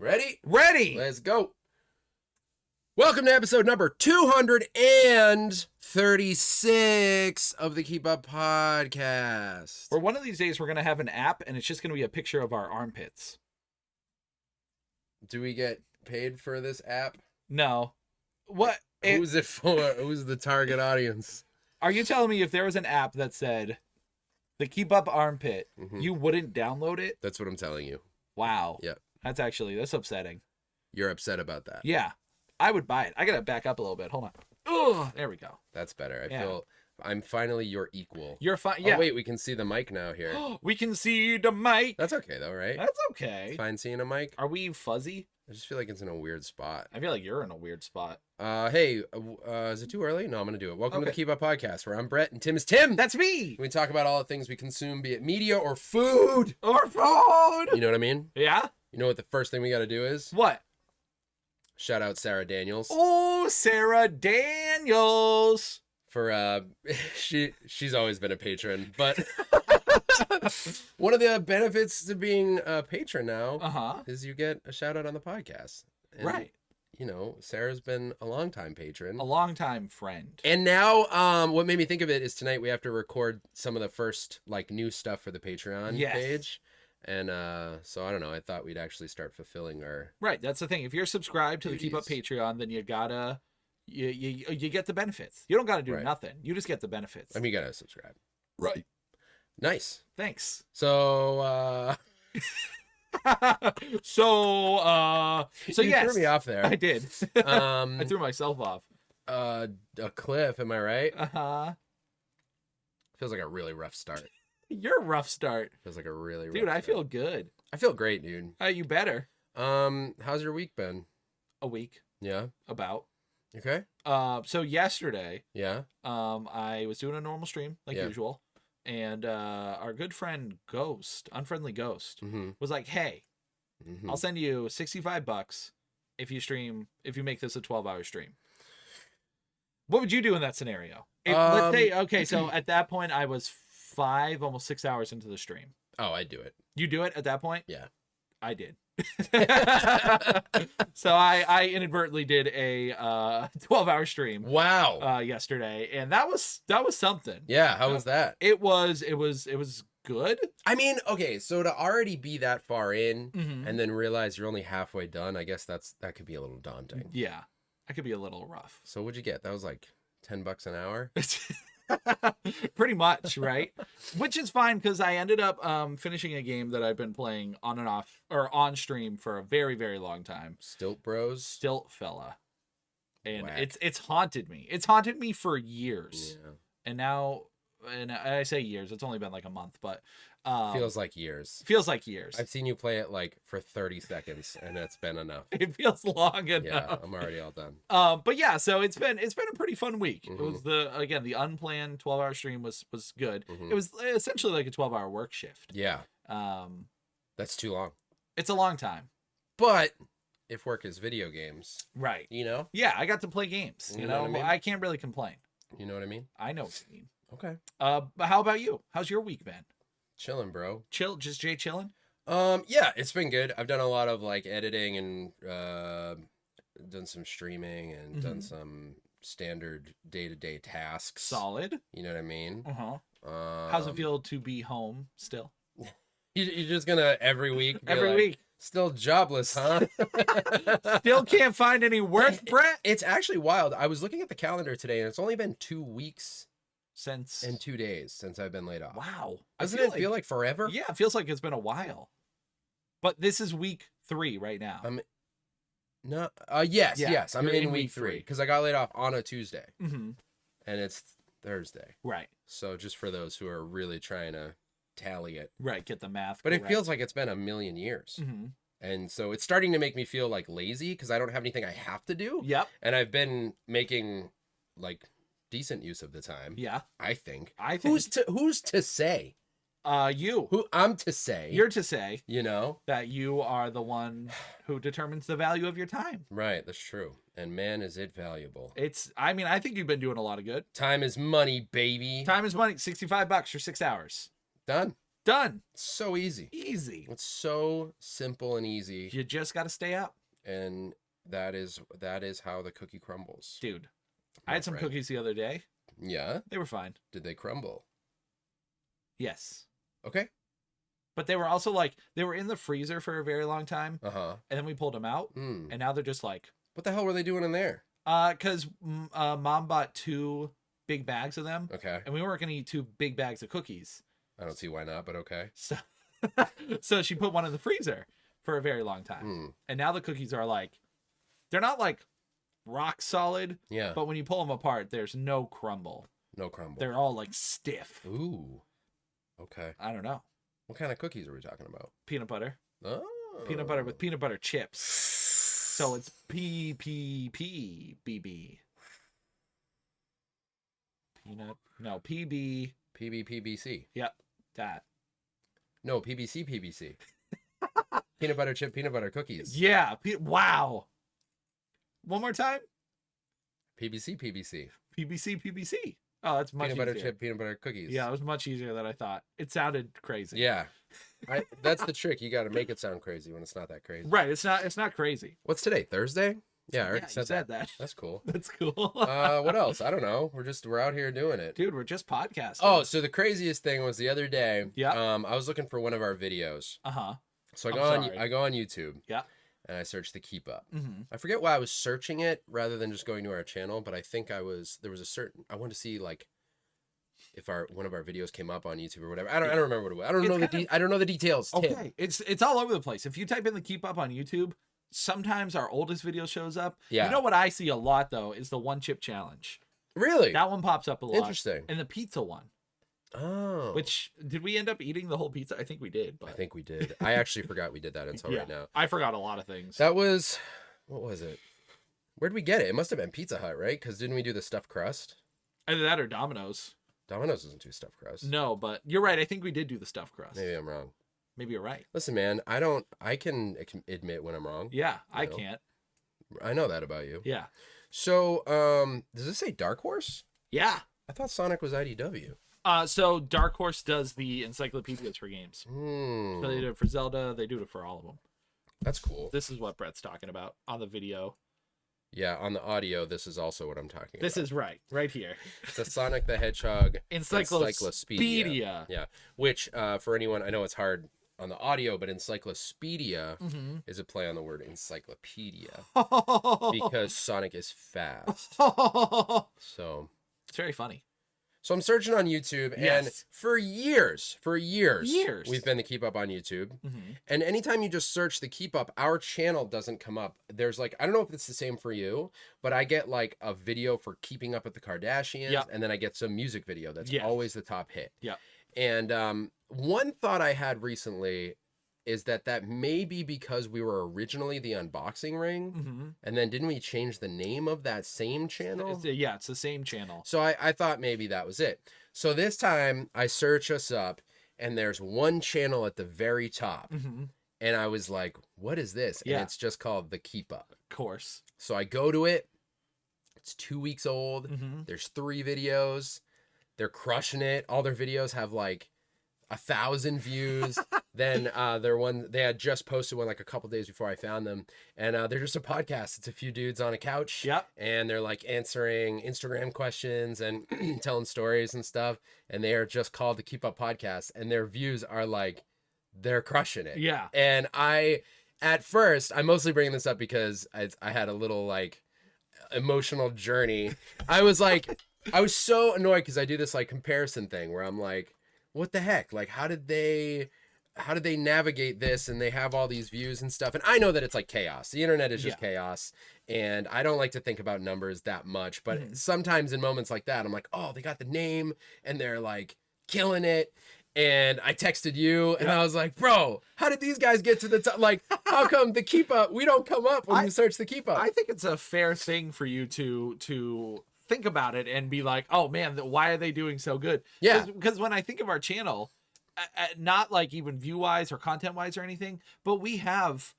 Ready? Ready! Let's go. Welcome to episode number 236 of the Keep Up Podcast. For one of these days, we're going to have an app, and it's just going to be a picture of our armpits. Do we get paid for this app? No. What? Who's it for? Who's the target audience? Are you telling me if there was an app that said the Keep Up Armpit, you wouldn't download it? That's what I'm telling you. Wow. Yep. That's upsetting. You're upset about that. Yeah. I would buy it. I got to back up a little bit. Hold on. Oh, there we go. That's better. I feel I'm finally your equal. You're fine. Yeah. Oh, wait, we can see the mic now here. We can see the mic. That's okay, though, right? That's okay. It's fine seeing a mic. Are we fuzzy? I just feel like it's in a weird spot. I feel like you're in a weird spot. Hey, is it too early? No, I'm going to do it. Welcome to the Keep Up Podcast, where I'm Brett and Tim is Tim. That's me. We talk about all the things we consume, be it media or food. Or food. You know what I mean? Yeah? You know what the first thing we got to do is? What? Shout out Sarah Daniels. Oh, Sarah Daniels. For, she's always been a patron, but one of the benefits to being a patron now is you get a shout out on the podcast. And, right. You know, Sarah's been a longtime patron. A longtime friend. And now, what made me think of it is tonight we have to record some of the first, new stuff for the Patreon page. And so, I don't know, I thought we'd actually start fulfilling our... Right, that's the thing. If you're subscribed to the Keep Up Patreon, then you gotta... You get the benefits. You don't gotta do nothing. You just get the benefits. I mean, you gotta subscribe. Right. Nice. Thanks. So, So you yes. threw me off there. I did. I threw myself off. A cliff, am I right? Uh-huh. Feels like a really rough start. You're a rough start. Feels like a really rough Dude, I start. feel good. I feel great, dude. You better. How's your week been? A week. Yeah. About. Okay. So yesterday, yeah, I was doing a normal stream like usual, and our good friend Ghost, Unfriendly Ghost, was like, "Hey, I'll send you $65 if you make this a 12-hour stream." What would you do in that scenario? Let's say, okay, so at that point I was 5, almost 6 hours into the stream. Oh, I'd do it. You do it at that point? Yeah, I did. So I inadvertently did a 12-hour stream. Wow. Yesterday, and that was something. Yeah, how was that? It was good. I mean, okay, so to already be that far in and then realize you're only halfway done, I guess that could be a little daunting. Yeah, that could be a little rough. So what'd you get? That was like $10 an hour. Pretty much, right? Which is fine because I ended up finishing a game that I've been playing on and off or on stream for a very, very long time. Stilt Bros? Stilt Fella. And Whack. it's haunted me. It's haunted me for years. Yeah. And now, and I say years, it's only been like a month, but feels like years. Feels like years. I've seen you play it for 30 seconds, and that's been enough. It feels long enough. Yeah, I'm already all done. But yeah, so it's been a pretty fun week. It was the unplanned 12-hour stream was good. It was essentially like a 12-hour work shift. Yeah. That's too long. It's a long time. But if work is video games, right? You know. Yeah, I got to play games. You know, what I mean? I can't really complain. You know what I mean? I know what you mean. Okay. But how about you? How's your week been? Chilling, bro. Just Jay chilling? Yeah, it's been good. I've done a lot of editing and done some streaming and done some standard day-to-day tasks. Solid. You know what I mean? How's it feel to be home still? You're just gonna every week every week still jobless, huh? Still can't find any work, Brett? It's actually wild. I was looking at the calendar today, and it's only been 2 weeks and 2 days since I've been laid off. Wow. Doesn't it feel like forever? Yeah, it feels like it's been a while. But this is week 3 right now. Yes. I'm in week 3 because I got laid off on a Tuesday. And it's Thursday. Right. So just for those who are really trying to tally it. Right, get the math But correct. it feels like it's been a million years. And so it's starting to make me feel lazy because I don't have anything I have to do. Yep. And I've been making decent use of the time. Yeah. I think. Who's to say? You. Who I'm to say. You're to say. You know? That you are the one who determines the value of your time. Right, that's true. And man, is it valuable. I think you've been doing a lot of good. Time is money, baby. Time is money. $65 for 6 hours. Done. Done. So easy. Easy. It's so simple and easy. You just got to stay up. And that is how the cookie crumbles. Dude, I had some cookies the other day. Yeah? They were fine. Did they crumble? Yes. Okay. But they were also like, they were in the freezer for a very long time. Uh-huh. And then we pulled them out. And now they're just like... What the hell were they doing in there? Because Mom bought 2 big bags of them. Okay. And we weren't going to eat 2 big bags of cookies. I don't see why not, but okay. So she put one in the freezer for a very long time. And now the cookies are like... They're not like rock solid. Yeah. But when you pull them apart, there's no crumble. No crumble. They're all like stiff. Ooh. Okay. I don't know. What kind of cookies are we talking about? Peanut butter. Oh. Peanut butter with peanut butter chips. So it's PPPBB. PB. PBPBC. Yep, that. No, PBC. Peanut butter chip, peanut butter cookies. Yeah. Wow. One more time. PBC. PBC. Oh, that's much peanut butter easier. Chip, peanut butter cookies. Yeah, it was much easier than I thought. It sounded crazy. Yeah. That's the trick. You got to make it sound crazy when it's not that crazy. Right. It's not crazy. What's today? Thursday? Yeah, I already said that. That's cool. That's cool. What else? I don't know. We're out here doing it. Dude, we're just podcasting. Oh, so the craziest thing was the other day. Yeah. I was looking for one of our videos. Uh-huh. So I go on YouTube. Yeah. And I searched the Keep Up. Mm-hmm. I forget why I was searching it rather than just going to our channel, but I think I wanted to see like if one of our videos came up on YouTube or whatever. I don't remember what it was. I don't know the details. Okay. Tim. It's all over the place. If you type in the Keep Up on YouTube, sometimes our oldest video shows up. Yeah. You know what I see a lot though is the 1 chip challenge. Really? That one pops up a lot. Interesting. And the pizza one. Oh. Which, did we end up eating the whole pizza? I think we did. But... I think we did. I actually forgot we did that until right now. I forgot a lot of things. That was, what was it? Where'd we get it? It must have been Pizza Hut, right? Because didn't we do the stuffed crust? Either that or Domino's. Domino's doesn't do stuffed crust. No, but you're right. I think we did do the stuffed crust. Maybe I'm wrong. Maybe you're right. Listen, man, I can admit when I'm wrong. Yeah, I can't. I know that about you. Yeah. So, does this say Dark Horse? Yeah. I thought Sonic was IDW. So Dark Horse does the encyclopedias for games. So they do it for Zelda. They do it for all of them. That's cool. This is what Brett's talking about on the video. Yeah, on the audio, this is also what I'm talking about. This is right here. It's a Sonic the Hedgehog Encyclopedia. Yeah, which for anyone, I know it's hard on the audio, but encyclopedia is a play on the word encyclopedia because Sonic is fast. So it's very funny. So I'm searching on YouTube, and for years, we've been the Keep Up on YouTube. And anytime you just search the Keep Up, our channel doesn't come up. There's like, I don't know if it's the same for you, but I get like a video for Keeping Up with the Kardashians, and then I get some music video that's always the top hit. Yeah. And one thought I had recently is that may be because we were originally the Unboxing Ring, and then didn't we change the name of that same channel? It's the same channel. So I thought maybe that was it. So this time I search us up, and there's one channel at the very top, and I was like, what is this? And it's just called The Keep Up. Of course. So I go to it. It's 2 weeks old. There's 3 videos. They're crushing it. All their videos have like 1,000 views. Then they had just posted one like a couple days before I found them, and they're just a podcast. It's a few dudes on a couch, and they're like answering Instagram questions and telling stories and stuff, and they are just called the Keep Up Podcast, and their views are like, they're crushing it. And at first I'm mostly bringing this up because I had a little like emotional journey. I was so annoyed because I do this like comparison thing where I'm like, what the heck? Like, how did they navigate this? And they have all these views and stuff. And I know that it's like chaos. The internet is just chaos. And I don't like to think about numbers that much. But sometimes in moments like that, I'm like, oh, they got the name and they're like killing it. And I texted you and I was like, bro, how did these guys get to the top? Like, how come the Keep Up, we don't come up when you search the Keep Up? I think it's a fair thing for you to think about it and be like, oh man, why are they doing so good? Yeah. Because when I think of our channel, not like even view wise or content wise or anything, but we have,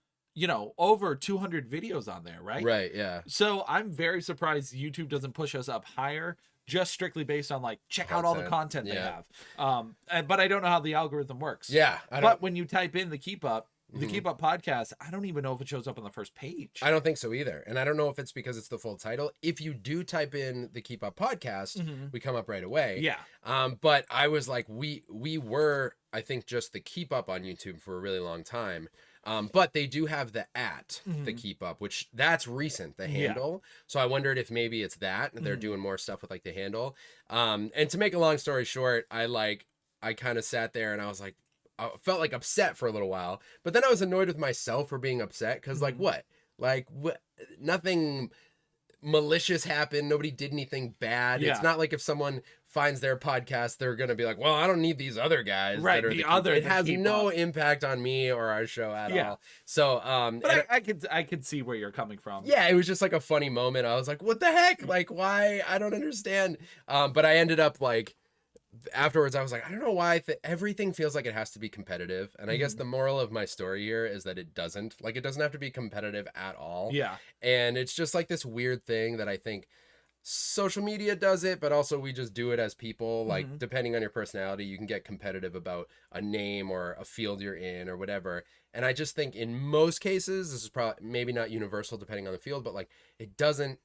over 200 videos on there, right? Right. Yeah. So I'm very surprised YouTube doesn't push us up higher just strictly based on like check out all the content they Yeah. have. But I don't know how the algorithm works. Yeah. But when you type in the Keep Up podcast, I don't even know if it shows up on the first page. I don't think so either. And I don't know if it's because it's the full title. If you do type in the Keep Up podcast, we come up right away. Yeah. But I was like, we were, I think, just the Keep Up on YouTube for a really long time. But they do have the the Keep Up, which that's recent, the handle. So I wondered if maybe it's that they're doing more stuff with like the handle. And to make a long story short, I kind of sat there and I was like, I felt like upset for a little while, but then I was annoyed with myself for being upset. Cause like what, nothing malicious happened. Nobody did anything bad. Yeah. It's not like if someone finds their podcast, they're going to be like, well, I don't need these other guys. Right. It has no impact on me or our show at all. So, but I could see where you're coming from. Yeah. It was just like a funny moment. I was like, what the heck? Like, why? I don't understand. But I ended up like, afterwards I was like, I don't know why everything feels like it has to be competitive. And I guess the moral of my story here is that it doesn't have to be competitive at all. Yeah. And it's just like this weird thing that I think social media does it, but also we just do it as people. Like depending on your personality, you can get competitive about a name or a field you're in or whatever. And I just think in most cases, this is probably maybe not universal depending on the field, but like it doesn't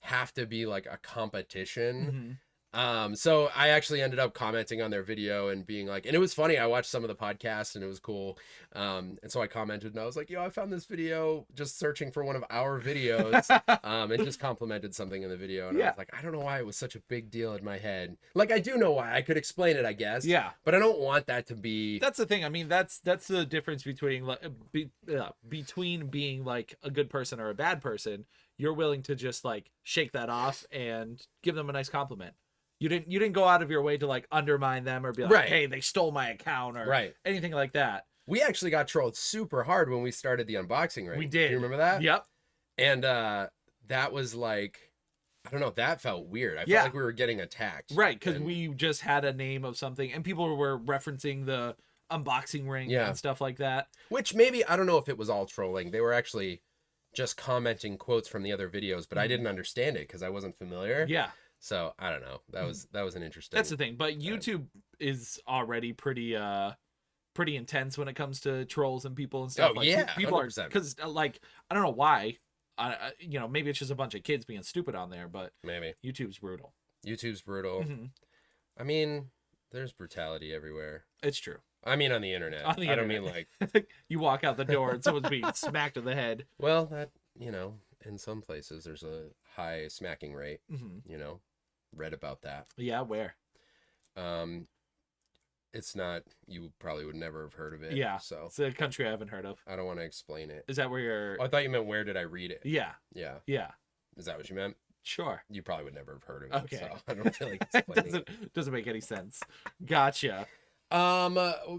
have to be like a competition. So I actually ended up commenting on their video and being like, and it was funny. I watched some of the podcasts and it was cool. And so I commented and I was like, yo, I found this video just searching for one of our videos. And just complimented something in the video. And I was like, I don't know why it was such a big deal in my head. Like, I do know why. I could explain it, I guess. Yeah. But I don't want that to be. That's the thing. I mean, that's the difference between between being like a good person or a bad person. You're willing to just like shake that off and give them a nice compliment. You didn't go out of your way to like undermine them or be like, hey, they stole my account or anything like that. We actually got trolled super hard when we started the unboxing ring. We did. Do you remember that? Yep. And that was like, I don't know, that felt weird. I felt like we were getting attacked. Right, because we just had a name of something and people were referencing the unboxing ring and stuff like that. Which maybe, I don't know if it was all trolling. They were actually just commenting quotes from the other videos, but I didn't understand it because I wasn't familiar. Yeah. So I don't know. That was an interesting. That's the thing. But YouTube is already pretty intense when it comes to trolls and people and stuff. Oh like, yeah, people 100%. Are because like I don't know why. Maybe it's just a bunch of kids being stupid on there, but maybe YouTube's brutal. YouTube's brutal. I mean, there's brutality everywhere. It's true. I mean, on the internet. I don't mean like you walk out the door and someone's being smacked in the head. Well, that in some places there's a high smacking rate. Read about that. Yeah, where? It's not. You probably would never have heard of it. Yeah. So it's a country I haven't heard of. I don't want to explain it. Is that where you're? Oh, I thought you meant where did I read it? Yeah. Yeah. Yeah. Is that what you meant? Sure. You probably would never have heard of it. Okay. So I don't feel like explaining it doesn't make any sense. Gotcha.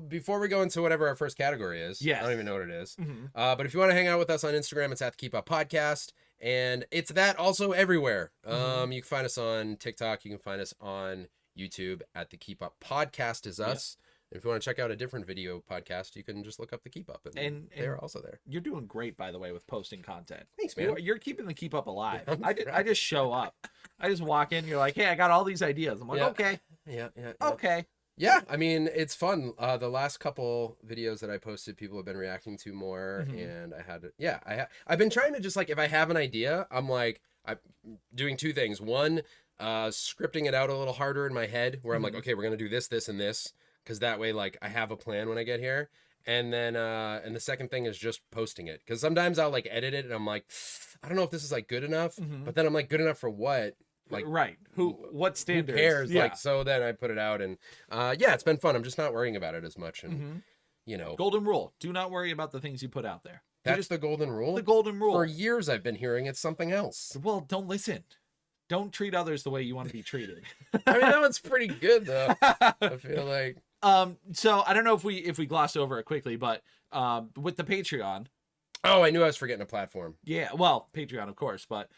Before we go into whatever our first category is, I don't even know what it is. But if you want to hang out with us on Instagram, it's at the Keep Up Podcast, and it's that also everywhere. You can find us on TikTok. You can find us on YouTube at the Keep Up Podcast is us. If you want to check out a different video podcast, you can just look up the Keep Up, and they're also there. You're doing great, by the way, with posting content. Thanks, man. You're keeping the Keep Up alive. I just show up. I just walk in. You're like, hey, I got all these ideas. I'm like, okay. Yeah. Okay. Yeah, I mean, it's fun. The last couple videos that I posted, people have been reacting to more, and I've been trying to just like, if I have an idea, I'm doing two things. One, scripting it out a little harder in my head, where I'm like, okay, we're gonna do this, this, and this, because that way, like, I have a plan when I get here. And then, and the second thing is just posting it, because sometimes I'll like edit it, and I'm like, I don't know if this is like good enough, but then I'm like, good enough for what? Like, right. What standards? Who cares? Yeah. Like, so then I put it out, and it's been fun. I'm just not worrying about it as much. And golden rule: do not worry about the things you put out there. That's the golden rule. The golden rule. For years I've been hearing it's something else. Well, don't listen. Don't treat others the way you want to be treated. I mean, that one's pretty good though. I feel like. So I don't know if we glossed over it quickly, but with the Patreon. Oh, I knew I was forgetting a platform. Yeah, well, Patreon, of course. But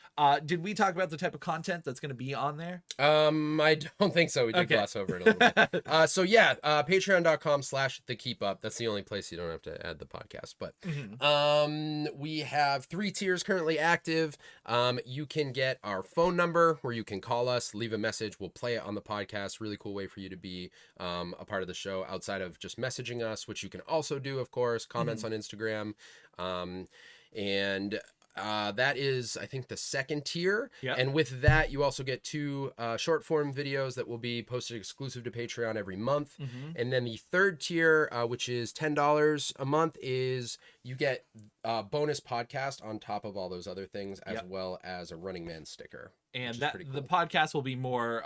did we talk about the type of content that's going to be on there? I don't think so. We did gloss over it a little bit. So yeah, patreon.com/thekeepup. That's the only place you don't have to add the podcast. But we have 3 tiers currently active. You can get our phone number where you can call us, leave a message. We'll play it on the podcast. Really cool way for you to be a part of the show outside of just messaging us, which you can also do, of course, comments on Instagram. That is, I think, the second tier. Yep. And with that, you also get 2 short form videos that will be posted exclusive to Patreon every month. And then the third tier, which is $10 a month, is you get a bonus podcast on top of all those other things, as well as a Running Man sticker. And that cool. The podcast will be more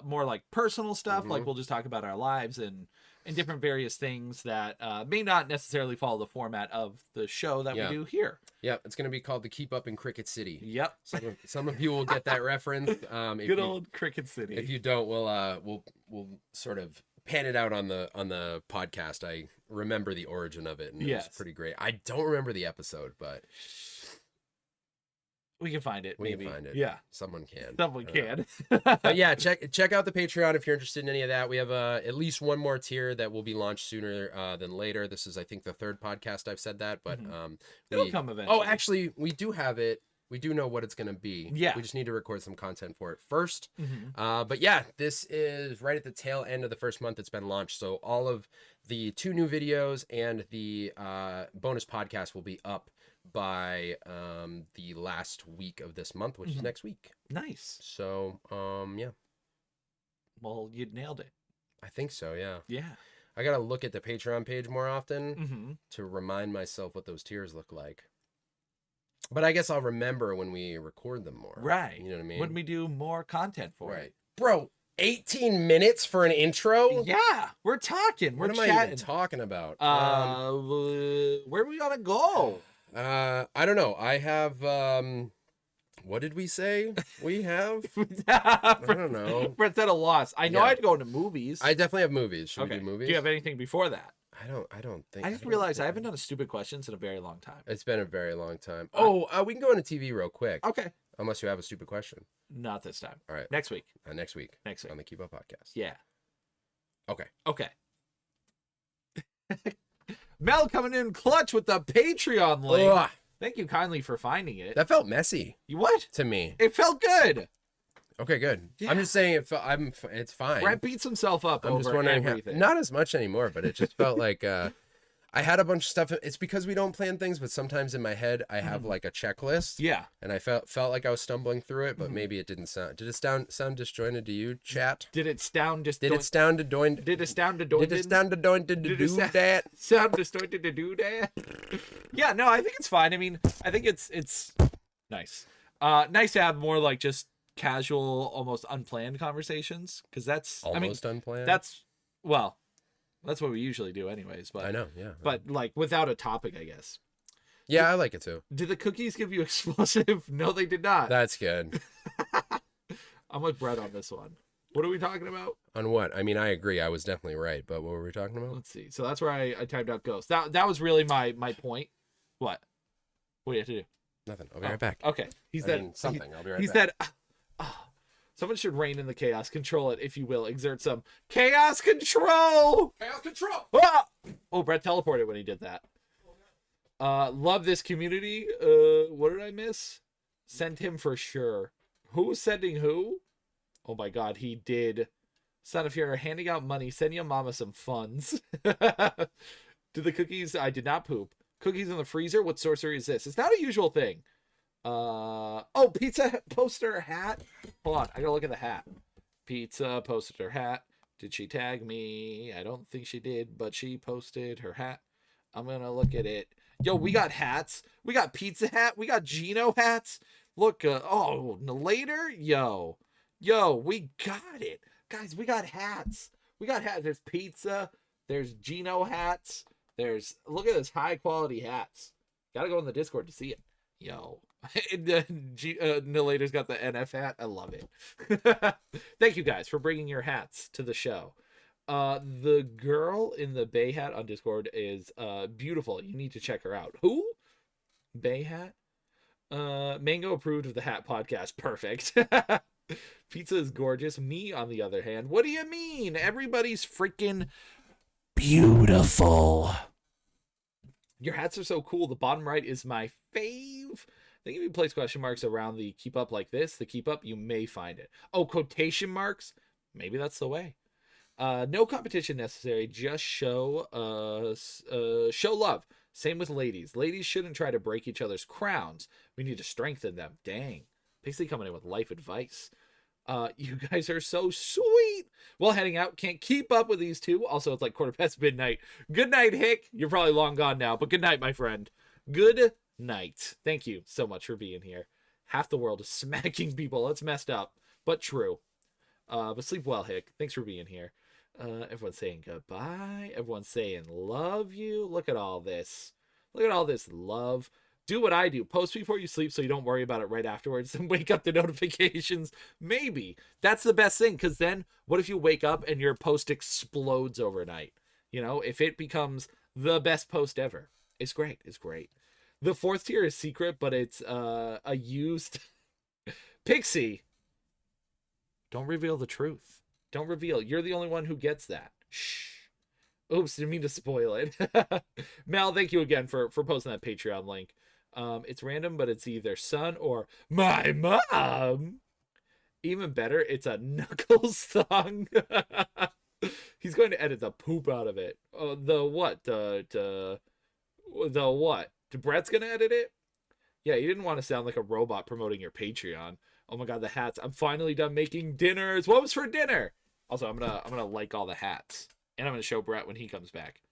like personal stuff. Like we'll just talk about our lives and different various things that may not necessarily follow the format of the show that we do here. Yep, it's going to be called The Keep Up in Cricket City. Yep. Some of you will get that reference. Good old Cricket City. If you don't, we'll sort of pan it out on the podcast. I remember the origin of it, and it was pretty great. I don't remember the episode, but we can find it. We can find it. Yeah, someone can. Someone can. But yeah, check out the Patreon if you're interested in any of that. We have at least one more tier that will be launched sooner than later. This is, I think, the 3rd podcast I've said that, but it'll come eventually. Oh, actually, we do have it. We do know what it's going to be. Yeah. We just need to record some content for it first. But yeah, this is right at the tail end of the first month it's been launched. So all of the 2 new videos and the bonus podcast will be up by the last week of this month, which is next week. Nice. So yeah. Well, you nailed it. I think so, yeah. Yeah. I gotta look at the Patreon page more often to remind myself what those tiers look like. But I guess I'll remember when we record them more. Right. You know what I mean? When we do more content for it. Bro, 18 minutes for an intro? Yeah, we're talking. We're what chatting. am I even talking about? Where are we gonna go? I don't know. I have what did we say? We have I don't know. Brett's at a loss. I know I'd go to movies. I definitely have movies. Should we do movies? Do you have anything before that? I don't think. I just realized I haven't done a stupid questions in a very long time. It's been a very long time. We can go into TV real quick. Okay. Unless you have a stupid question. Not this time. All right. Next week. Next week. Next week. On the Keep Up podcast. Yeah. Okay. Mel coming in clutch with the Patreon link. Ugh. Thank you kindly for finding it. That felt messy. What? To me. It felt good. Okay, good. Yeah. I'm just saying it's fine. Brett beats himself up over just wondering everything. Not as much anymore, but it just felt like I had a bunch of stuff. It's because we don't plan things, but sometimes in my head I have like a checklist. Yeah. And I felt like I was stumbling through it, but maybe it didn't sound. Did it sound disjointed to you, chat? Did it sound disjointed? Did it sound disjointed? Did it sound disjointed? Did it sound disjointed to do that? Sound disjointed to do that? Yeah, no, I think it's fine. I mean, I think it's nice. Nice to have more like just casual, almost unplanned conversations, because that's almost unplanned. That's what we usually do anyways, but I know, yeah. But like without a topic, I guess. Yeah, I like it too. Did the cookies give you explosive? No, they did not. That's good. I'm with Brett on this one. What are we talking about? On what? I mean, I agree. I was definitely right, but what were we talking about? Let's see. So that's where I typed out ghost. That was really my point. What do you have to do? Nothing. I'll be right back. Okay. Something. I'll be right back. He said, someone should reign in the chaos, control it, if you will, exert some chaos control. Chaos control. Ah! Oh, Brett teleported when he did that. Love this community. What did I miss? Send him for sure. Who's sending who? Oh my God, he did. Son, if you're handing out money, send your mama some funds. Do the cookies? I did not poop. Cookies in the freezer? What sorcery is this? It's not a usual thing. Pizza poster hat. Hold on, I gotta look at the hat. Pizza poster hat. Did she tag me? I don't think she did, but she posted her hat. I'm gonna look at it. Yo, we got hats. We got pizza hat. We got Gino hats. Look, later. Yo, we got it, guys. We got hats. We got hats. There's pizza. There's Gino hats. Look at this high quality hats. Gotta go in the Discord to see it. Yo. Nillator's got the NF hat. I love it. Thank you guys for bringing your hats to the show. The girl in the Bay hat on Discord is beautiful. You need to check her out. Who? Bay hat. Mango approved of the hat podcast. Perfect. Pizza is gorgeous. Me, on the other hand, what do you mean? Everybody's freaking beautiful. Your hats are so cool. The bottom right is my fave. I think if you place question marks around the keep up like this, the keep up, you may find it. Oh, quotation marks? Maybe that's the way. No competition necessary. Just show love. Same with ladies. Ladies shouldn't try to break each other's crowns. We need to strengthen them. Dang. Basically coming in with life advice. You guys are so sweet. Well, heading out. Can't keep up with these two. Also, it's like midnight. Good night, Hick. You're probably long gone now, but good night, my friend. Good night. Thank you so much for being here. Half the world is smacking people. That's messed up, but true. But sleep well, Hick. Thanks for being here. Everyone's saying goodbye. Everyone's saying love you. Look at all this. Look at all this love. Do what I do. Post before you sleep so you don't worry about it right afterwards and wake up to notifications. Maybe. That's the best thing, because then what if you wake up and your post explodes overnight? You know, if it becomes the best post ever. It's great. It's great. The fourth tier is secret, but it's a used Pixie. Don't reveal the truth. Don't reveal. You're the only one who gets that. Shh. Oops, didn't mean to spoil it. Mel, thank you again for posting that Patreon link. It's random, but it's either son or my mom. Even better, it's a Knuckles song. He's going to edit the poop out of it. The what? The what? Brett's going to edit it? Yeah, you didn't want to sound like a robot promoting your Patreon. Oh my god, the hats. I'm finally done making dinners. What was for dinner? Also, I'm gonna like all the hats. And I'm gonna show Brett when he comes back.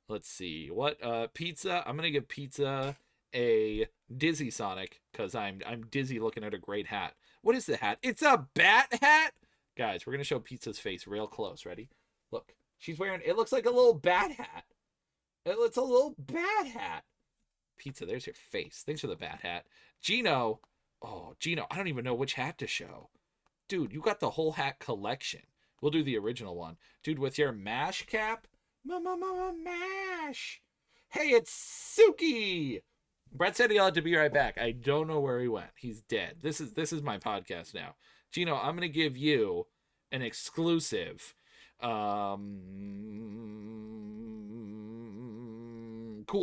Let's see. What pizza? I'm gonna give pizza a Dizzy Sonic, because I'm dizzy looking at a great hat. What is the hat? It's a bat hat? Guys, we're gonna show Pizza's face real close. Ready? Look. She's wearing, it looks like a little bat hat. It's a little bat hat. Pizza, there's your face. Thanks for the bat hat. Gino. Oh, Gino, I don't even know which hat to show. Dude, you got the whole hat collection. We'll do the original one. Dude, with your MASH cap? MASH. Hey, it's Suki. Brett said he ought to be right back. I don't know where he went. He's dead. This is my podcast now. Gino, I'm going to give you an exclusive cool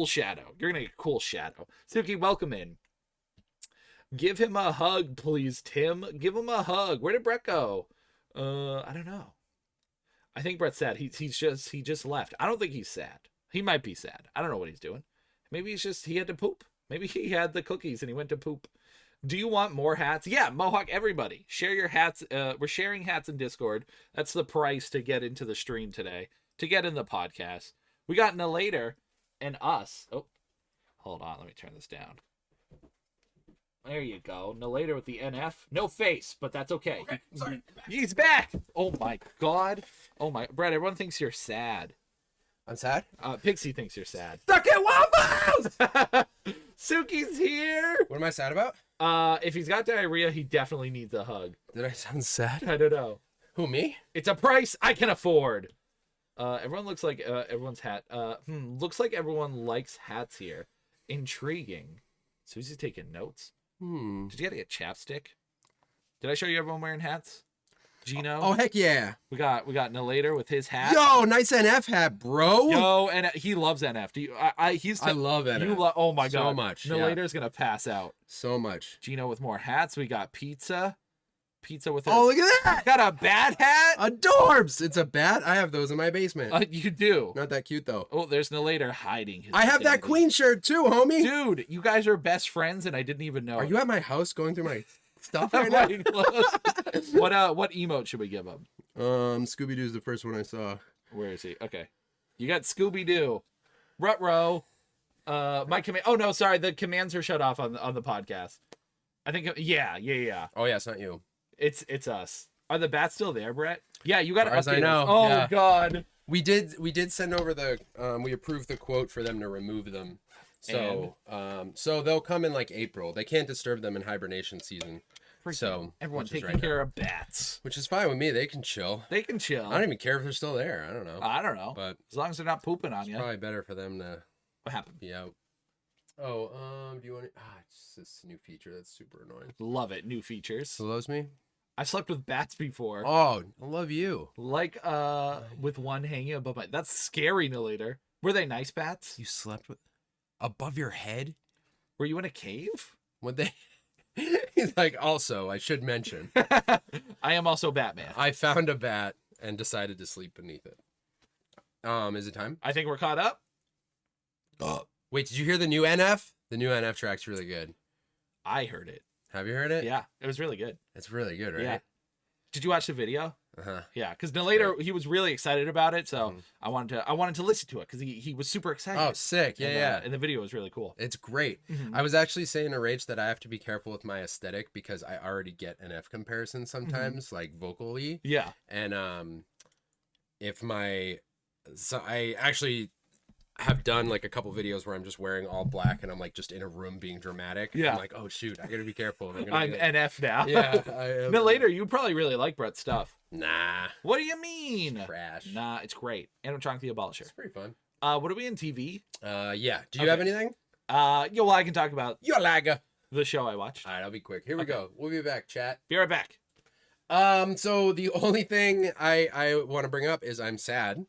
shadow. You're going to get a cool shadow. Suki, welcome in. Give him a hug, please, Tim. Give him a hug. Where did Brett go? I don't know. I think Brett's sad. He just left. I don't think he's sad. He might be sad. I don't know what he's doing. Maybe he had to poop. Maybe he had the cookies and he went to poop. Do you want more hats? Yeah, Mohawk, everybody. Share your hats. We're sharing hats in Discord. That's the price to get into the stream today. To get in the podcast. We got Nalater and us. Oh, hold on. Let me turn this down. There you go. Nalater with the NF. No face, but that's okay. Okay, sorry. He's back. Oh my god. Oh my. Brett, everyone thinks you're sad. I'm sad? Pixie thinks you're sad. Suck it, waffles! Suki's here. What am I sad about? If he's got diarrhea, he definitely needs a hug. Did I sound sad? I don't know. Who, me? It's a price I can afford. Everyone looks like everyone's hat. Looks like everyone likes hats here. Intriguing. Susie's taking notes. Did you get a chapstick? Did I show you everyone wearing hats? Gino? Oh, heck yeah. We got Nalater with his hat. Yo, nice NF hat, bro. Yo, and he loves NF. Do you? I love NF. Oh my god. So much. Nalater's gonna pass out. So much. Gino with more hats. We got pizza. Pizza with her. Oh, look at that. Got a bat hat? Adorbs. It's a bat. I have those in my basement. You do. Not that cute, though. Oh, there's Nalater hiding his I have that identity. Queen shirt, too, homie. Dude, you guys are best friends, and I didn't even know. Are you at my house going through my stuff right My now? clothes. What emote should we give him? Scooby-Doo's the first one I saw. Where is he? Okay. You got Scooby-Doo. Ruh-roh. My command. Oh, no, sorry. The commands are shut off on the podcast. I think. Yeah. Oh, yeah, it's not you. It's us. Are the bats still there, Brett? Yeah, you got to As far as I update know, us. Oh, yeah. God. We did send over the we approved the quote for them to remove them. So so they'll come in like April. They can't disturb them in hibernation season. So Everyone which is taking right care now. of bats. Which is fine with me. They can chill. They can chill. I don't even care if they're still there. I don't know. I don't know. But as long as they're not pooping on it's you. probably better for them to What happened? be out. Oh, do you want to? It's this new feature that's super annoying. Love it. New features. Hello's me. I slept with bats before. Oh, I love you. Like, with one hanging above my. That's scary, Nalator. Were they nice bats? You slept with above your head? Were you in a cave? Would they? He's like, also, I should mention, I am also Batman. I found a bat and decided to sleep beneath it. Is it time? I think we're caught up. Wait, did you hear the new NF? The new NF track's really good. I heard it. Have you heard it? Yeah, it was really good. It's really good, right? Yeah. Did you watch the video? Uh-huh. Yeah, because Nalator, he was really excited about it, so I wanted to listen to it because he was super excited. Oh, sick! Yeah, yeah. And the video was really cool. It's great. Mhm. I was actually saying to Rach that I have to be careful with my aesthetic because I already get NF comparisons sometimes, like vocally. Yeah. And I actually have done like a couple videos where I'm just wearing all black and I'm like just in a room being dramatic. Yeah. I'm like, oh shoot, I gotta be careful. I'm NF now. Yeah. I am. Nalator, you probably really like Brett's stuff. Nah. What do you mean? Trash. Nah, it's great. Animatronic the Abolisher. It's pretty fun. What are we in TV? Yeah. Do you have anything? Yeah, well, I can talk about You're lagger. the show I watched. All right, I'll be quick. Here we go. We'll be back, chat. Be right back. So the only thing I want to bring up is I'm sad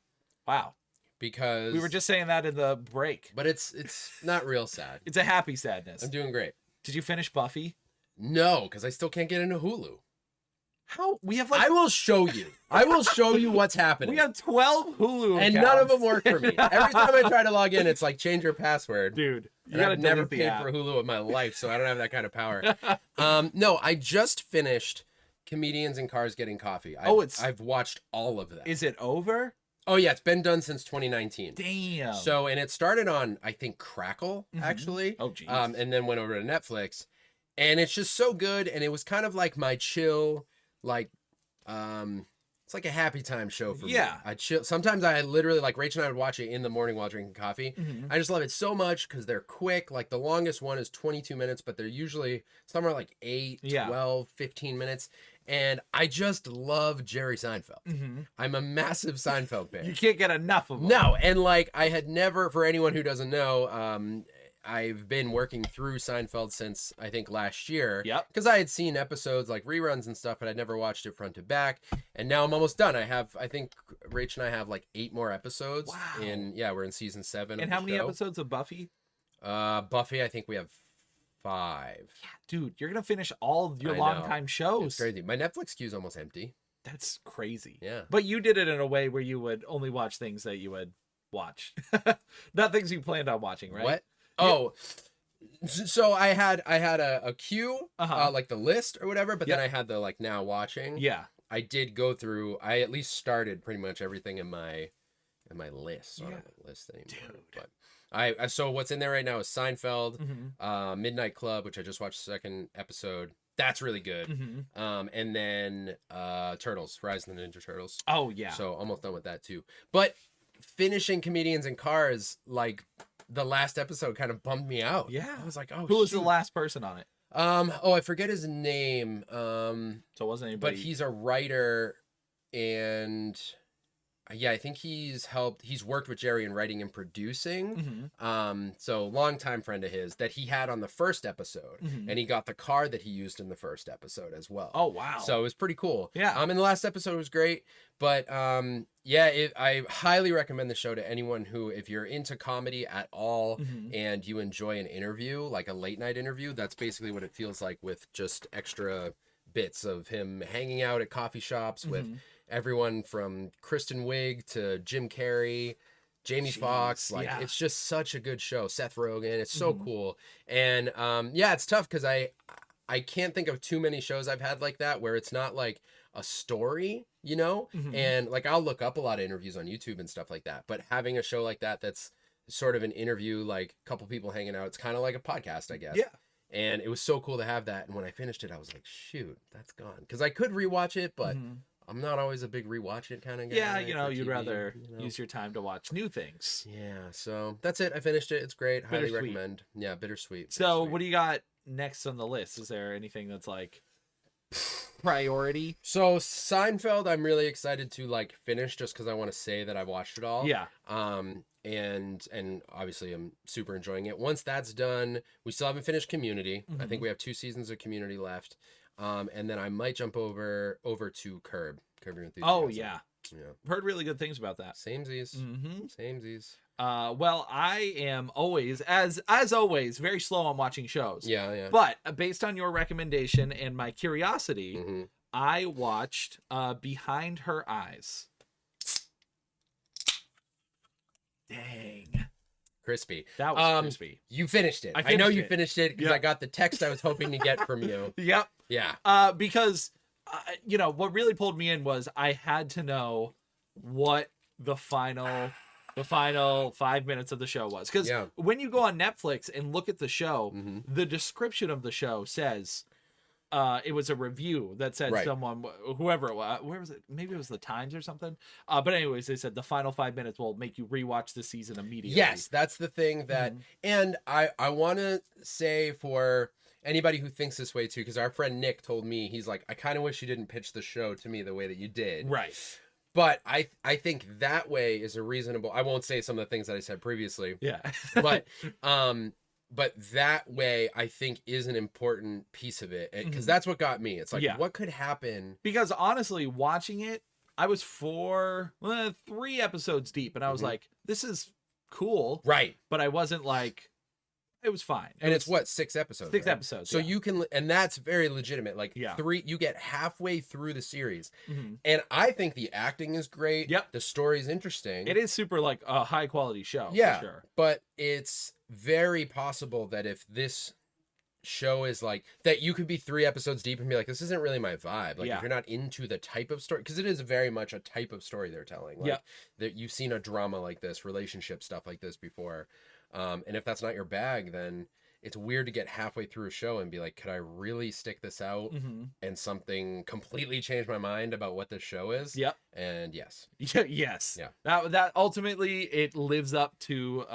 Wow. because We were just saying that in the break. but it's not real sad. It's a happy sadness. I'm doing great. Did you finish Buffy? No, because I still can't get into Hulu. How? We have like I will show you. I will show you what's happening. we have 12 Hulu and accounts. none of them work for me. Every time I try to log in, it's like change your password. Dude, you And gotta I've never delete the paid app. for Hulu in my life, so I don't have that kind of power. No, I just finished Comedians in Cars Getting Coffee. I've watched all of that. Is it over? Oh yeah, it's been done since 2019. Damn. So, and it started on, I think, Crackle, actually. Oh, geez. And then went over to Netflix. And it's just so good. And it was kind of like my chill, like, it's like a happy time show for me. Yeah. I chill. Sometimes I literally, like, Rach and I would watch it in the morning while drinking coffee. Mhm. I just love it so much because they're quick. Like, the longest one is 22 minutes, but they're usually somewhere like 8, Yeah. 12, 15 minutes. And I just love Jerry Seinfeld. Mhm. I'm a massive Seinfeld fan. You can't get enough of them. No, and like I had never, for anyone who doesn't know, I've been working through Seinfeld since I think last year. Yep. Because I had seen episodes like reruns and stuff, but I'd never watched it front to back. And now I'm almost done. I think Rach and I have like 8 more episodes. Wow. We're in season 7. And of how the many show. episodes of Buffy? Buffy, I think we have 5. Dude, you're gonna finish all your I longtime It's shows. crazy. My Netflix queue is almost empty. That's crazy. Yeah. But you did it in a way where you would only watch things that you would watch, not things you planned on watching, right? What? Oh, so I had a queue, Uh-huh. like the list or whatever, but then Yep. I had the like now watching. Yeah. I did go through. I at least started pretty much everything in my list. So I don't have a list anymore. Dude. But so what's in there right now is Seinfeld, Mm-hmm. Midnight Club, which I just watched the second episode. That's really good. Mm-hmm. And then Turtles, Rise of the Ninja Turtles. Oh yeah. So almost done with that too. But finishing Comedians in Cars, like the last episode kind of bummed me out. Yeah. I was like, oh, Who was the shoot. last person on it? I forget his name. So it wasn't But anybody. he's a writer, and yeah, I think he's worked with Jerry in writing and producing. Mhm. So longtime friend of his that he had on the first episode, Mhm. and he got the car that he used in the first episode as well. Oh wow. So it was pretty cool. Yeah. And the last episode was great, but I highly recommend the show to anyone who, if you're into comedy at all Mhm. and you enjoy an interview, like a late night interview, that's basically what it feels like with just extra bits of him hanging out at coffee shops with Mhm. everyone from Kristen Wiig to Jim Carrey, Jamie Foxx. Like, yeah. it's just such a good show. Seth Rogen. It's so Mhm. cool. And yeah, it's tough because I can't think of too many shows I've had like that where it's not like a story, you know? Mhm. And like I'll look up a lot of interviews on YouTube and stuff like that. But having a show like that that's sort of an interview, like a couple people hanging out, it's kind of like a podcast, I guess. Yeah. And it was so cool to have that. And when I finished it, I was like, shoot, that's gone. Because I could rewatch it, but Mhm. I'm not always a big rewatch it kind of guy. Yeah, for you'd TV, rather you know? use your time to watch new things. Yeah, so that's it. I finished it. It's great. Highly Bittersweet. recommend. Yeah, bittersweet. So what do you got next on the list? Is there anything that's like priority. So Seinfeld, I'm really excited to like finish just because I want to say that I've watched it all. Yeah. And obviously I'm super enjoying it. Once that's done, we still haven't finished Community. I think we have 2 seasons of Community left. And then I might jump over to Curb Your Enthusiasm. Oh yeah. Yeah. Heard really good things about that. Samesies. Samesies. Well, I am always, as always, very slow on watching shows. Yeah. But based on your recommendation and my curiosity, I watched Behind Her Eyes. Dang. Crispy. That was crispy. You finished it. I know you finished it because I got the text I was hoping to get from you. Yep. Yeah. Because, what really pulled me in was I had to know what the final 5 minutes of the show was. Because when you go on Netflix and look at the show, the description of the show says it was a review that said someone, whoever it was, where was it? Maybe it was the Times or something. But anyways, they said the final 5 minutes will make you rewatch the season immediately. Yes, that's the thing that, and I want to say for anybody who thinks this way too, because our friend Nick told me, he's like, I kind of wish you didn't pitch the show to me the way that you did. Right. But I think that way is a reasonable, I won't say some of the things that I said previously. Yeah. But that way I think is an important piece of it. Because that's what got me. It's like, what could happen? Because honestly, watching it, I was 3 episodes deep and I was like, this is cool. Right. But I wasn't like, it was fine. It's what, 6 episodes? 6 episodes. So you can, and that's very legitimate. Like 3, you get halfway through the series. And I think the acting is great. Yep. The story is interesting. It is super like a high quality show. Yeah. For sure. But it's very possible that if this show is like, that you could be 3 episodes deep and be like, this isn't really my vibe. Like if you're not into the type of story, because it is very much a type of story they're telling. Like that you've seen a drama like this, relationship stuff like this before. And if that's not your bag, then it's weird to get halfway through a show and be like, could I really stick this out and something completely change my mind about what this show is? Yep. And yes. Yes. Yeah. That ultimately it lives up to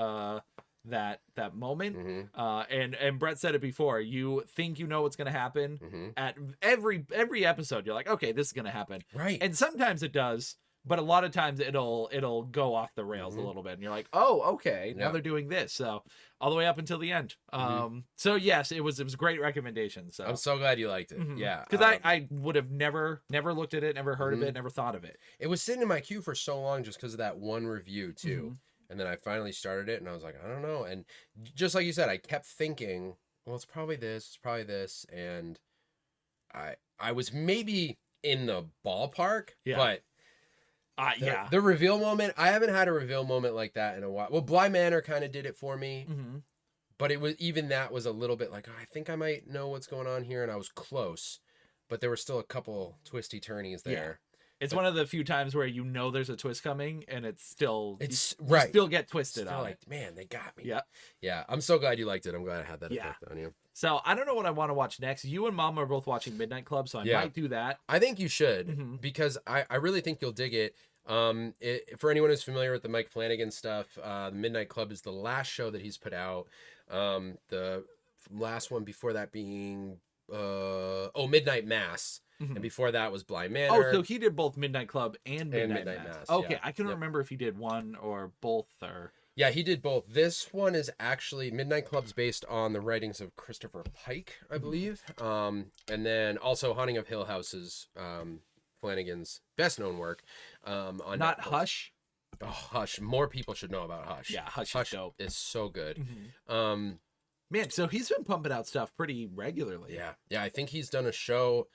that moment. And Brett said it before. You think you know what's gonna happen at every episode. You're like, okay, this is gonna happen. Right. And sometimes it does. But a lot of times it'll go off the rails a little bit, and you're like, "Oh, okay, now they're doing this." So all the way up until the end. So yes, it was a great recommendation. So I'm so glad you liked it. Yeah, because I would have never looked at it, never heard of it, never thought of it. It was sitting in my queue for so long just because of that one review too, and then I finally started it, and I was like, I don't know, and just like you said, I kept thinking, well, it's probably this, and I was maybe in the ballpark, but. The reveal moment, I haven't had a reveal moment like that in a while. Well, Bly Manor kind of did it for me, but it was, even that was a little bit like, oh, I think I might know what's going on here, and I was close, but there were still a couple twisty turnies there. It's one of the few times where you know there's a twist coming, and you still get twisted on like, it. Man, they got me. Yeah. I'm so glad you liked it. I'm glad I had that effect on you. So I don't know what I want to watch next. You and Mom are both watching Midnight Club, so I might do that. I think you should because I really think you'll dig it. For anyone who's familiar with the Mike Flanagan stuff, the Midnight Club is the last show that he's put out. The last one before that being Midnight Mass. And before that was Bly Manor. Oh, so he did both Midnight Club and Midnight Mass. Okay, I couldn't remember if he did one or both or... Yeah, he did both. This one is actually, Midnight Club's based on the writings of Christopher Pike, I believe. And then also Haunting of Hill House is Flanagan's best known work. On Not Netflix. Hush? Oh, Hush. More people should know about Hush. Yeah, Hush is dope. Is so good. Man, so he's been pumping out stuff pretty regularly. Yeah, I think he's done a show,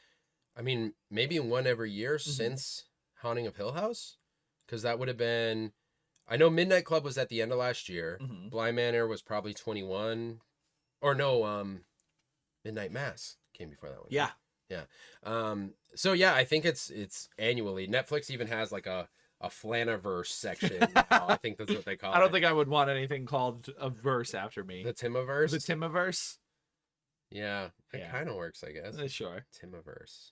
I mean, maybe one every year since Haunting of Hill House. Because that would have been, I know Midnight Club was at the end of last year. Bly Manor was probably 21. Or no, Midnight Mass came before that one. Yeah. So yeah, I think it's annually. Netflix even has like a Flaniverse section. I think that's what they call it. I don't think I would want anything called a verse after me. The Timiverse? The Timiverse? Yeah, it kind of works, I guess. Sure. Timiverse.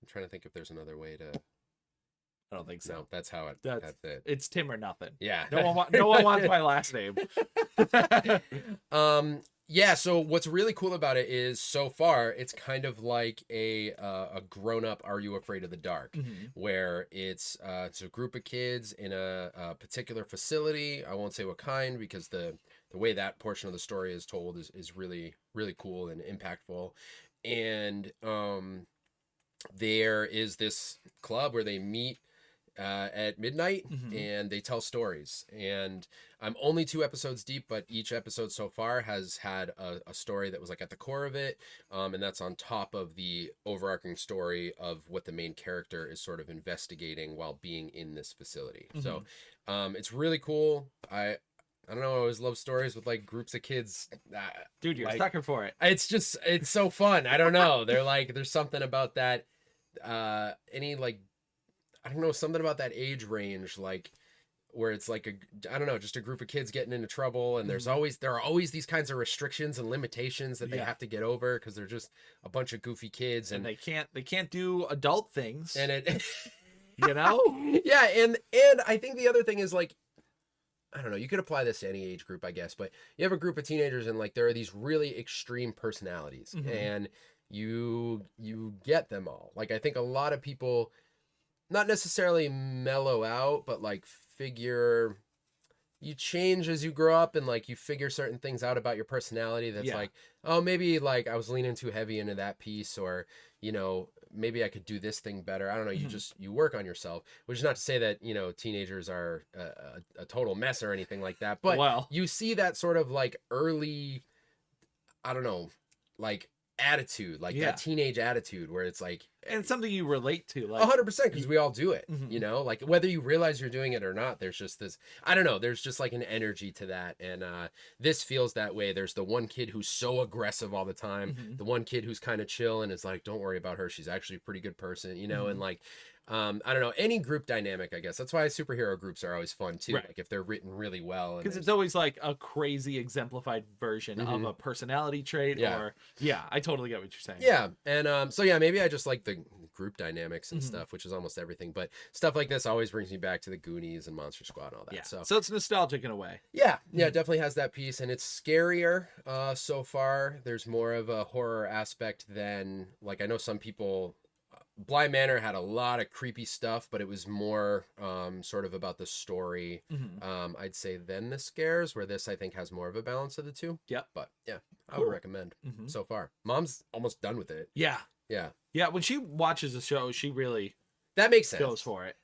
I'm trying to think if there's another way to... I don't think so. No, that's how that's it. It's Tim or nothing. Yeah. No one wants my last name. Yeah, so what's really cool about it is so far it's kind of like a grown-up Are You Afraid of the Dark, where it's a group of kids in a particular facility. I won't say what kind because the way that portion of the story is told is really really cool and impactful. And there is this club where they meet at midnight and they tell stories. And I'm only 2 episodes deep, but each episode so far has had a story that was like at the core of it, and that's on top of the overarching story of what the main character is sort of investigating while being in this facility. So it's really cool. I don't know, I always love stories with like groups of kids. Dude, you're like, a sucker for it. It's so fun. I don't know, they're like, there's something about that any like, I don't know, something about that age range, like where it's like I don't know, just a group of kids getting into trouble, and there are always these kinds of restrictions and limitations that they have to get over because they're just a bunch of goofy kids, and they can't do adult things, and it you know. Yeah, and I think the other thing is like, I don't know, you could apply this to any age group, I guess, but you have a group of teenagers and like there are these really extreme personalities, and you get them all. Like I think a lot of people not necessarily mellow out, but like you change as you grow up, and like you figure certain things out about your personality that's like, oh, maybe like I was leaning too heavy into that piece, or you know, maybe I could do this thing better. I don't know. You work on yourself, which is not to say that, you know, teenagers are a total mess or anything like that, but you see that sort of like early, I don't know, like attitude, like that teenage attitude where it's like, and it's something you relate to, like 100%, because we all do it, you know, like whether you realize you're doing it or not, there's just this, I don't know, there's just like an energy to that. And this feels that way. There's the one kid who's so aggressive all the time, the one kid who's kind of chill and is like, don't worry about her, she's actually a pretty good person, you know. And like I don't know, any group dynamic, I guess that's why superhero groups are always fun too, like if they're written really well, because it's always like a crazy exemplified version of a personality trait. Or I totally get what you're saying. And so maybe I just like the group dynamics and stuff, which is almost everything, but stuff like this always brings me back to the Goonies and Monster Squad and all that. So it's nostalgic in a way. It definitely has that piece, and it's scarier so far. There's more of a horror aspect than, like, I know some people, Bly Manor had a lot of creepy stuff, but it was more sort of about the story, I'd say, than the scares, where this I think has more of a balance of the two. But I would recommend so far. Mom's almost done with it. When she watches the show, she really that makes sense, goes for it.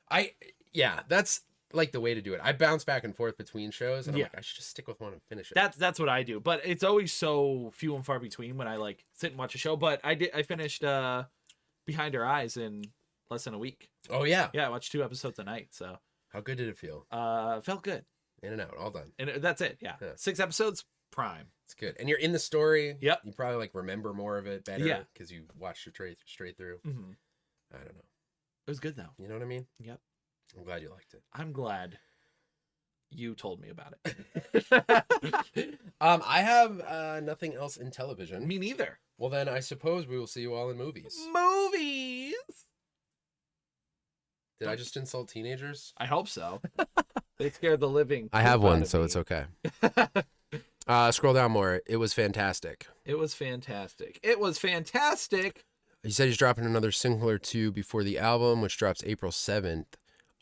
That's like the way to do it. I bounce back and forth between shows, and I'm like, I should just stick with one and finish it. That's what I do, but it's always so few and far between when I like sit and watch a show. But I finished Behind Her Eyes in less than a week. Oh yeah, I watched 2 episodes a night. So how good did it feel? Felt good. In and out, all done. And that's it. 6 episodes, prime. It's good, and you're in the story. Yep. You probably like remember more of it better because you watched it straight through. I don't know. It was good though. You know what I mean? Yep. I'm glad you liked it. I'm glad you told me about it. I have nothing else in television. Me neither. Well, then I suppose we will see you all in movies. Movies. Did I just insult teenagers? I hope so. They scared the living. I have one, so it's okay. Scroll down more. It was fantastic. It was fantastic. It was fantastic. He said he's dropping another single or 2 before the album, which drops April 7th.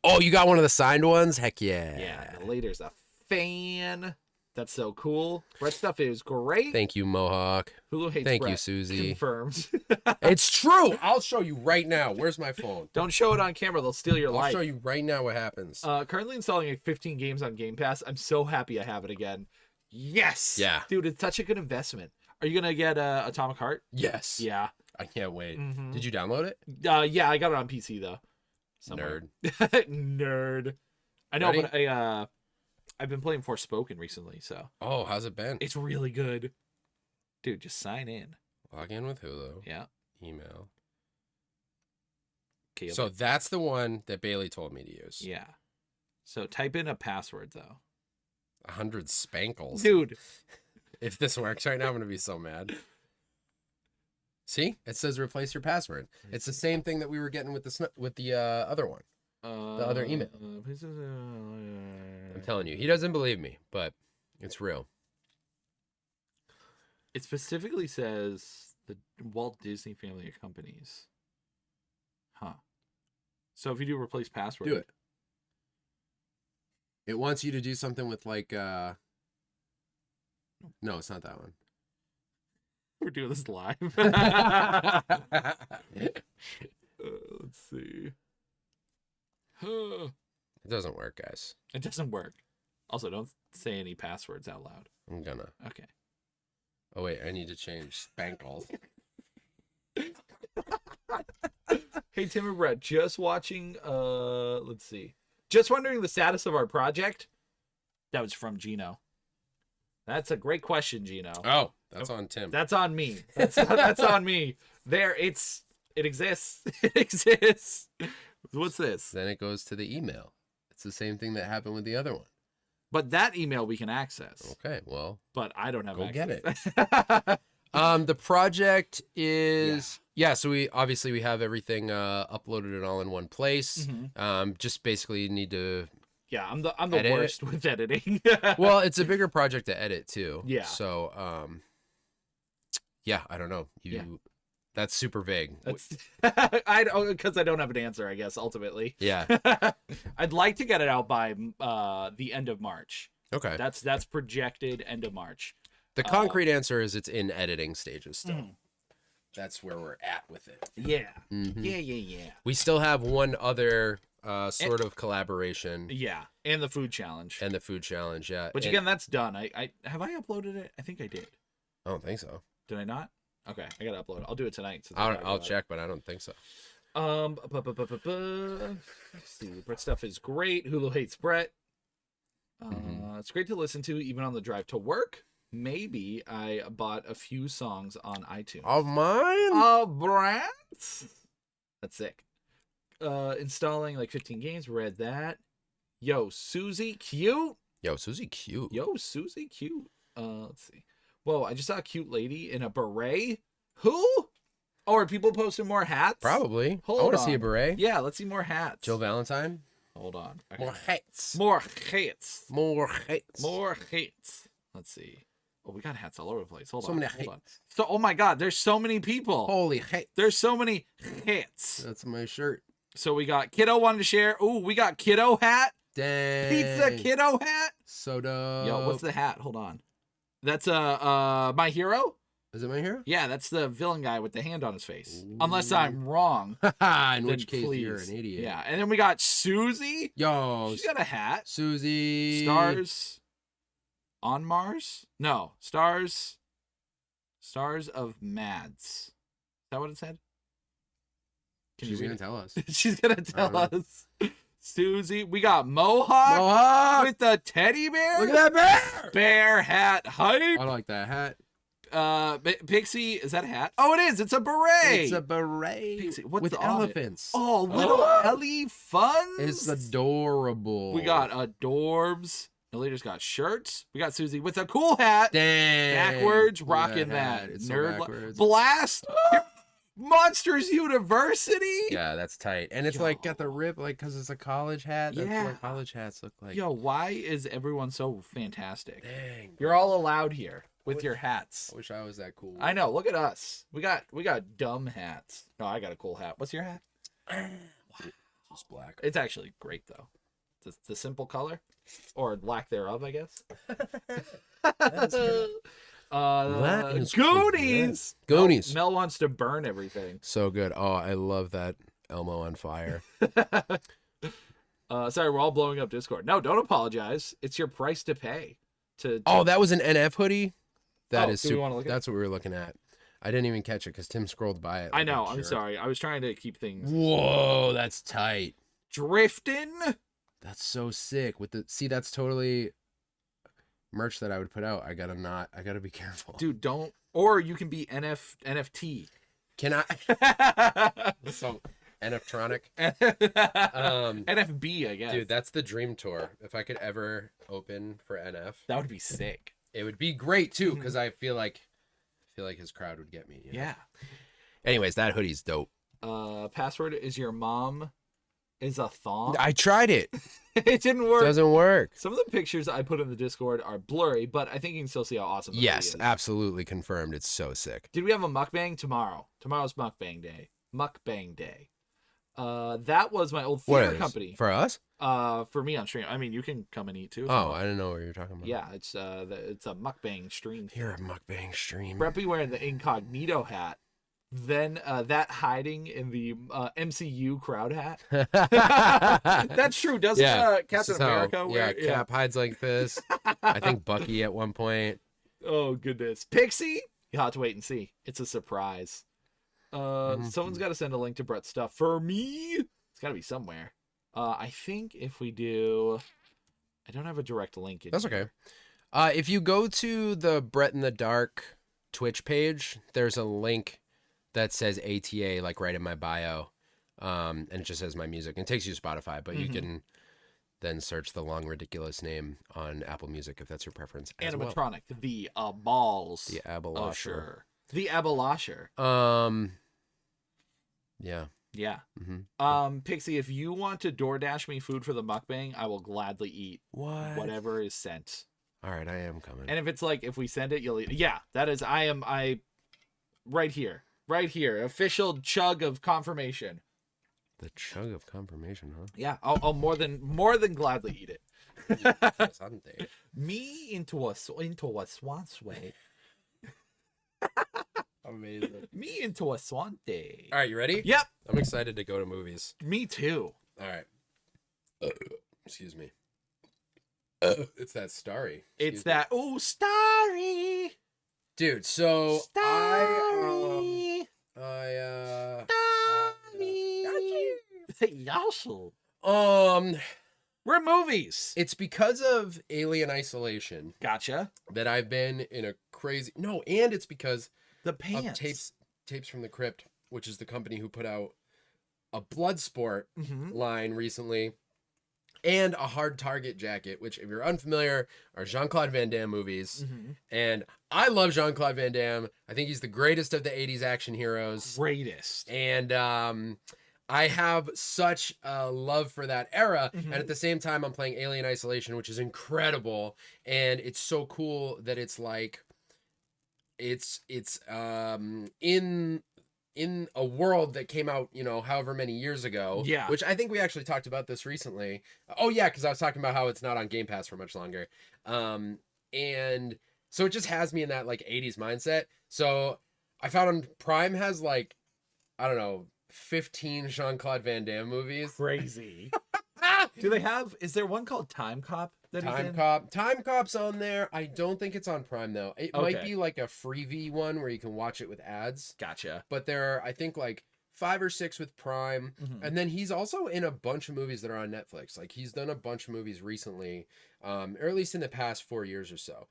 Oh, you got one of the signed ones? Heck yeah. Yeah, the Later's a fan. That's so cool. Brett stuff is great. Thank you, Mohawk. Hulu hates Thank Brett. you, Susie. Confirmed. It's true. I'll show you right now. Where's my phone? Don't show it on camera. They'll steal your life. I'll show you right now what happens. Currently installing like 15 games on Game Pass. I'm so happy I have it again. Yes. Yeah. Dude, it's such a good investment. Are you going to get Atomic Heart? Yes. Yeah. I can't wait. Did you download it? Yeah, I got it on PC though. Somewhere. Nerd. I know, but I've been playing Forspoken recently, so. Oh, how's it been? It's really good. Dude, just sign in. Log in with Hulu. Yeah. Email. Okay, so that's the one that Bailey told me to use. Yeah. So type in a password though. 100 spankles. Dude. If this works right now, I'm going to be so mad. See? It says replace your password. It's the same thing that we were getting with the other one. The other email. I'm telling you, he doesn't believe me, but it's real. It specifically says the Walt Disney Family of Companies. Huh. So if you do replace password. Do it. It wants you to do something with like, no, it's not that one. We're doing this live. Let's see. It doesn't work, guys. It doesn't work. Also, don't say any passwords out loud. I'm gonna. Okay. Oh, wait, I need to change spankles. Hey, Tim and Brett, just watching, let's see. Just wondering the status of our project. That was from Gino. That's a great question, Gino. Oh, that's on Tim. That's on me. That's on me. It exists. It exists. What's this? Then it goes to the email. It's the same thing that happened with the other one. But that email we can access. Okay, well. But I don't have access. Go get it. The project is so we have everything uploaded and all in one place. Mm-hmm. Just basically need to I'm the worst with editing. Well, it's a bigger project to edit too. Yeah. So I don't know. That's super vague. That's because I don't have an answer, I guess, ultimately. Yeah. I'd like to get it out by the end of March. Okay. That's projected end of March. The concrete answer is it's in editing stages still. That's where we're at with it. Yeah. Mm-hmm. Yeah. We still have one other sort of collaboration. Yeah. And the food challenge. And the food challenge, yeah. Which again, that's done. I have I uploaded it? I think I did. I don't think so. Did I not? Okay, I gotta upload it. I'll do it tonight. I'll check, but I don't think so. Let's see. Brett stuff is great. Hulu hates Brett. It's great to listen to even on the drive to work. Maybe I bought a few songs on iTunes. Of mine? Brett. That's sick. Installing like 15 games. Read that. Yo, Susie, cute. Yo, Susie, cute. Let's see. Whoa, I just saw a cute lady in a beret. Who? Oh, are people posting more hats? Probably. Hold I want on. to see a beret. Yeah, let's see more hats. Jill Valentine. Hold on. Okay. More hats. More hats. More hats. More hats. Let's see. Oh, we got hats all over the place. Hold so on. Many Hold on. hats. So, oh my God, there's so many people. Holy hats. There's so many hats. That's my shirt. So we got Kiddo wanted to share. Ooh, we got Kiddo hat. Dang. Pizza Kiddo hat. So dope. Yo, what's the hat? Hold on. That's My Hero. Is it My Hero? Yeah, that's the villain guy with the hand on his face. Ooh. Unless I'm wrong. In which case you're an idiot. Yeah, and then we got Susie. Yo, she's got a hat. Susie. Stars on Mars? No, Stars of Mads. Is that what it said? She's gonna tell us. She's gonna tell us. Susie, we got Mohawk with the teddy bear. Look at that bear. Bear hat hype. I like that hat. Pixie, is that a hat? Oh, it is. It's a beret. It's a beret. Pixie, what's with elephants. Oh, little elephants. It's adorable. We got adorbs. The leader's got shirts. We got Susie with a cool hat. Dang. Backwards, rocking that. It's Nerd so backwards. Blast. Monsters University. Yeah, that's tight. And it's like got the rip, like, because it's a college hat. That's what college hats look like. Yo, why is everyone so fantastic? Dang. You're all allowed here with your hats. I wish I was that cool. I know. Look at us. We got dumb hats. No, I got a cool hat. What's your hat? Just black. It's actually great though. The simple color, or lack thereof, I guess. Goonies. Goonies. Mel wants to burn everything. So good. Oh, I love that Elmo on fire. Sorry, we're all blowing up Discord. No, don't apologize. It's your price to pay. Oh, that was an NF hoodie. That is super. Look that's what we were looking at. I didn't even catch it because Tim scrolled by it. I know. I'm sorry. I was trying to keep things. Whoa, that's tight. Drifting. That's so sick. That's totally merch that I would put out. I gotta be careful. Dude, don't. Or you can be NFT. Can I? So NFtronic. NFB, I guess. Dude, that's the dream tour. If I could ever open for NF, that would be sick. It would be great too, because I feel like his crowd would get me. You know? Yeah. Anyways, that hoodie's dope. Password is your mom is a thong. I tried it. It didn't work. Doesn't work. Some of the pictures I put in the Discord are blurry, but I think you can still see how awesome the Yes, movie is. absolutely confirmed. It's so sick. Did we have a mukbang tomorrow? Tomorrow's mukbang day. Mukbang day. That was my old theater company. For us? For me on stream. I mean, you can come and eat too. Oh, I didn't know what you were talking about. Yeah, it's a mukbang stream. You're a mukbang stream. Preppy wearing the incognito hat. Then that hiding in the MCU crowd hat. That's true, doesn't Captain America wear? Cap hides like this. I think Bucky at one point. Oh, goodness. Pixie? You'll have to wait and see. It's a surprise. Someone's got to send a link to Brett's stuff for me. It's got to be somewhere. I think if we do... I don't have a direct link. That's okay. If you go to the Brett in the Dark Twitch page, there's a link that says ATA, like right in my bio. And it just says my music. It takes you to Spotify, but you can then search the long, ridiculous name on Apple Music if that's your preference. Animatronic, the balls. The Abelasher. The Abelasher. Yeah. Yeah. Pixie, if you want to DoorDash me food for the mukbang, I will gladly eat whatever is sent. All right, I am coming. And if it's like, if we send it, you'll eat. Yeah, that is, right here. Right here. Official chug of confirmation. The chug of confirmation, huh? Yeah, I'll more than gladly eat it. Sunday. Me into a swansway. Amazing. Me into a swante. All right, you ready? Yep. I'm excited to go to movies. Me too. All right. Excuse me. It's that Starry. Starry. Dude, so Starry. We're movies. It's because of Alien Isolation. Gotcha. That I've been in a crazy... No, and it's because the pants. Of Tapes from the Crypt, which is the company who put out a Bloodsport line recently, and a Hard Target jacket, which, if you're unfamiliar, are Jean-Claude Van Damme movies. And I love Jean-Claude Van Damme. I think he's the greatest of the 80s action heroes. Greatest. And I have such a love for that era. And at the same time, I'm playing Alien Isolation, which is incredible. And it's so cool that it's like, it's in a world that came out, however many years ago. Yeah. Which I think we actually talked about this recently. Oh yeah, because I was talking about how it's not on Game Pass for much longer. And so it just has me in that like 80s mindset. So I found on Prime has like, I don't know, 15 Jean-Claude Van Damme movies. Crazy. Is there one called Time Cop? Time Cop's on there. I don't think it's on Prime though. It might be like a freebie one where you can watch it with ads. Gotcha. But there are, I think, like 5 or 6 with Prime. And then he's also in a bunch of movies that are on Netflix. Like he's done a bunch of movies recently, or at least in the past 4 years or so.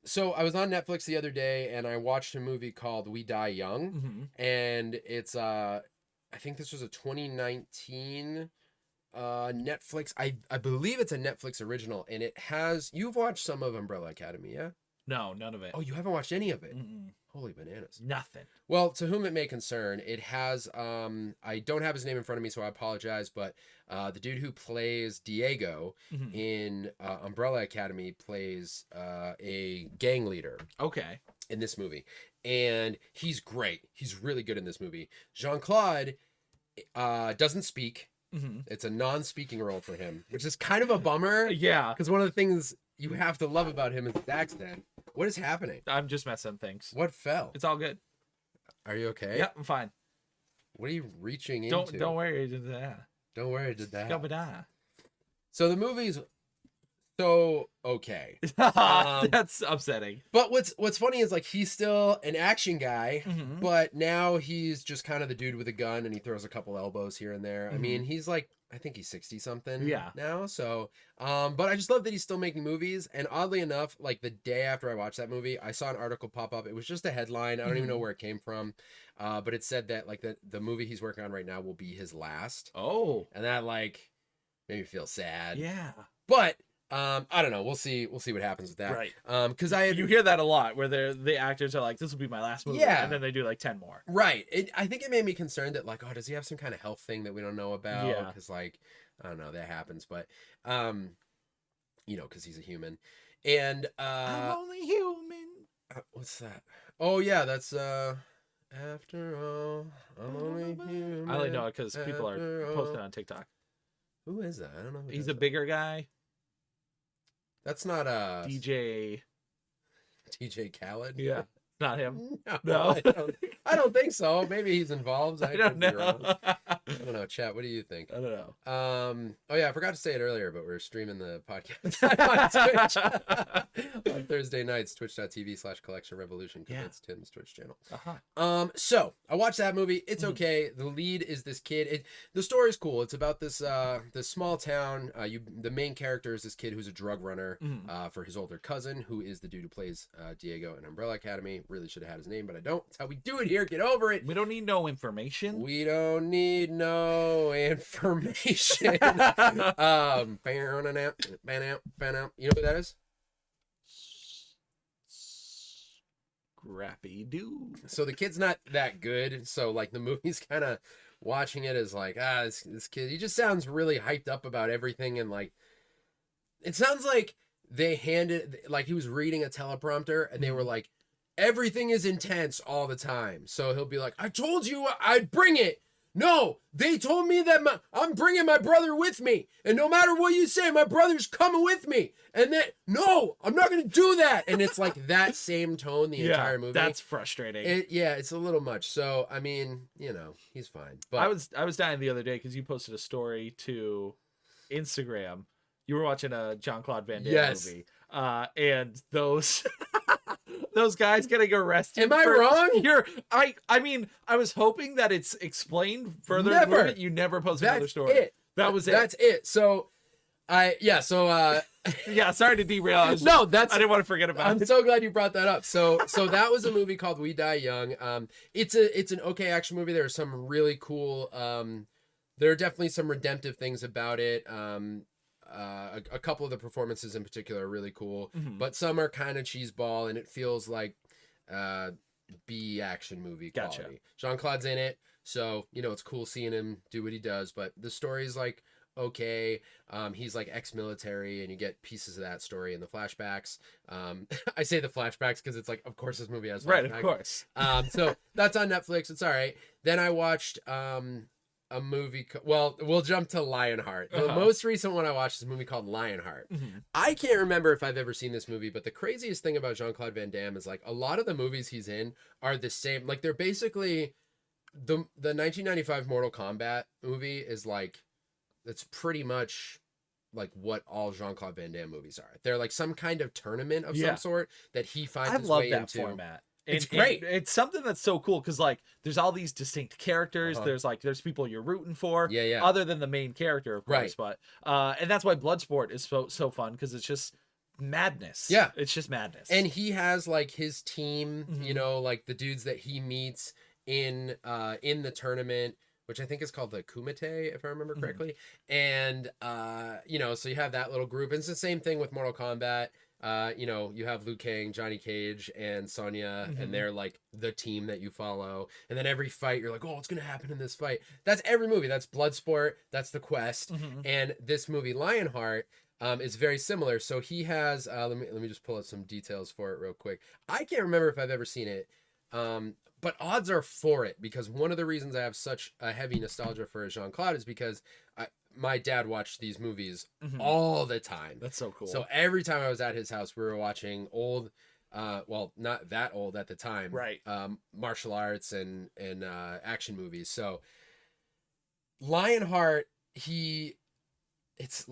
So I was on Netflix the other day and I watched a movie called We Die Young. And it's I think this was a 2019 Netflix. I believe it's a Netflix original, and it has... You've watched some of Umbrella Academy, yeah? No, none of it. Oh, you haven't watched any of it? Holy bananas. Nothing. Well, to whom it may concern, it has... I don't have his name in front of me, so I apologize, but the dude who plays Diego in Umbrella Academy plays a gang leader. Okay. In this movie. And he's great. He's really good in this movie. Jean-Claude doesn't speak. It's a non-speaking role for him, which is kind of a bummer. Yeah. Because one of the things you have to love about him is his accent. What is happening? I'm just messing things. What fell? It's all good. Are you okay? Yeah, I'm fine. What are you reaching into? Don't worry. I did that. Don't worry, I did that. Scabada. So the movie's so okay. That's upsetting. But what's funny is like he's still an action guy, but now he's just kind of the dude with a gun and he throws a couple elbows here and there. I mean, he's like, I think he's 60 something now. So, but I just love that he's still making movies. And oddly enough, like the day after I watched that movie, I saw an article pop up. It was just a headline. I don't even know where it came from. But it said that like the movie he's working on right now will be his last. Oh. And that like made me feel sad. Yeah. But I don't know. We'll see what happens with that. Right. Because you hear that a lot where the actors are like, this will be my last movie. Yeah. And then they do like 10 more. Right. I think it made me concerned that, like, oh, does he have some kind of health thing that we don't know about? Yeah. Because, like, I don't know, that happens. But, you know, because he's a human. And I'm only human. what's that? Oh yeah, that's after all, I'm only human. I only know it because people are after all. posting on TikTok. Who is that? I don't know. Who He's does a that. bigger guy. That's not DJ Khaled. Yeah, not him. No, I don't think so. Maybe he's involved. I don't know. I don't know. Chat, what do you think? I don't know. Oh yeah, I forgot to say it earlier, but we're streaming the podcast on Twitch on Thursday nights, twitch.tv/collection revolution, because it's Tim's Twitch channel. So I watched that movie. It's okay. The lead is this kid. The story's cool. It's about this small town. The main character is this kid who's a drug runner for his older cousin, who is the dude who plays Diego in Umbrella Academy. Really should have had his name, but I don't. That's how we do it here. Get over it. We don't need no information. We don't need no information. You know who that is? Scrappy Doo. So the kid's not that good. So like the movie's kind of watching it as like, this kid, he just sounds really hyped up about everything. And like, it sounds like they handed, like he was reading a teleprompter and they were like, everything is intense all the time. So he'll be like, I told you I'd bring it. No, they told me that I'm bringing my brother with me. And no matter what you say, my brother's coming with me. And then, no, I'm not going to do that. And it's like that same tone the entire movie. That's frustrating. It's a little much. So, I mean, you know, he's fine. But I was dying the other day because you posted a story to Instagram. You were watching a Jean-Claude Van Damme movie. And those... those guys getting arrested. Am I wrong? I mean, I was hoping that it's explained further. Never. You never posted another story. That's it. So, yeah, sorry to derail. I didn't want to forget about it. I'm so glad you brought that up. So that was a movie called We Die Young. It's an okay action movie. There are some really cool, there are definitely some redemptive things about it. A couple of the performances in particular are really cool, but some are kind of cheeseball, and it feels like B action movie quality. Gotcha. Jean-Claude's in it, so you know it's cool seeing him do what he does. But the story's like okay. He's like ex-military, and you get pieces of that story in the flashbacks. I say the flashbacks because it's like, of course, this movie has flashbacks. Right, of course. So that's on Netflix. It's all right. Then I watched a movie. Well, we'll jump to Lionheart. The most recent one I watched is a movie called Lionheart. I can't remember if I've ever seen this movie, but the craziest thing about Jean-Claude Van Damme is like a lot of the movies he's in are the same. Like they're basically the 1995 Mortal Kombat movie is like, it's pretty much like what all Jean-Claude Van Damme movies are. They're like some kind of tournament of some sort that he finds his way into. I love that format. It's great. It's something that's so cool because like there's all these distinct characters. There's people you're rooting for. Yeah. Other than the main character, of course. Right. But and that's why Bloodsport is so fun because it's just madness. Yeah, it's just madness. And he has like his team. You know, like the dudes that he meets in the tournament, which I think is called the Kumite, if I remember correctly. And you know, so you have that little group. And it's the same thing with Mortal Kombat. You know, you have Liu Kang, Johnny Cage, and Sonya, and they're like the team that you follow. And then every fight, you're like, oh, what's going to happen in this fight? That's every movie. That's Bloodsport. That's The Quest. And this movie, Lionheart, is very similar. So he has, let me just pull up some details for it real quick. I can't remember if I've ever seen it. But odds are for it, because one of the reasons I have such a heavy nostalgia for Jean-Claude is because my dad watched these movies all the time. That's so cool. So every time I was at his house, we were watching old, well, not that old at the time, right? Martial arts and action movies. So Lionheart, it's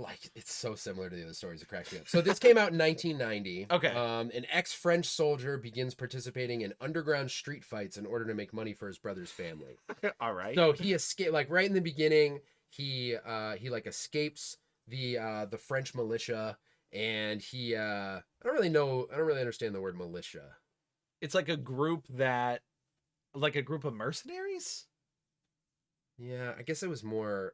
so similar to the other stories that cracked me up. So this came out in 1990. Okay. An ex-French soldier begins participating in underground street fights in order to make money for his brother's family. All right. So he escaped, like right in the beginning, he like escapes the French militia, and he I don't really understand the word militia. It's like a group of mercenaries? Yeah, I guess it was more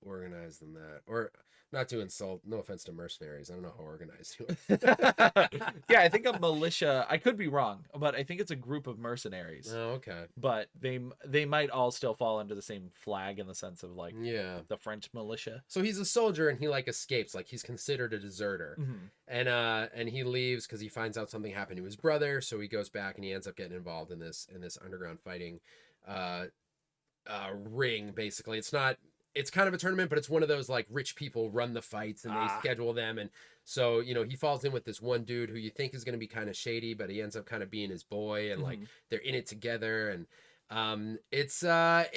organized than that. Or not to insult, no offense to mercenaries. I don't know how organized you are. Yeah, I think a militia, I could be wrong, but I think it's a group of mercenaries. Oh, okay. But they might all still fall under the same flag in the sense of like the French militia. So he's a soldier and he like escapes, like he's considered a deserter. And he leaves because he finds out something happened to his brother, so he goes back and he ends up getting involved in this underground fighting ring. Basically, it's kind of a tournament, but it's one of those like rich people run the fights and they schedule them. And so, you know, he falls in with this one dude who you think is going to be kind of shady, but he ends up kind of being his boy, and like they're in it together. And it's a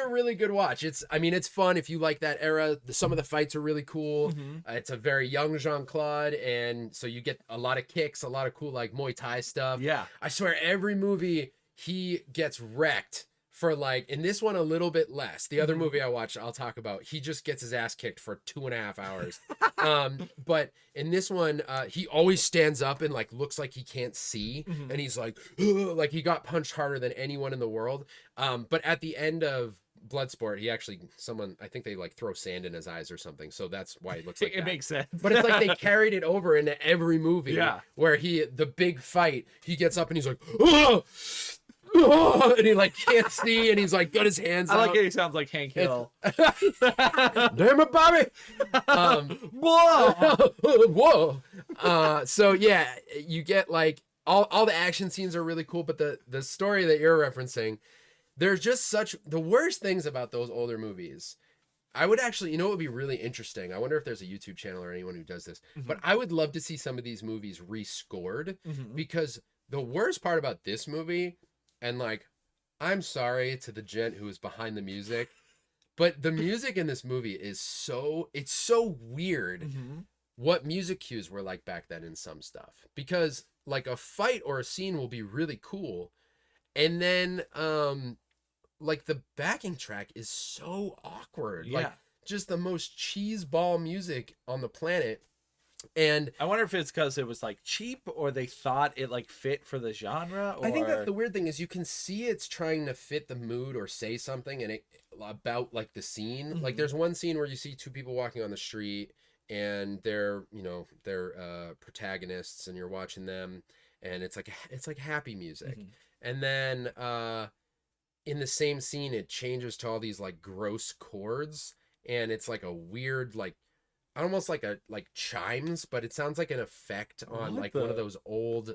really good watch. It's fun if you like that era. Some of the fights are really cool. It's a very young Jean-Claude, and so you get a lot of kicks, a lot of cool like Muay Thai stuff. Yeah, I swear every movie he gets wrecked. For like, in this one, a little bit less. The other movie I watched, I'll talk about, he just gets his ass kicked for 2.5 hours. But in this one, he always stands up and like looks like he can't see. And he's like he got punched harder than anyone in the world. But at the end of Bloodsport, I think they like throw sand in his eyes or something. So that's why it looks like it makes sense. But it's like they carried it over into every movie. Yeah. Where the big fight, he gets up and he's like, oh! And he like can't see, and he's like got his hands out. I like it. He sounds like Hank Hill. Damn it, Bobby! Whoa! So yeah, you get like all the action scenes are really cool, but the story that you're referencing, there's just the worst things about those older movies. I would actually, you know, what would be really interesting. I wonder if there's a YouTube channel or anyone who does this, but I would love to see some of these movies rescored, because the worst part about this movie. And like, I'm sorry to the gent who was behind the music, but the music in this movie it's so weird what music cues were like back then in some stuff. Because like a fight or a scene will be really cool, and then like the backing track is so awkward. Yeah. Like just the most cheeseball music on the planet. And I wonder if it's because it was like cheap, or they thought it like fit for the genre. Or... I think that the weird thing is you can see it's trying to fit the mood or say something about like the scene. Like there's one scene where you see two people walking on the street, and they're protagonists, and you're watching them, and it's like happy music. And then in the same scene it changes to all these like gross chords, and it's like a weird like almost like chimes, but it sounds like an effect on one of those old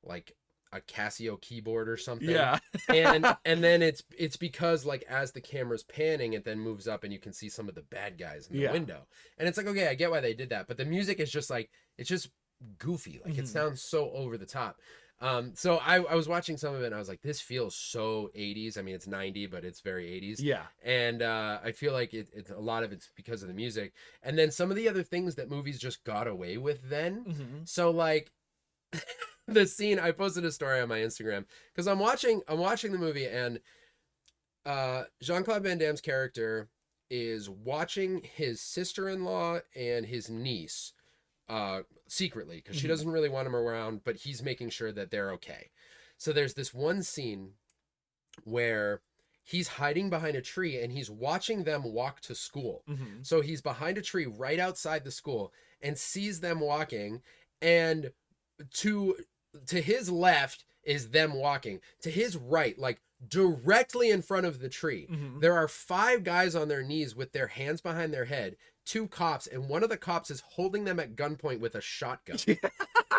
like a Casio keyboard or something. Yeah. and then it's because like as the camera's panning, it then moves up and you can see some of the bad guys in the window. And it's like, okay, I get why they did that, but the music is just like, it's just goofy. Like it sounds so over the top. So I was watching some of it and I was like, this feels so 80s. I mean, it's 90, but it's very 80s. Yeah. And I feel like it's a lot of it's because of the music. And then some of the other things that movies just got away with then. So like the scene, I posted a story on my Instagram because I'm watching the movie, and Jean-Claude Van Damme's character is watching his sister-in-law and his niece secretly, because she doesn't really want him around, but he's making sure that they're okay. So there's this one scene where he's hiding behind a tree and he's watching them walk to school. So he's behind a tree right outside the school and sees them walking, and to his left is them walking. To his right, like directly in front of the tree, there are 5 guys on their knees with their hands behind their head, 2 cops, and one of the cops is holding them at gunpoint with a shotgun.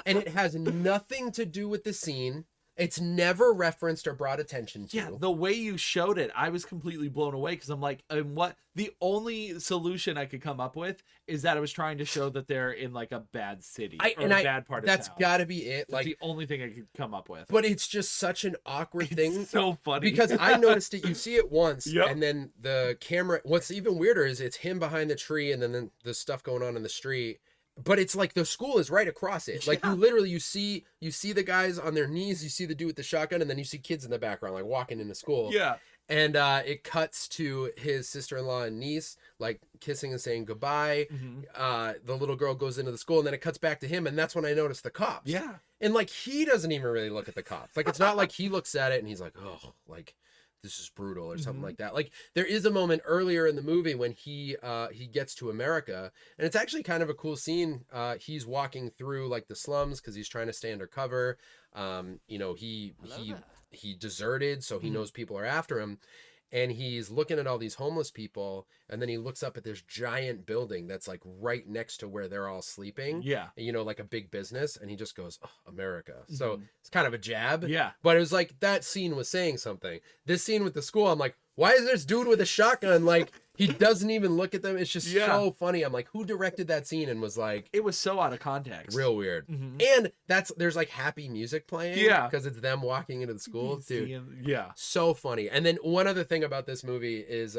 And it has nothing to do with the scene. It's never referenced or brought attention to. Yeah, the way you showed it, I was completely blown away, because I'm like, what? The only solution I could come up with is that I was trying to show that they're in like a bad city or a bad part of town. That's got to be it. That's the only thing I could come up with. But it's just such an awkward thing. So funny. Because I noticed it. You see it once, and then the camera. What's even weirder is it's him behind the tree, and then the stuff going on in the street. But it's like the school is right across it. Like you literally, you see the guys on their knees, you see the dude with the shotgun, and then you see kids in the background like walking into school. Yeah. And it cuts to his sister-in-law and niece like kissing and saying goodbye. The little girl goes into the school, and then it cuts back to him, and that's when I noticed the cops. Yeah. And like he doesn't even really look at the cops. Like it's not like he looks at it and he's like, oh, like this is brutal or something like that. Like there is a moment earlier in the movie when he gets to America, and it's actually kind of a cool scene. He's walking through like the slums because he's trying to stay undercover. You know, he deserted, so he knows people are after him. And he's looking at all these homeless people, and then he looks up at this giant building that's like right next to where they're all sleeping. Yeah. You know, like a big business. And he just goes, oh, America. So it's kind of a jab. Yeah. But it was like that scene was saying something. This scene with the school, I'm like, why is this dude with a shotgun? Like, he doesn't even look at them. It's just so funny. I'm like, who directed that scene? And was like, it was so out of context. Real weird. And there's like happy music playing. Yeah. Because it's them walking into the school. Dude. Yeah. So funny. And then one other thing about this movie is,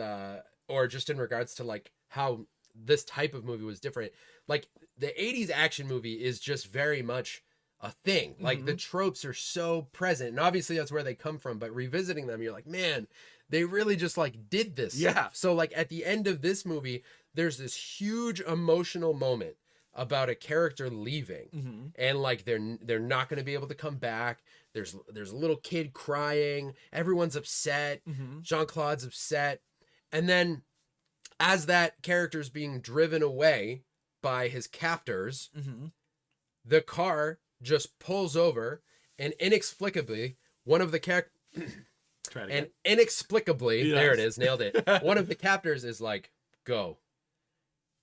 or just in regards to like how this type of movie was different, like the 80s action movie is just very much a thing. Like the tropes are so present. And obviously that's where they come from. But revisiting them, you're like, man, they really just like did this. Yeah. So like at the end of this movie, there's this huge emotional moment about a character leaving, and like they're not going to be able to come back. There's a little kid crying. Everyone's upset. Jean-Claude's upset. And then as that character's being driven away by his captors, the car just pulls over, and inexplicably one of the characters there it is, nailed it. One of the captors is like, go.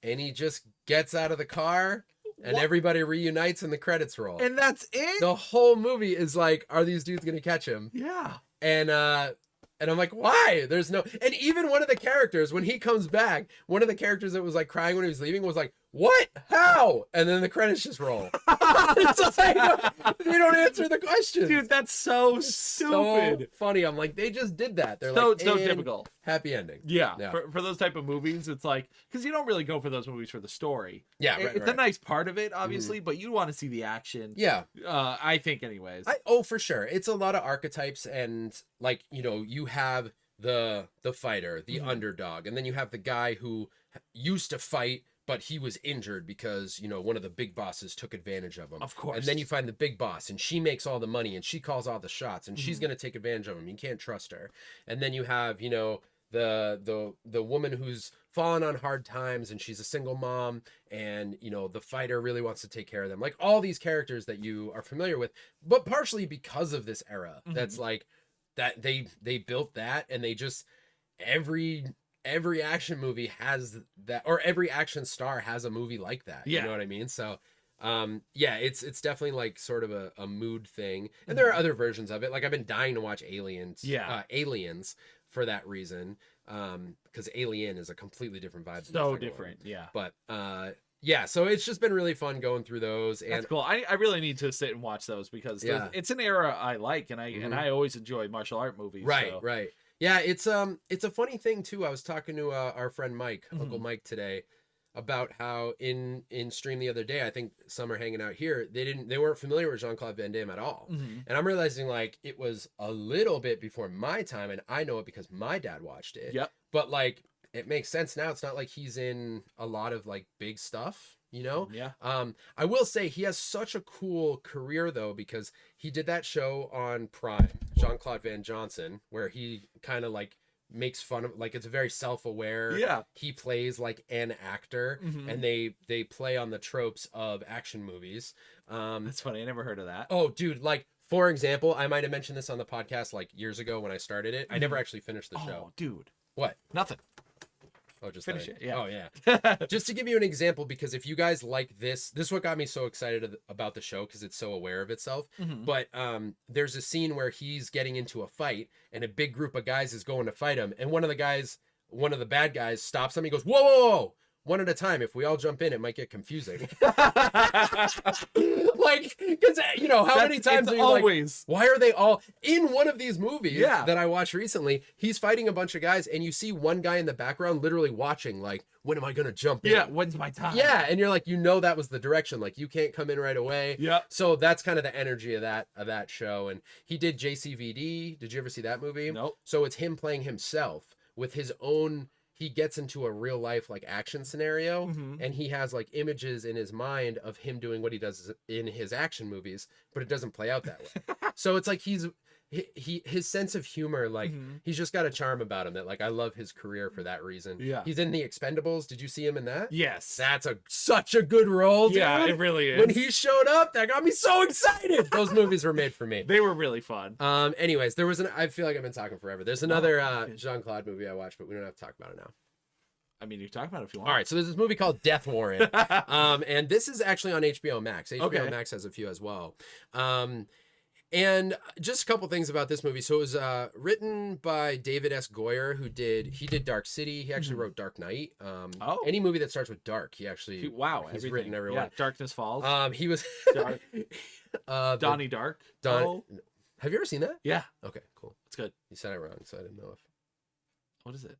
And he just gets out of the car, and everybody reunites and the credits roll. And that's it? The whole movie is like, are these dudes going to catch him? Yeah. And I'm like, why? There's no... And even one of the characters, when he comes back, one of the characters that was like crying when he was leaving was like, what? How? And then the credits just roll. It's like, they don't answer the question. Dude, that's so stupid. So funny. I'm like, they just did that. They're so like, typical. Happy ending. Yeah. For those type of movies, it's like, because you don't really go for those movies for the story. Yeah, It's a nice part of it, obviously, but you want to see the action. Yeah. I think anyways. For sure. It's a lot of archetypes, and like, you know, you have the fighter, the underdog, and then you have the guy who used to fight, but he was injured because, you know, one of the big bosses took advantage of him. Of course. And then you find the big boss, and she makes all the money, and she calls all the shots, and she's going to take advantage of him. You can't trust her. And then you have, you know, the woman who's fallen on hard times, and she's a single mom, and, you know, the fighter really wants to take care of them. Like all these characters that you are familiar with, but partially because of this era. That's like, that they built that, and they just, every action movie has that, or every action star has a movie like that. You know what I mean? So it's definitely like sort of a mood thing, and there are other versions of it. Like I've been dying to watch Aliens for that reason, because Alien is a completely different vibe. So different. But so it's just been really fun going through those. And that's cool. I really need to sit and watch those, because it's an era I like, and I always enjoy martial art movies. Right. Yeah, it's a funny thing too. I was talking to our friend Mike, Uncle Mike, today, about how in stream the other day, I think some are hanging out here, they weren't familiar with Jean-Claude Van Damme at all. And I'm realizing like it was a little bit before my time, and I know it because my dad watched it. Yep. But like it makes sense now. It's not like he's in a lot of like big stuff, you know? Yeah. I will say he has such a cool career though, because he did that show on Prime, Jean-Claude Van Johnson, where he kind of like makes fun of, like, it's very self-aware. He plays like an actor, and they play on the tropes of action movies. That's funny. I never heard of that. Oh, dude, like, for example, I might have mentioned this on the podcast like years ago when I started it. I never actually finished the show. Oh, dude. What? Nothing. Oh, just finish it. Yeah. Oh, yeah. Just to give you an example, because if you guys like this is what got me so excited about the show, because it's so aware of itself. But there's a scene where he's getting into a fight, and a big group of guys is going to fight him, and one of the bad guys stops him. He goes, whoa, whoa, whoa. One at a time. If we all jump in, it might get confusing. Like, because, you know, how many times are you always like, why are they all in one of these movies that I watched recently? He's fighting a bunch of guys, and you see one guy in the background literally watching, like, when am I going to jump in? Yeah, when's my time? Yeah, and you're like, you know, that was the direction. Like, you can't come in right away. Yeah. So that's kind of the energy of that show. And he did JCVD. Did you ever see that movie? Nope. So it's him playing himself with his own. He gets into a real life like action scenario, and he has like images in his mind of him doing what he does in his action movies, but it doesn't play out that way. So it's like his sense of humor, like he's just got a charm about him that like I love his career for that reason. Yeah. He's in The Expendables. Did you see him in that? Yes. That's such a good role, dude. Yeah, it really is. When he showed up, that got me so excited. Those movies were made for me. They were really fun. Anyways, there was I feel like I've been talking forever. There's another Jean-Claude movie I watched, but we don't have to talk about it now. I mean, you can talk about it if you want. All right, so there's this movie called Death Warrant. And this is actually on HBO Max. HBO Max has a few as well. And just a couple things about this movie. So it was written by David S. Goyer, he did Dark City. He actually wrote Dark Knight. Any movie that starts with dark, he's everything. written everyone. Yeah, Darkness Falls. He was Dark. Donnie Dark. Have you ever seen that? Yeah. Okay, cool. It's good. You said it wrong, so I didn't know if. What is it?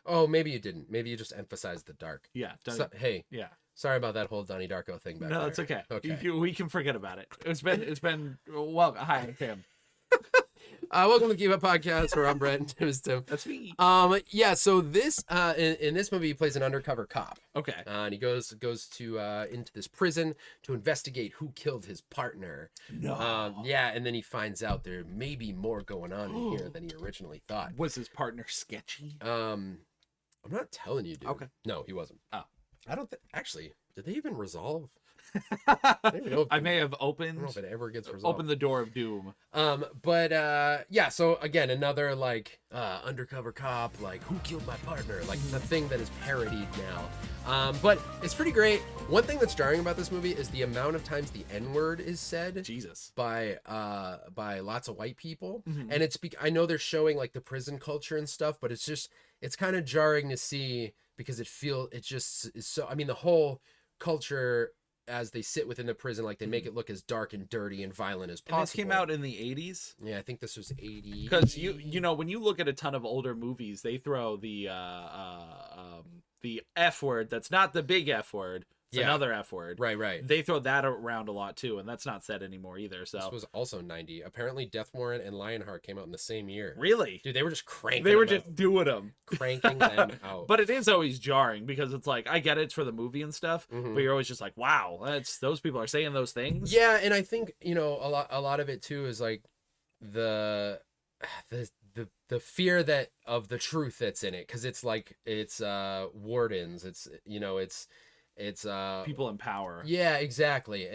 Oh, maybe you didn't. Maybe you just emphasized the dark. Yeah. Hey. Yeah. Sorry about that whole Donnie Darko thing back there. No, it's okay. Okay. We can forget about it. It's been well. Hi, I'm Tim. Welcome to Keep Up Podcast, where I'm Brett and Tim is Tim. That's me. Yeah. So this in this movie, he plays an undercover cop. Okay. And he goes to into this prison to investigate who killed his partner. No. Yeah, and then he finds out there may be more going on in here than he originally thought. Was his partner sketchy? I'm not telling you, dude. Okay. No, he wasn't. Oh. I don't think. Actually, did they even resolve? I may have I opened. don't know if it ever gets resolved. Open the door of doom. But yeah. So again, another like undercover cop, like who killed my partner, like the thing that is parodied now. But it's pretty great. One thing that's jarring about this movie is the amount of times the N-word is said. Jesus. By lots of white people, and it's I know they're showing like the prison culture and stuff, but it's kind of jarring to see because it just is so. I mean, the whole culture as they sit within the prison, like they make it look as dark and dirty and violent as possible. And this came out in the 80s. Yeah, I think this was 80. Because you know when you look at a ton of older movies, they throw the F word. That's not the big F word. It's another F word. Right. They throw that around a lot too, and that's not said anymore either. So this was also 90. Apparently, Death Warrant and Lionheart came out in the same year. Really? Dude, they were just cranking. They were just doing them, cranking them out. But it is always jarring because it's like I get it's for the movie and stuff, but you're always just like, wow, those people are saying those things. Yeah, and I think a lot of it too is like the fear that of the truth that's in it, because it's like it's wardens, it's people in power. Yeah, exactly.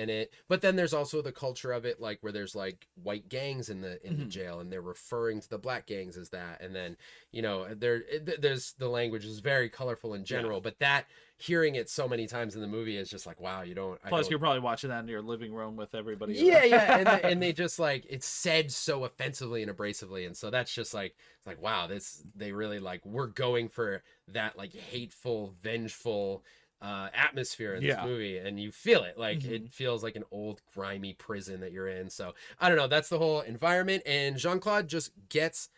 But then there's also the culture of it, like where there's like white gangs in the jail, and they're referring to the black gangs as that, and then there's the language is very colorful in general, but that hearing it so many times in the movie is just like, wow, Plus you're probably watching that in your living room with everybody. Yeah. and they just like, it's said so offensively and abrasively, and so that's just like, it's like, wow, they really like, we're going for that like hateful, vengeful atmosphere in this movie, and you feel it, like it feels like an old grimy prison that you're in. So I don't know, that's the whole environment, and Jean-Claude just gets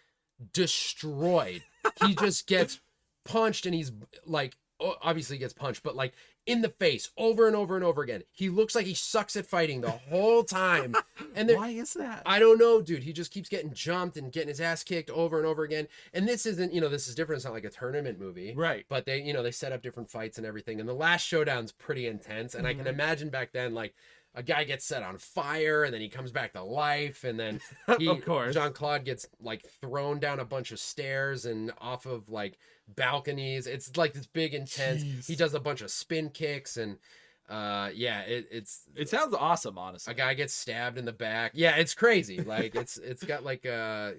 destroyed. He just gets punched, and he's like, obviously gets punched, but like in the face over and over and over again. He looks like he sucks at fighting the whole time. And why is that? I don't know, dude. He just keeps getting jumped and getting his ass kicked over and over again. And this isn't, this is different. It's not like a tournament movie. Right. But they set up different fights and everything. And the last showdown's pretty intense. And I can imagine back then, like, a guy gets set on fire, and then he comes back to life, and then of course Jean-Claude gets like thrown down a bunch of stairs and off of like balconies. It's like this big intense. Jeez. He does a bunch of spin kicks, and it sounds awesome, honestly. A guy gets stabbed in the back. Yeah, it's crazy. Like it's got like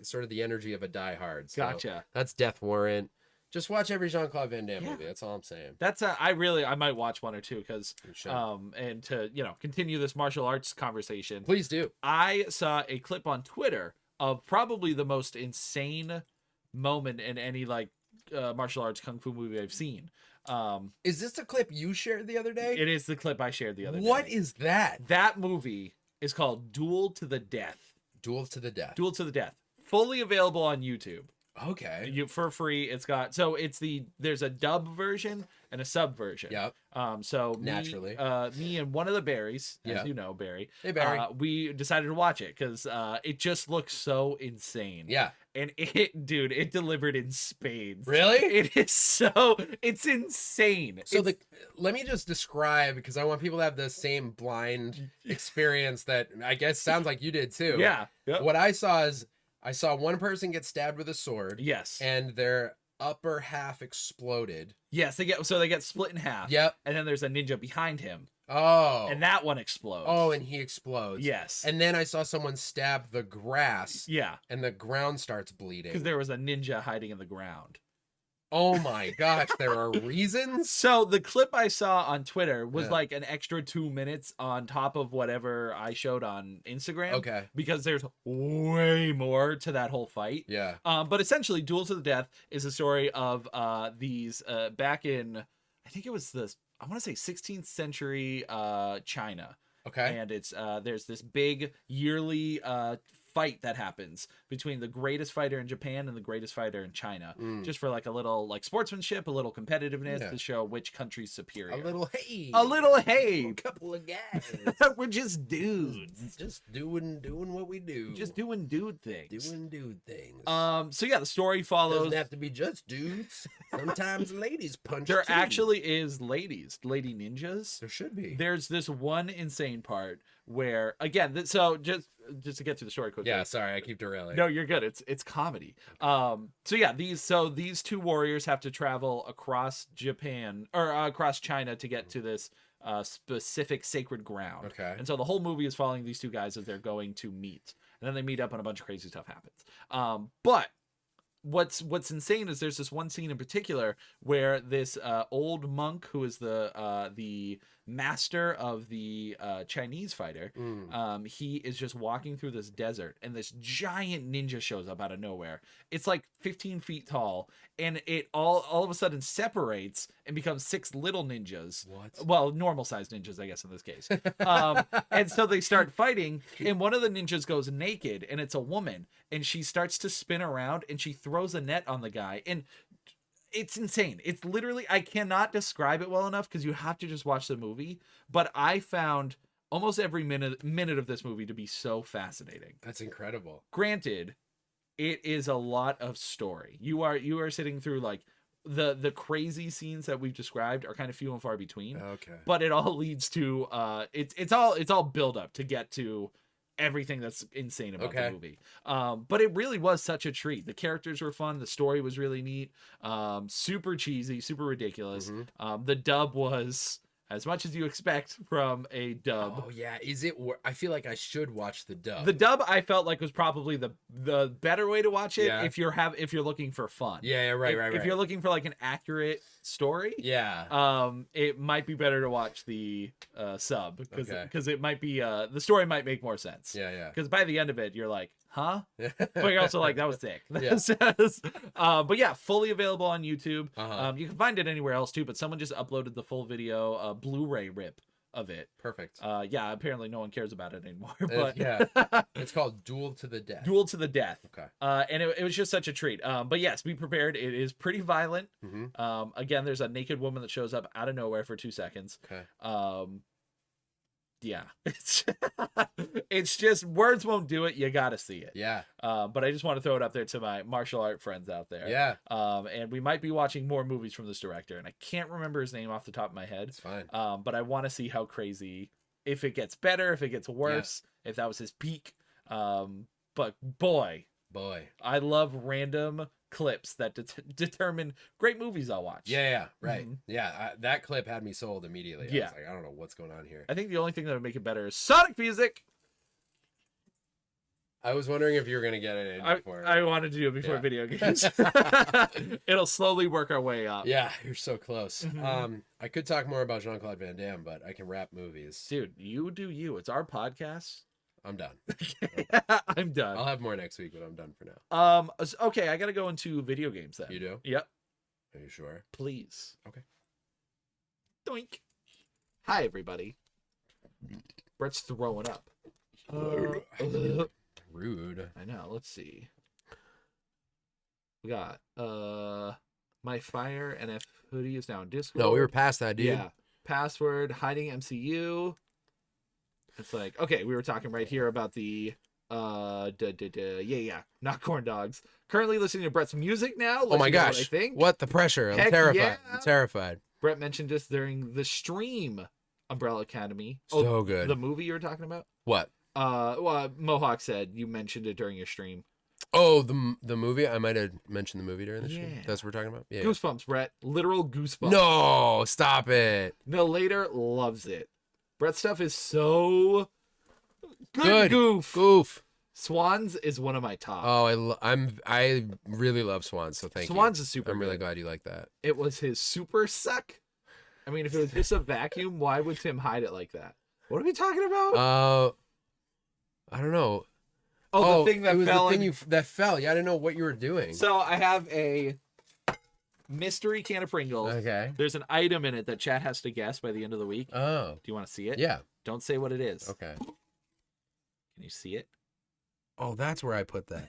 sort of the energy of a Die Hard. So gotcha. That's Death Warrant. Just watch every Jean-Claude Van Damme movie. That's all I'm saying. That's I might watch one or two, because and to continue this martial arts conversation. Please do. I saw a clip on Twitter of probably the most insane moment in any like martial arts kung fu movie I've seen. Is this the clip you shared the other day? It is the clip I shared the other day. What is that? That movie is called Duel to the Death. Duel to the Death. Duel to the Death. Fully available on YouTube. Okay. For free. There's a dub version and a sub version. Yep. So naturally, me and one of the Barrys, as you know, Barry. Hey, Barry. We decided to watch it because it just looks so insane. Yeah. And it delivered in spades. Really? It's insane. So let me just describe, because I want people to have the same blind experience that I guess sounds like you did too. Yeah. Yep. What I saw is I saw one person get stabbed with a sword. Yes. And their upper half exploded. Yes, they get split in half. Yep. And then there's a ninja behind him. Oh. And that one explodes. Oh, and he explodes. Yes. And then I saw someone stab the grass. Yeah. And the ground starts bleeding. Because there was a ninja hiding in the ground. Oh my gosh, there are reasons? So the clip I saw on Twitter was like an extra 2 minutes on top of whatever I showed on Instagram. Okay. Because there's way more to that whole fight. Yeah. But essentially, Duel to the Death is a story of these back in, I think it was I want to say 16th century China. Okay. And it's there's this big yearly fight that happens between the greatest fighter in Japan and the greatest fighter in China, just for like a little like sportsmanship, a little competitiveness to show which country's superior. A little hey, a couple of guys. We're just dudes, just doing what we do, just doing dude things. So yeah, the story follows. Doesn't have to be just dudes. Sometimes ladies punch. There too. actually is lady ninjas. There should be. There's this one insane part where, again, so just to get through the story quickly. Yeah, sorry, I keep derailing. No, you're good. It's comedy. So yeah, these two warriors have to travel across Japan or across China to get to this specific sacred ground. Okay. And so the whole movie is following these two guys as they're going to meet, and then they meet up and a bunch of crazy stuff happens. But what's insane is there's this one scene in particular where this old monk who is the master of the Chinese fighter, he is just walking through this desert, and this giant ninja shows up out of nowhere. It's like 15 feet tall, and it all of a sudden separates and becomes 6 little ninjas. What? Well, normal sized ninjas, I guess, in this case. And so they start fighting, and one of the ninjas goes naked, and it's a woman, and she starts to spin around, and she throws a net on the guy, and it's insane. It's literally, I cannot describe it well enough because you have to just watch the movie. But I found almost every minute of this movie to be so fascinating. That's incredible. Granted, it is a lot of story. You are sitting through like the crazy scenes that we've described are kind of few and far between. Okay. But it all leads to it's all build up to get to everything that's insane about the movie. But it really was such a treat. The characters were fun. The story was really neat. Super cheesy, super ridiculous. The dub was as much as you expect from a dub. Oh yeah, is it? I feel like I should watch the dub. The dub I felt like was probably the better way to watch it if you're looking for fun. Yeah, right. If you're looking for like an accurate story, it might be better to watch the sub because it might be the story might make more sense. Yeah. Because by the end of it, you're like, huh? But you're also like, that was sick. Yeah. But yeah, fully available on YouTube. Uh-huh. You can find it anywhere else too, but someone just uploaded the full video Blu-ray rip of it. Perfect. Yeah, apparently no one cares about it anymore. But it's called Duel to the Death. Duel to the Death. Okay. And it was just such a treat. But yes, be prepared. It is pretty violent. Again, there's a naked woman that shows up out of nowhere for 2 seconds. Okay. Yeah, it's just words won't do it. You gotta see it. Yeah. But I just want to throw it up there to my martial art friends out there. Yeah. And we might be watching more movies from this director, and I can't remember his name off the top of my head. It's fine. But I want to see how crazy, if it gets better, if it gets worse, if that was his peak. But boy, I love random clips that determine great movies I'll watch. Yeah, right. Yeah, that clip had me sold immediately. I was like, I don't know what's going on here. I think the only thing that would make it better is Sonic music. I was wondering if you were going to get it in before. I wanted to do it before video games. It'll slowly work our way up. Yeah, you're so close. I could talk more about Jean-Claude Van Damme, but I can rap movies. Dude, you do you. It's our podcast. I'm done. I'm done. I'll have more next week, but I'm done for now. Okay, I gotta go into video games then. You do? Yep. Are you sure? Please. Okay. Doink. Hi, everybody. Brett's throwing up. Rude. I know. Let's see. We got My Fire and F Hoodie is now in Discord. No, we were past that, dude. Yeah. Password hiding MCU. It's like, okay, we were talking right here about the not corn dogs. Currently listening to Brett's music now. Oh my gosh. I think. What the pressure? I'm terrified. Yeah. I'm terrified. Brett mentioned this during the stream, Umbrella Academy. So good. The movie you were talking about? What? Well, Mohawk said you mentioned it during your stream. Oh, the movie. I might have mentioned the movie during the show. Yeah. That's what we're talking about. Yeah. Goosebumps, Brett. Literal goosebumps. No, stop it. No, later loves it. Brett's stuff is so Good. Goof. Swans is one of my top. Oh, I really love Swans. So thank you. Swans is super. I'm really good. glad you like that. It was his super suck. I mean, if it was just a vacuum, why would Tim hide it like that? What are we talking about? I don't know. Oh, the thing that fell. That fell. Yeah, I didn't know what you were doing. So I have a mystery can of Pringles. Okay. There's an item in it that Chad has to guess by the end of the week. Oh. Do you want to see it? Yeah. Don't say what it is. Okay. Can you see it? Oh, that's where I put that.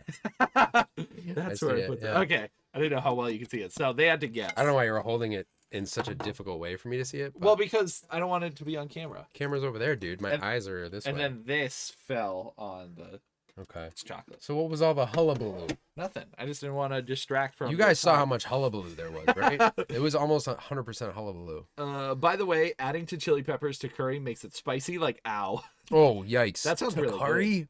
That's where I put that. Yeah. Okay. I didn't know how well you could see it. So they had to guess. I don't know why you were holding it in such a difficult way for me to see it. Well, because I don't want it to be on camera. Camera's over there, dude. My eyes are this way. And then this fell on the... Okay. It's chocolate. So what was all the hullabaloo? Nothing. I just didn't want to distract from... You guys saw how much hullabaloo there was, right? It was almost 100% hullabaloo. By the way, adding to chili peppers to curry makes it spicy like ow. Oh, yikes. That sounds really curry?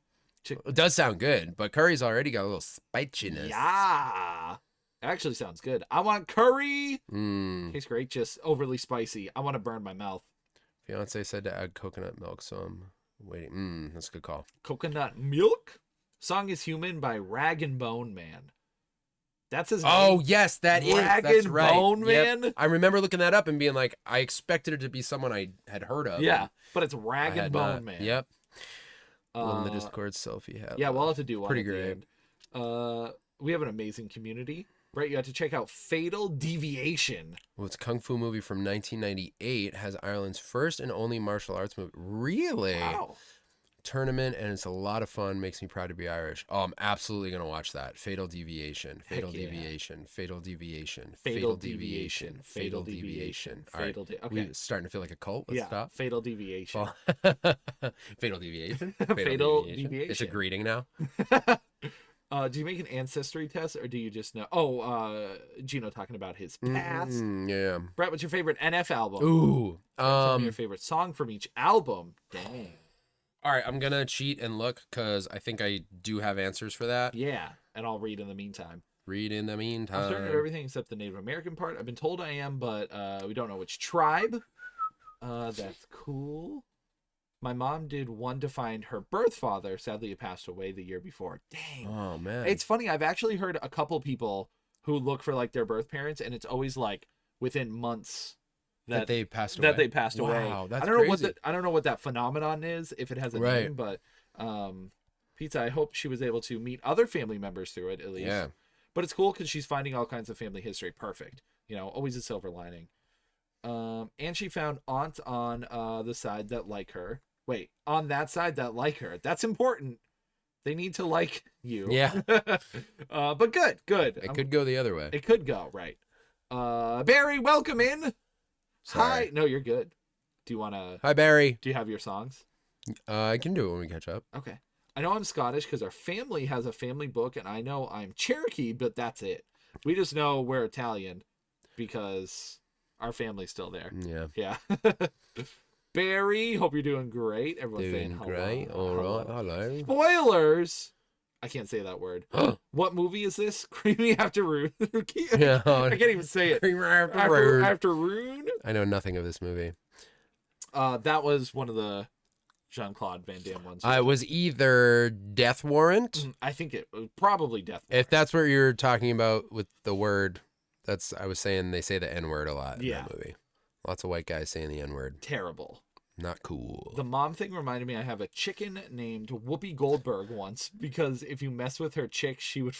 Good. It does sound good, but curry's already got a little spiciness. Yeah. It actually sounds good. I want curry. Tastes great, just overly spicy. I want to burn my mouth. Fiance said to add coconut milk, so I'm waiting. That's a good call. Coconut milk? Song is Human by Rag and Bone Man. That's his name. Oh, yes, that's and right. Bone Man? Yep. I remember looking that up and being like, I expected it to be someone I had heard of. Yeah, but it's Rag and Bone Man. Yep. Loving the Discord selfie hat. Yeah, we'll have to do one. Pretty great. We have an amazing community. Right, you have to check out Fatal Deviation. Well, it's a kung fu movie from 1998. Has Ireland's first and only martial arts movie. Really? Wow. Tournament, and it's a lot of fun. Makes me proud to be Irish. Oh, I'm absolutely going to watch that. Fatal Deviation. Fatal Deviation. Fatal Deviation. Fatal Deviation. Fatal Deviation. Fatal Deviation. Okay. We're starting to feel like a cult. Let's stop. Fatal Deviation. Fatal Deviation. Fatal Deviation. It's a greeting now. Do you make an ancestry test, or do you just know? Oh, Gino talking about his past. Yeah. Brett, what's your favorite NF album? Ooh. Tell me your favorite song from each album. Dang. All right, I'm gonna cheat and look because I think I do have answers for that. Yeah, and I'll read in the meantime. I'm certain of everything except the Native American part. I've been told I am, but we don't know which tribe. That's cool. My mom did one to find her birth father. Sadly, he passed away the year before. Dang. Oh, man. It's funny. I've actually heard a couple people who look for like their birth parents, and it's always like within months that they passed away. Wow, that's crazy. I don't know what that phenomenon is, if it has a name, but Pizza, I hope she was able to meet other family members through it, at least. Yeah. But it's cool because she's finding all kinds of family history. Perfect. You know, always a silver lining. And she found aunts on the side that like her. Wait, on that side that like her. That's important. They need to like you. Yeah. But good. It could go the other way. It could go, right. Barry, welcome in. Sorry. Hi. No, you're good. Do you want to... Hi, Barry. Do you have your songs? I can do it when we catch up. Okay. I know I'm Scottish because our family has a family book, and I know I'm Cherokee, but that's it. We just know we're Italian because our family's still there. Yeah. Barry, hope you're doing great. Everyone's doing saying hello. Great. All right. Hello. Spoilers. I can't say that word. What movie is this? Creamy After Rune. I can't even say it. Creamy After Rune. After Rune. I know nothing of this movie. That was one of the Jean-Claude Van Damme ones. It was either Death Warrant. I think it was probably Death Warrant. If that's what you're talking about with the word, I was saying they say the N-word a lot in that movie. Lots of white guys saying the N-word. Terrible. Not cool. The mom thing reminded me I have a chicken named Whoopi Goldberg once because if you mess with her chick, she would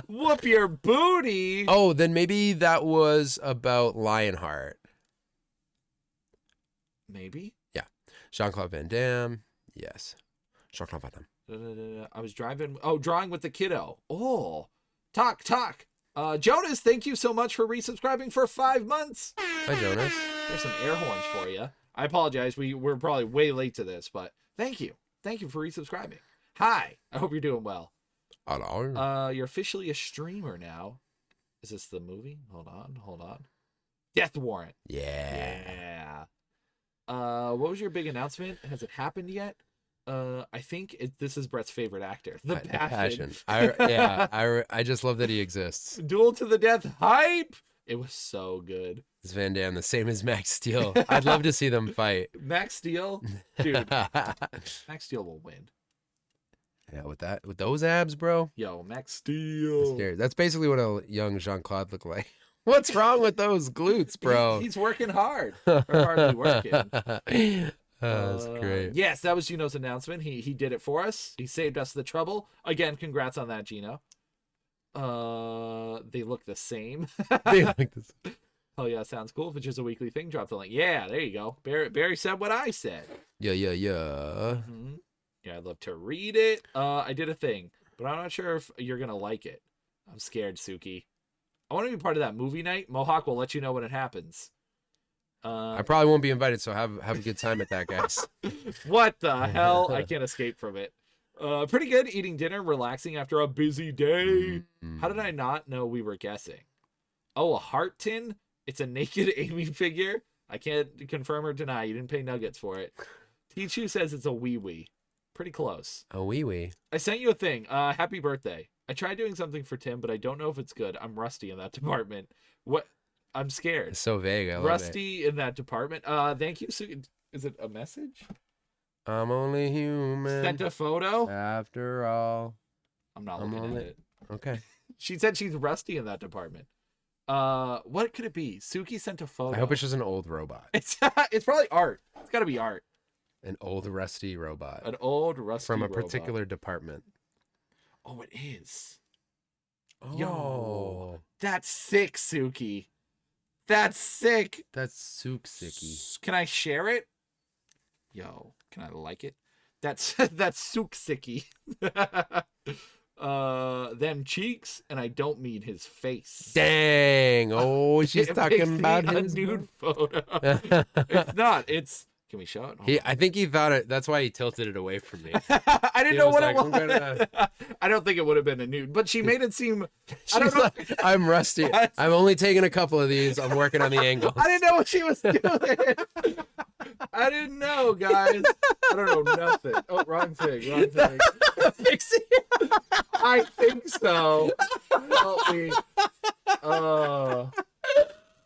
whoop your booty. Oh, then maybe that was about Lionheart. Maybe? Yeah. Jean-Claude Van Damme. Yes. Jean-Claude Van Damme. I was drawing with the kiddo. Oh, talk. Jonas, thank you so much for resubscribing for 5 months. Hi, Jonas. There's some air horns for you. I apologize. We're probably way late to this, but thank you. Thank you for resubscribing. Hi. I hope you're doing well. Hello. You're officially a streamer now. Is this the movie? Hold on. Death Warrant. Yeah. What was your big announcement? Has it happened yet? I think this is Brett's favorite actor, The The Passion. I just love that he exists. Duel to the death hype. It was so good. It's Van Damme, the same as Max Steel. I'd love to see them fight. Max Steel, dude. Max Steel will win. Yeah, with those abs, bro. Yo, Max Steel. That's basically what a young Jean-Claude looked like. What's wrong with those glutes, bro? He's working hard. Or hardly working. That's great. Yes, that was Gino's announcement. He did it for us. He saved us the trouble. Again, congrats on that, Gino. They look the same. They like this. Oh yeah, sounds cool. If it's just a weekly thing, drop the link. Yeah, there you go. Barry said what I said. Yeah. Mm-hmm. Yeah, I'd love to read it. I did a thing, but I'm not sure if you're gonna like it. I'm scared, Suki. I want to be part of that movie night. Mohawk will let you know when it happens. I probably won't be invited, so have a good time at that, guys. What the hell? I can't escape from it. Pretty good. Eating dinner, relaxing after a busy day. How did I not know we were guessing? Oh, a heart tin? It's a naked Amy figure. I can't confirm or deny. You didn't pay nuggets for it. Tichu says it's a wee-wee. Pretty close. A wee-wee. I sent you a thing. Happy birthday. I tried doing something for Tim, but I don't know if it's good. I'm rusty in that department. What? I'm scared. It's so vague. I love Rusty in that department. Thank you. Is it a message? I'm only human. Sent a photo? After all. I'm not looking at it. Okay. She said she's rusty in that department. What could it be? Suki sent a photo. I hope it's just an old robot. It's probably art. It's got to be art. An old rusty robot. An old rusty from a robot. particular department. Oh, it is. Oh. Yo, that's sick, Suki. That's sick. That's Suksicky. Can I share it? Yo, can I like it? That's Suksicky. Them cheeks, and I don't mean his face. Dang. Oh, she's talking about his nude photo. It's not. It's. Can we show it? I think he thought it. That's why he tilted it away from me. I didn't know what like, it was. I don't think it would have been a nude, but she made it seem. I don't know. Like, I'm rusty. I'm only taking a couple of these. I'm working on the angles. I didn't know what she was doing. I didn't know, guys. I don't know nothing. Oh, wrong thing. Wrong thing. I think so. Help me.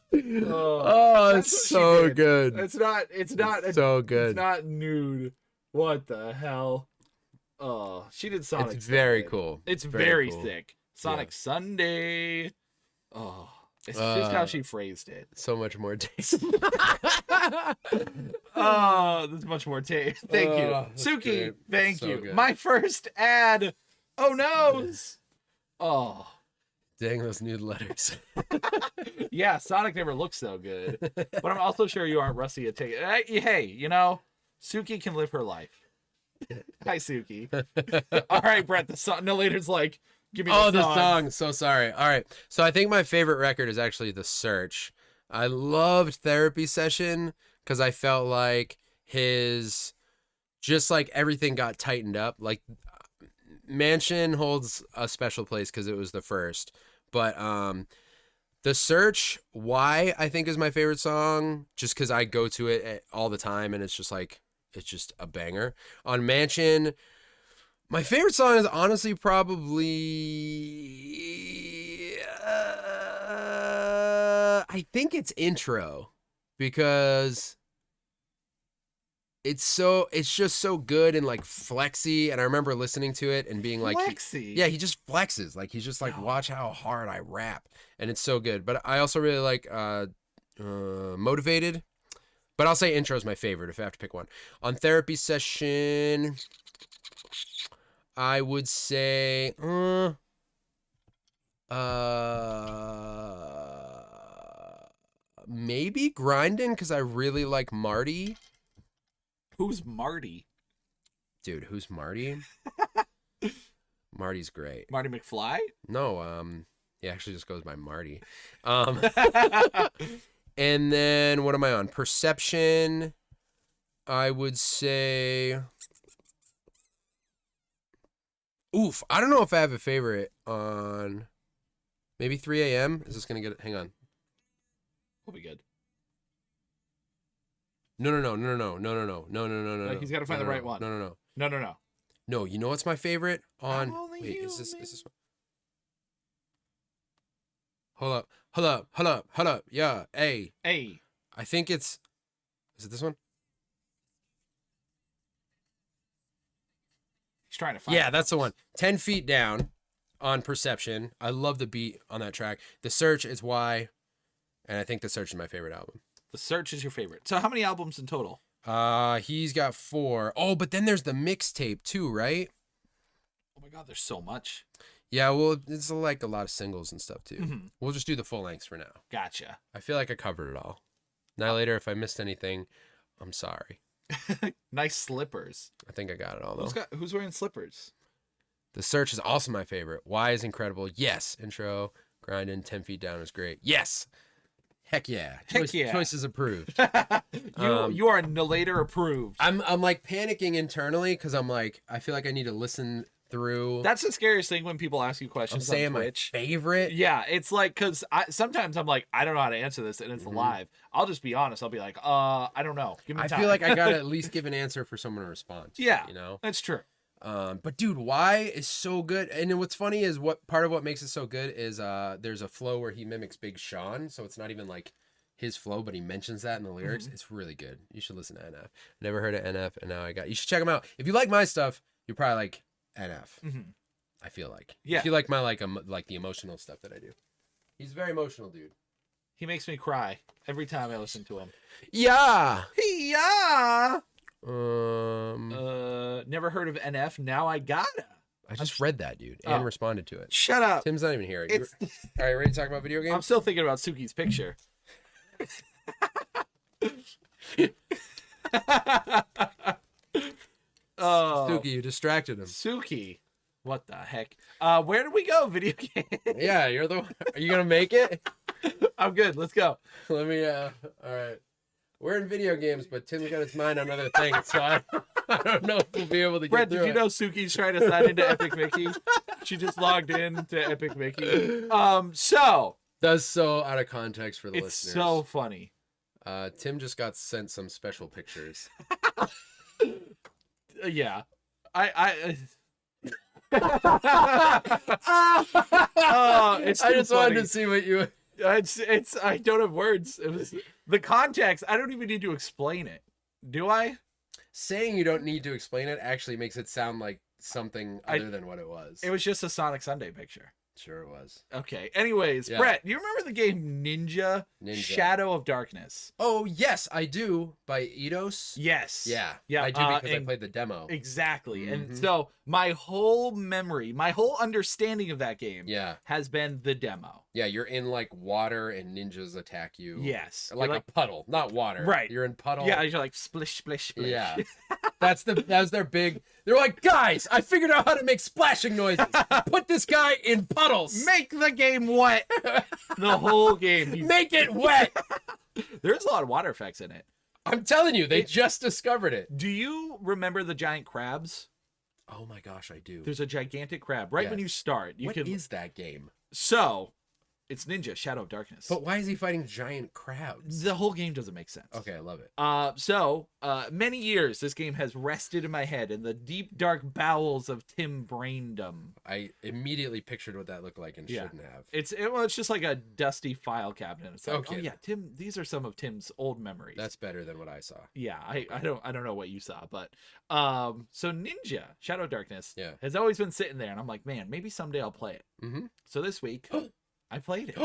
Oh, it's so good. It's not so good. It's not nude. What the hell? Oh, she did Sonic. It's very cool. It's very cool. sick. Sonic Sunday. Oh, it's just how she phrased it. So much more taste. Oh, there's much more taste. Thank you, Suki. Great. Thank So you. good. My first ad. Oh no. Oh. Dang those nude letters. Yeah, Sonic never looked so good. But I'm also sure you aren't rusty at taking. Hey, you know, Suki can live her life. Hi, Suki. All right, Brett. The song. No, later's like, give me the song. So sorry. All right. So I think my favorite record is actually The Search. I loved Therapy Session because I felt like just like everything got tightened up. Like Mansion holds a special place because it was the first. But The Search, Why, I think is my favorite song, just because I go to it all the time and it's just a banger. On Mansion, my favorite song is honestly probably I think it's Intro, because it's just so good and like flexy, and I remember listening to it and being like, flexy. He just flexes, like he's just like, watch how hard I rap, and it's so good. But I also really like Motivated, but I'll say Intro is my favorite if I have to pick one. On Therapy Session, I would say maybe Grindin', because I really like Marty. Who's Marty? Dude, who's Marty? Marty's great. Marty McFly? No, he actually just goes by Marty. And then what am I on? Perception. I would say. Oof, I don't know if I have a favorite on. Maybe 3 a.m. Is this gonna get? Hang on. We'll be good. No. He's got to find the right one. No. No. No, you know what's my favorite on? I'm only Wait, is human. this one? Hold up. Yeah, hey. Hey. I think it's. Is it this one? He's trying to find Yeah, that's the one. 10 Feet Down on Perception. I love the beat on that track. The Search is why, and I think The Search is my favorite album. The Search is your favorite. So how many albums in total? He's got 4. Oh, but then there's the mixtape too, right? Oh my god, there's so much. Yeah, well, it's like a lot of singles and stuff too. Mm-hmm. We'll just do the full lengths for now. Gotcha. I feel like I covered it all. Now later, if I missed anything, I'm sorry. Nice slippers. I think I got it all though. Who's wearing slippers? The Search is also my favorite. Why is incredible. Yes. Intro, grinding, 10 Feet Down is great. Yes. Heck yeah. Choices approved. You are later approved. I'm like panicking internally because I'm like, I feel like I need to listen through. That's the scariest thing when people ask you I'm questions saying on my Twitch. favorite. Yeah, it's like, because sometimes I'm like, I don't know how to answer this, and it's live. I'll just be honest. I'll be like, I don't know. Give me I time. feel like I gotta at least give an answer for someone to respond to. Yeah, you know, that's true. but dude, why is so good? And then what's funny is part of what makes it so good is there's a flow where he mimics Big Sean, so it's not even like his flow, but he mentions that in the lyrics. It's really good. You should listen to NF. Never heard of NF, and now you should check him out. If you like my stuff, you probably like NF. I feel like. Yeah. If you like my like the emotional stuff that I do. He's a very emotional dude. He makes me cry every time I listen to him. Yeah. Yeah. Um. Never heard of NF. Now I gotta. I just read that, dude, and responded to it. Shut up. Tim's not even here. All right, ready to talk about video games? I'm still thinking about Suki's picture. Oh, Suki, you distracted him. Suki. What the heck? Where did we go? Video game. Yeah, you're the one. Are you gonna make it? I'm good. Let's go. Let me. All right. We're in video games, but Tim's got his mind on other things, so I don't know if we'll be able to get Brett, through did you it. know Suki's trying to sign into Epic Mickey? She just logged in to Epic Mickey. So That's so out of context for the it's listeners. so funny. Tim just got sent some special pictures. Yeah. I it's I too just funny. wanted to see what you. It's I don't have words. It was the context. I don't even need to explain it. Do I? Saying you don't need to explain it actually makes it sound like something other than what it was. It was just a Sonic Sunday picture. Sure it was. Okay. Anyways, Yeah. Brett, you remember the game Ninja Shadow of Darkness? Oh, yes, I do. By Eidos? Yes. Yeah. Yeah. I do because I played the demo. Exactly. And Mhm. so my whole memory, my whole understanding of that game Yeah. has been the demo. Yeah, you're in like water and ninjas attack you. Yes. Like, You're a puddle, not water. Right. You're in puddle. Yeah, you're like splish, splish, splish. Yeah. That was their big. They're like, guys, I figured out how to make splashing noises. Put this guy in puddles. Make the game wet. The whole game. Make it wet. There's a lot of water effects in it. I'm telling you, they just discovered it. Do you remember the giant crabs? Oh my gosh, I do. There's a gigantic crab right when Yes. you start. What is that game? So, it's Ninja Shadow of Darkness. But why is he fighting giant crabs? The whole game doesn't make sense. Okay, I love it. Many years this game has rested in my head in the deep dark bowels of Tim Braindom. I immediately pictured what that looked like and Yeah. shouldn't have. It's just like a dusty file cabinet. It's like, Okay. oh yeah, Tim. These are some of Tim's old memories. That's better than what I saw. Yeah, I don't know what you saw, but so Ninja Shadow of Darkness Yeah. has always been sitting there, and I'm like, man, maybe someday I'll play it. Mm-hmm. So this week I played it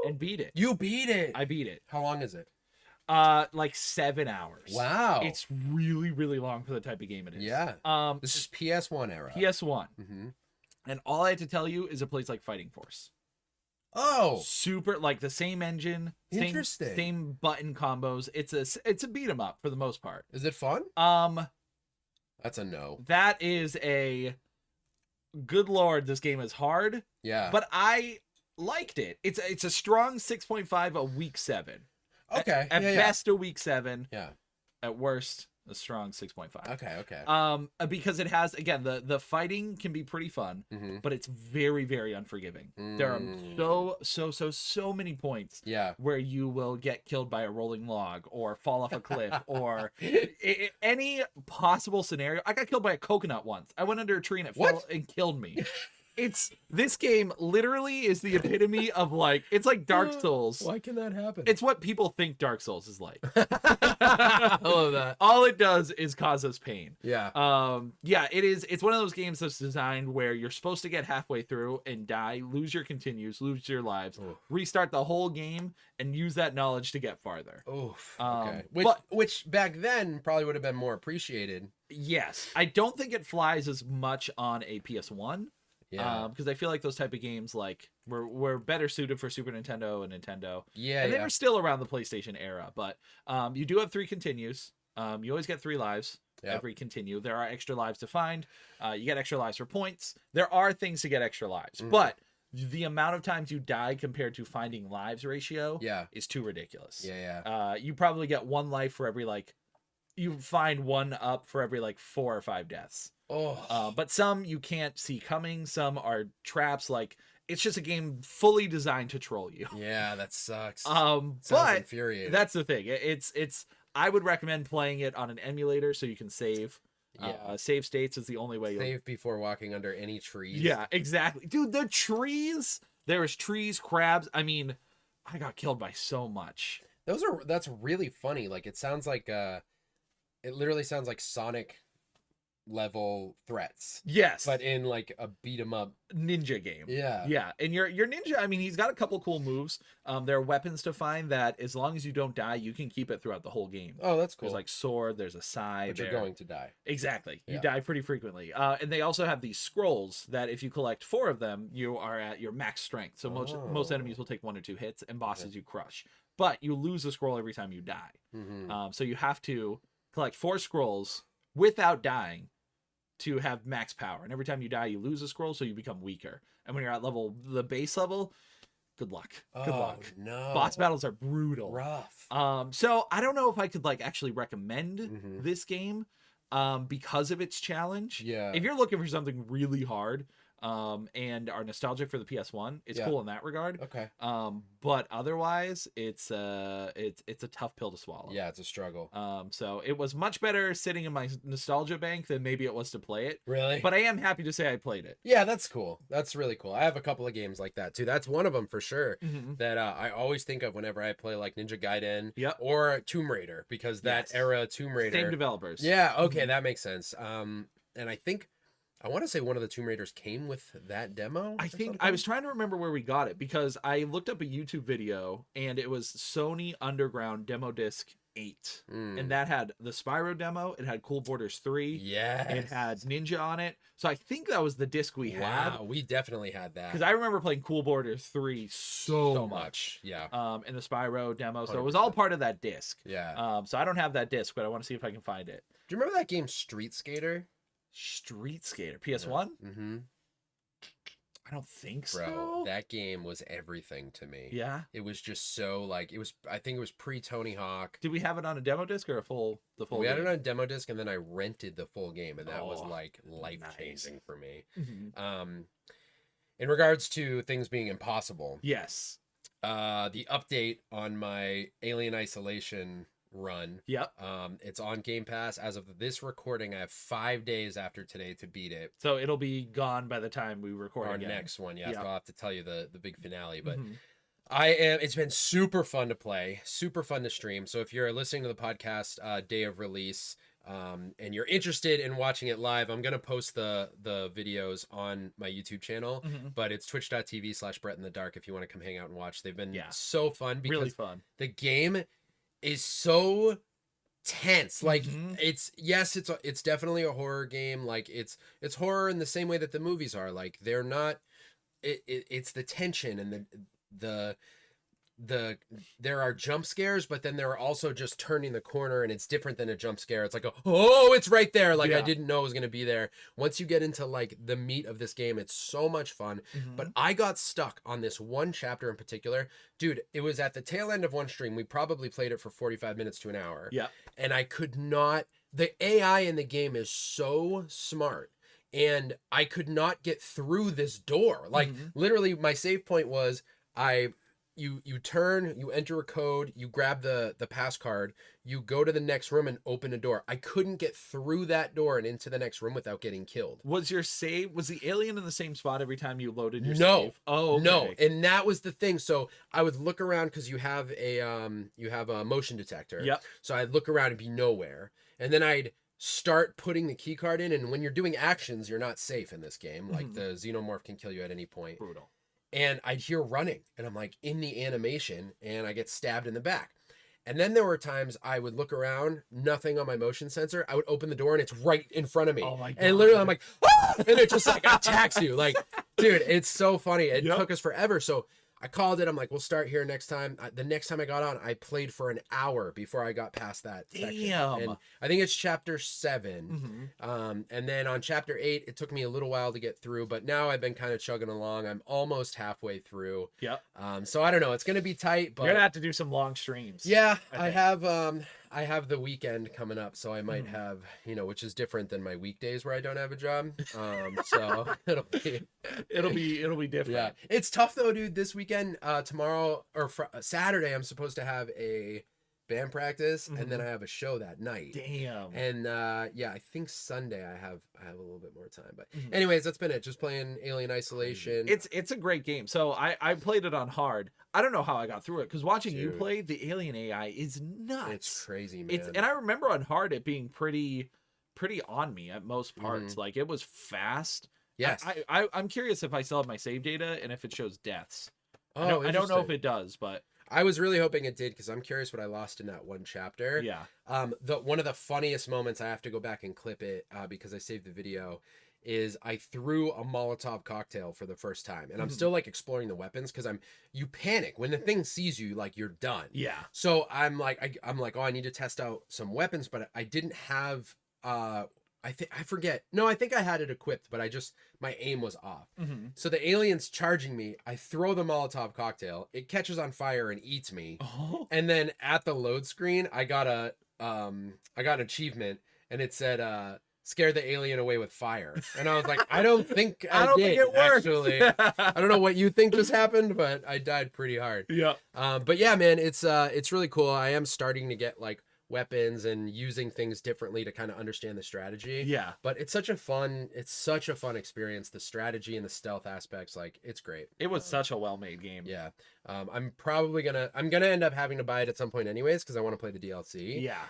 and beat it. You beat it. I beat it. How long is it? Like 7 hours. Wow. It's really, really long for the type of game it is. Yeah. This is PS1 era. PS1. Mm-hmm. And all I have to tell you is it plays like Fighting Force. Oh, Super, like the same engine, Interesting. same button combos. It's a beat 'em up for the most part. is it fun? That's a no. That is a good lord. This game is hard, Yeah. but I liked it. It's a strong 6.5, a week 7. okay. At yeah, best, a week 7. Yeah. At worst, A strong 6.5. Okay. Because it has, again, the fighting can be pretty fun, but it's very, very unforgiving. There are so many points where you will get killed by a rolling log or fall off a cliff or any possible scenario. I got killed by a coconut once. I went under a tree and it fell and killed me. This game literally is the epitome of like, it's like Dark Souls. Why can that happen? It's what people think Dark Souls is like. I love that. All it does is cause us pain. Yeah. Yeah, it is. It's one of those games that's designed where you're supposed to get halfway through and die, lose your continues, lose your lives, restart the whole game, and use that knowledge to get farther. Oof. Okay. Which back then probably would have been more appreciated. Yes. I don't think it flies as much on a PS1. Yeah. Because I feel like those type of games like were better suited for Super Nintendo and Nintendo. Yeah. And they were still around the PlayStation era, but you do have 3 continues. You always get 3 lives every continue. There are extra lives to find. You get extra lives for points. There are things to get extra lives, but the amount of times you die compared to finding lives ratio is too ridiculous. Yeah. You probably get 1 life for every you find 1 up for every 4 or 5 deaths. But some you can't see coming. Some are traps. It's just a game fully designed to troll you. Yeah, that sucks. But infuriating. That's the thing. It's. I would recommend playing it on an emulator so you can save. Save states is the only way. Save before walking under any trees. Yeah, exactly, dude. The trees. There's trees, crabs. I mean, I got killed by so much. That's really funny. It sounds like it literally sounds like Sonic level threats. Yes. But in a beat 'em up ninja game. Yeah. Yeah. And your ninja, I mean, he's got a couple cool moves. There are weapons to find that as long as you don't die, you can keep it throughout the whole game. Oh, that's cool. There's sword, there's a scythe. But you're going to die. Exactly. You die pretty frequently. And they also have these scrolls that if you collect 4 of them, you are at your max strength. So most enemies will take 1 or 2 hits and bosses you crush. But you lose a scroll every time you die. So you have to collect 4 scrolls without dying to have max power, and every time you die you lose a scroll, so you become weaker. And when you're at the base level, good luck. Good luck. No, boss battles are brutal, rough. So I don't know if I could actually recommend this game because of its challenge. If you're looking for something really hard and are nostalgic for the PS1, it's cool in that regard. Okay. But otherwise, it's a tough pill to swallow. Yeah, it's a struggle. So it was much better sitting in my nostalgia bank than maybe it was to play it. Really? But I am happy to say I played it. Yeah, that's cool. That's really cool. I have a couple of games like that too. That's one of them for sure that I always think of whenever I play Ninja Gaiden or Tomb Raider, because that era Tomb Raider. Same developers. Yeah, okay, that makes sense. And I want to say one of the Tomb Raiders came with that demo. I think I was trying to remember where we got it because I looked up a YouTube video and it was Sony Underground Demo Disc 8. And that had the Spyro demo. It had Cool Borders 3. Yeah. It had Ninja on it. So I think that was the disc we had. Wow, we definitely had that. Because I remember playing Cool Borders 3 so much. Yeah. And the Spyro demo. So 100%. It was all part of that disc. Yeah. So I don't have that disc, but I want to see if I can find it. Do you remember that game Street Skater? Street Skater PS1? Mm-hmm. I don't think so. Bro, that game was everything to me. Yeah. It was just so it was. I think it was pre Tony Hawk. Did we have it on a demo disc or the full? We had it on a demo disc, and then I rented the full game, and that was life changing for me. In regards to things being impossible. Yes. The update on my Alien Isolation run. Yep. It's on Game Pass. As of this recording, I have 5 days after today to beat it. So it'll be gone by the time we record our again. Next one. Yeah. So I'll have to tell you the big finale, but it's been super fun to play, super fun to stream. So if you're listening to the podcast day of release, and you're interested in watching it live, I'm going to post the videos on my YouTube channel, but it's twitch.tv/BrettInTheDark if you want to come hang out and watch. They've been so fun because really fun. The game is so tense. It's definitely a horror game. It's horror in the same way that the movies are. They're not it's the tension and the there are jump scares, but then there are also just turning the corner, and it's different than a jump scare. It's it's right there. I didn't know it was going to be there. Once you get into the meat of this game, it's so much fun. But I got stuck on this one chapter in particular. Dude, it was at the tail end of one stream. We probably played it for 45 minutes to an hour. Yeah. And I could not the AI in the game is so smart, and I could not get through this door. Like literally, my save point was you turn, you enter a code, you grab the pass card, you go to the next room and open a door. I couldn't get through that door and into the next room without getting killed. Was the alien in the same spot every time you loaded your No. save? Oh, okay. No, and that was the thing. So I would look around because you have a motion detector. Yep. So I'd look around and be nowhere, and then I'd start putting the key card in. And when you're doing actions, you're not safe in this game. Like the xenomorph can kill you at any point. Brutal. And I'd hear running, and I'm like in the animation, and I get stabbed in the back. And then there were times I would look around, nothing on my motion sensor. I would open the door, and it's right in front of me. Oh my God. And literally, I'm like, ah! And it just like attacks you. Like, dude, it's so funny. It took us forever. So I called it. I'm like, we'll start here next time. The next time I got on, I played for an hour before I got past that section. And I think it's chapter 7. And then on chapter 8, it took me a little while to get through, but now I've been kind of chugging along. I'm almost halfway through. Yep. So I don't know. It's going to be tight, but you're gonna have to do some long streams. Yeah, I have the weekend coming up, so I might have, which is different than my weekdays where I don't have a job. So it'll be different. Yeah, it's tough though, dude. This weekend, tomorrow or Saturday, I'm supposed to have a band practice, and then I have a show that night. Damn. And I think Sunday I have a little bit more time. But anyways, that's been it. Just playing Alien Isolation. It's a great game. So I played it on hard. I don't know how I got through it because watching you play, the Alien AI is nuts. It's crazy, man. And I remember on hard it being pretty on me at most parts. Like it was fast. Yes. I'm curious if I still have my save data and if it shows deaths. Oh, I don't know if it does, but I was really hoping it did because I'm curious what I lost in that one chapter. Yeah. One of the funniest moments, I have to go back and clip it because I saved the video, is I threw a Molotov cocktail for the first time, and I'm still like exploring the weapons because you panic when the thing sees you, like you're done. Yeah. So I'm like, oh, I need to test out some weapons, but I didn't have. I forget. No, I think I had it equipped, but my aim was off. So the alien's charging me. I throw the Molotov cocktail. It catches on fire and eats me. Oh. And then at the load screen, I got an achievement, and it said, scare the alien away with fire. And I was like, I don't think I don't did, think it worked. Actually. I don't know what you think just happened, but I died pretty hard. Yeah. But yeah, man, it's really cool. I am starting to get like weapons and using things differently to kind of understand the strategy. Yeah. But it's such a fun experience. The strategy and the stealth aspects, like it's great. It was such a well-made game. Yeah. I'm gonna end up having to buy it at some point anyways because I want to play the DLC. Yeah.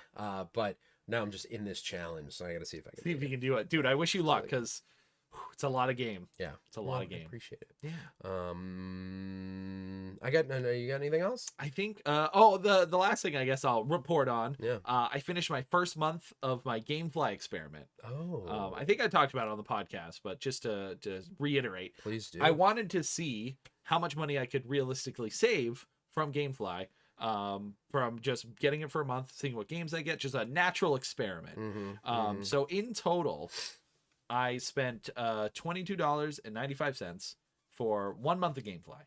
But now I'm just in this challenge, so I gotta see if I can you can do it. Dude, I wish you luck because it's a lot of game. Yeah. It's a lot of game. I appreciate it. Yeah. You got anything else? I think the last thing I guess I'll report on. Yeah. I finished my first month of my GameFly experiment. Oh. I think I talked about it on the podcast, but just to reiterate, please do. I wanted to see how much money I could realistically save from GameFly. From just getting it for a month, seeing what games I get, just a natural experiment. So in total, I spent $22.95 for 1 month of GameFly.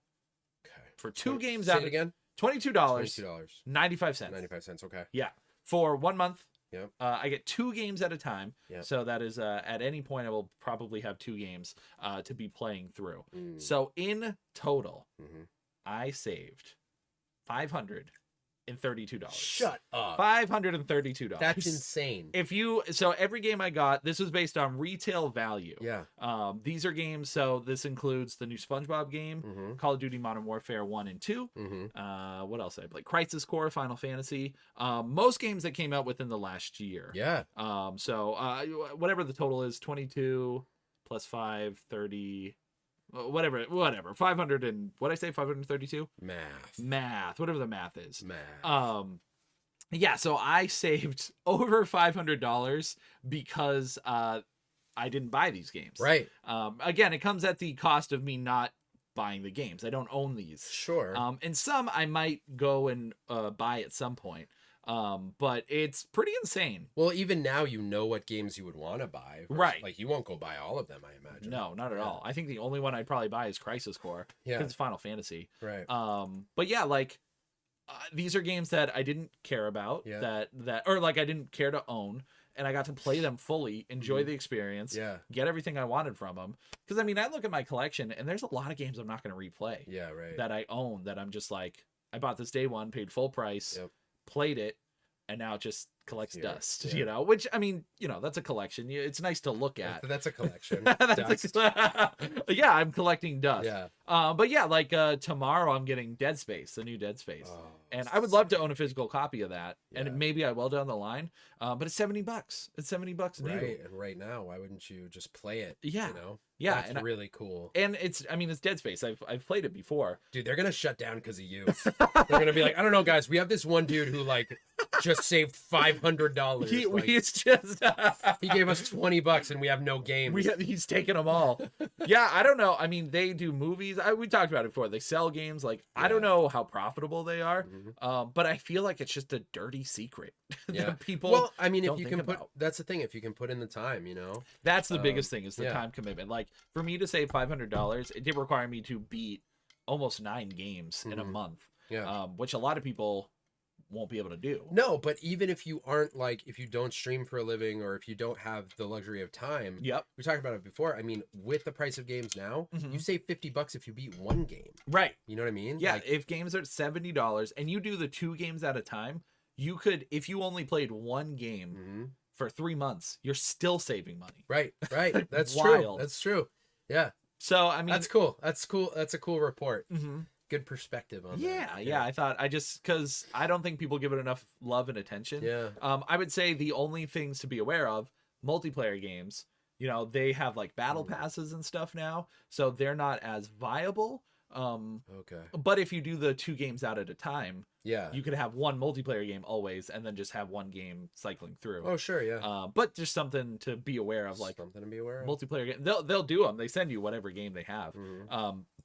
Okay. For two games out again? $22. $95. 95 cents, okay. Yeah. For 1 month. Yep. I get 2 games at a time. Yep. So that is at any point I will probably have 2 games to be playing through. So in total, I saved $532. Shut up. $532. That's insane. So every game I got, this was based on retail value. Yeah. These are games, so this includes the new SpongeBob game, Call of Duty Modern Warfare 1 and 2. What else did I play? Crisis Core, Final Fantasy. Most games that came out within the last year. Yeah. So whatever the total is, 22 plus 5, 30. Whatever 500 and what I say 532 math whatever the math is. Yeah, so I saved over $500 because I didn't buy these games, right? Again, it comes at the cost of me not buying the games. I don't own these, sure. And some I might go and buy at some point. But it's pretty insane. Well, even now you know what games you would want to buy. Right. Like you won't go buy all of them, I imagine. No, not at all. I think the only one I'd probably buy is Crisis Core. Yeah. Because it's Final Fantasy. Right. But yeah, like these are games that I didn't care about, that or like I didn't care to own. and I got to play them fully, enjoy the experience, get everything I wanted from them. Because, I mean, I look at my collection, and there's a lot of games I'm not going to replay. Yeah, right. That I own, that I'm just like, I bought this day one, paid full price, played it, and now it just collects dust, you know, which, I mean, you know, that's a collection. It's nice to look at. That's a collection. Yeah, I'm collecting dust. Yeah. But yeah, like tomorrow I'm getting Dead Space, the new Dead Space. Oh, and I would love to own a physical copy of that. And maybe I will down the line. But it's $70. It's $70 new. Right. And right now, why wouldn't you just play it? Yeah. You know? Yeah. That's really cool. And it's Dead Space. I've played it before. Dude, they're going to shut down because of you. They're going to be like, I don't know, guys. We have this one dude who like just saved $500. He gave us $20 and we have no games. He's taking them all. Yeah, I don't know. I mean, they do movies. We talked about it before. They sell games. Like, I don't know how profitable they are, but I feel like it's just a dirty secret that people. Well, I mean, don't if you think can about. that's the thing. If you can put in the time, you know, that's the biggest thing is the time commitment. Like for me to save $500, it did require me to beat almost 9 games in a month. Yeah, which a lot of people won't be able to do. No, but even if you aren't like, if you don't stream for a living or if you don't have the luxury of time, we talked about it before. I mean, with the price of games now, you save $50 if you beat one game. Right. You know what I mean? Yeah. Like, if games are $70 and you do the 2 games at a time, you could, if you only played one game for 3 months, you're still saving money. Right. Right. That's wild. True. That's true. Yeah. So, I mean, that's cool. That's cool. That's a cool report. Good perspective on that. Yeah. I thought because I don't think people give it enough love and attention. Yeah. I would say the only things to be aware of, multiplayer games, you know, they have like battle passes and stuff now, so they're not as viable. Okay. But if you do the 2 games out at a time, you could have one multiplayer game always, and then just have one game cycling through. Oh, sure, yeah. But just something to be aware of, like something to be aware of. Multiplayer game, they'll do them. They send you whatever game they have.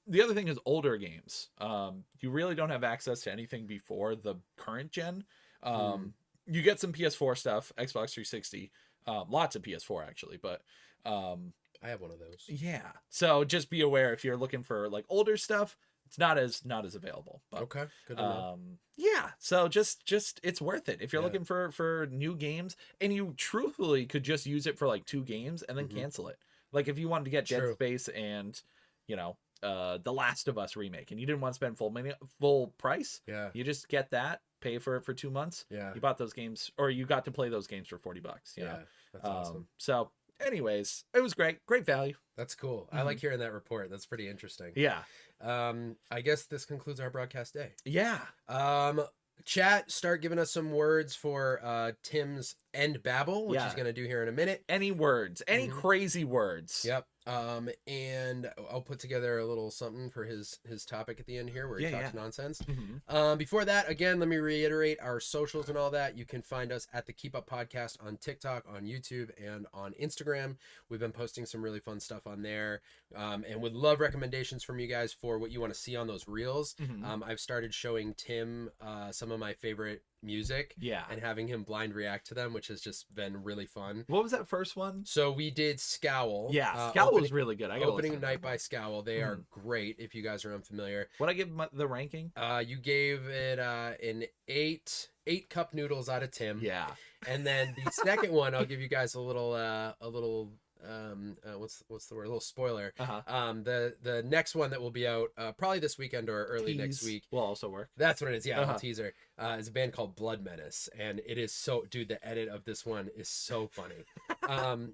The other thing is older games. You really don't have access to anything before the current gen. You get some PS4 stuff, Xbox 360, lots of PS4 actually, but I have one of those. Yeah. So just be aware if you're looking for like older stuff, it's not as available. But, okay. Good to know. Yeah. So just it's worth it if you're looking for new games, and you truthfully could just use it for like 2 games and then cancel it. Like if you wanted to get Dead Space and, you know, The Last of Us remake, and you didn't want to spend full price, you just get that, pay for it for 2 months. Yeah. You bought those games, or you got to play those games for $40. You know? That's awesome. So anyways, it was great value. That's cool. I like hearing that report. That's pretty interesting. Yeah. I guess this concludes our broadcast day. Yeah. Chat, start giving us some words for Tim's End Babble, which he's going to do here in a minute. Any words, any crazy words. Yep. And I'll put together a little something for his topic at the end here where he talks nonsense. Before that, again, let me reiterate our socials and all that. You can find us at the Keep Up Podcast on TikTok, on YouTube, and on Instagram. We've been posting some really fun stuff on there, and would love recommendations from you guys for what you want to see on those reels. I've started showing Tim some of my favorite music and having him blind react to them, which has just been really fun. What was that first one? So we did Scowl. Scowl was really good. I got Opening Night by Scowl. They are great if you guys are unfamiliar. What I give the ranking? You gave it an 8 cup noodles out of Tim. Yeah. And then the second one, I'll give you guys a little what's the word? A little spoiler. The next one that will be out probably this weekend or early next week will also work. That's what it is. Yeah, a teaser. Is a band called Blood Menace, and it is so, dude, the edit of this one is so funny.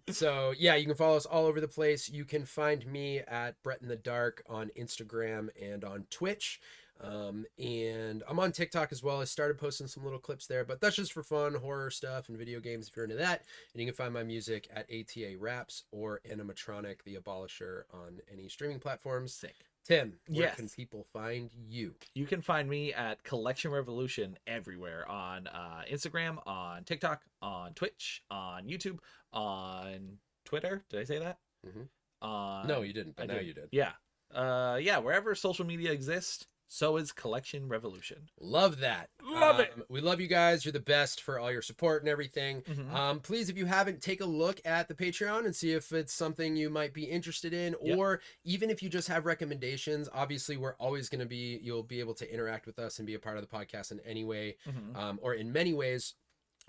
So yeah, you can follow us all over the place. You can find me at Brett in the Dark on Instagram and on Twitch. And I'm on TikTok as well. I started posting some little clips there, but that's just for fun, horror stuff and video games if you're into that. And you can find my music at ATA Raps or Animatronic the Abolisher on any streaming platforms. Sick. Tim, where can people find you? You can find me at Collection Revolution everywhere on Instagram, on TikTok, on Twitch, on YouTube, on Twitter. Did I say that? No, you didn't, but now you did. Yeah. Wherever social media exists, so is Collection Revolution. Love that. Love it. We love you guys. You're the best for all your support and everything. Please, if you haven't, take a look at the Patreon and see if it's something you might be interested in, or even if you just have recommendations. Obviously, we're always going to be, you'll be able to interact with us and be a part of the podcast in any way, or in many ways.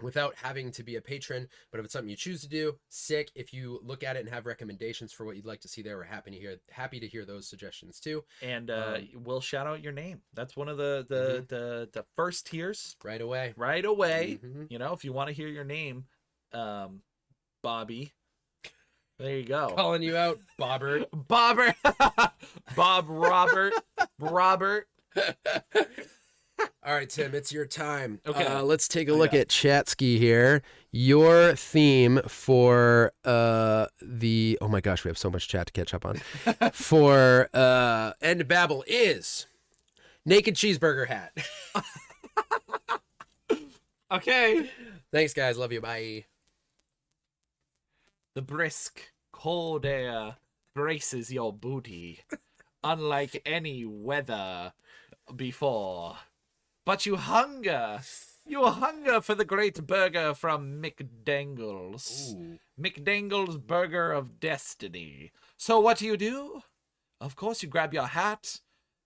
without having to be a patron. But if it's something you choose to do, sick. If you look at it and have recommendations for what you'd like to see there, we're happy to hear those suggestions too. And we'll shout out your name. That's one of the first tiers. Right away. You know, if you want to hear your name, Bobby, there you go. Calling you out, Bobbert. Bob Robert. All right, Tim, it's your time. Okay. Let's take a look at Chatsky here. Your theme for oh my gosh, we have so much chat to catch up on. For End Babble is naked cheeseburger hat. Okay. Thanks, guys. Love you. Bye. The brisk, cold air braces your booty, unlike any weather before. But you hunger for the great burger from McDangles. Ooh. McDangles Burger of Destiny. So what do? Of course you grab your hat.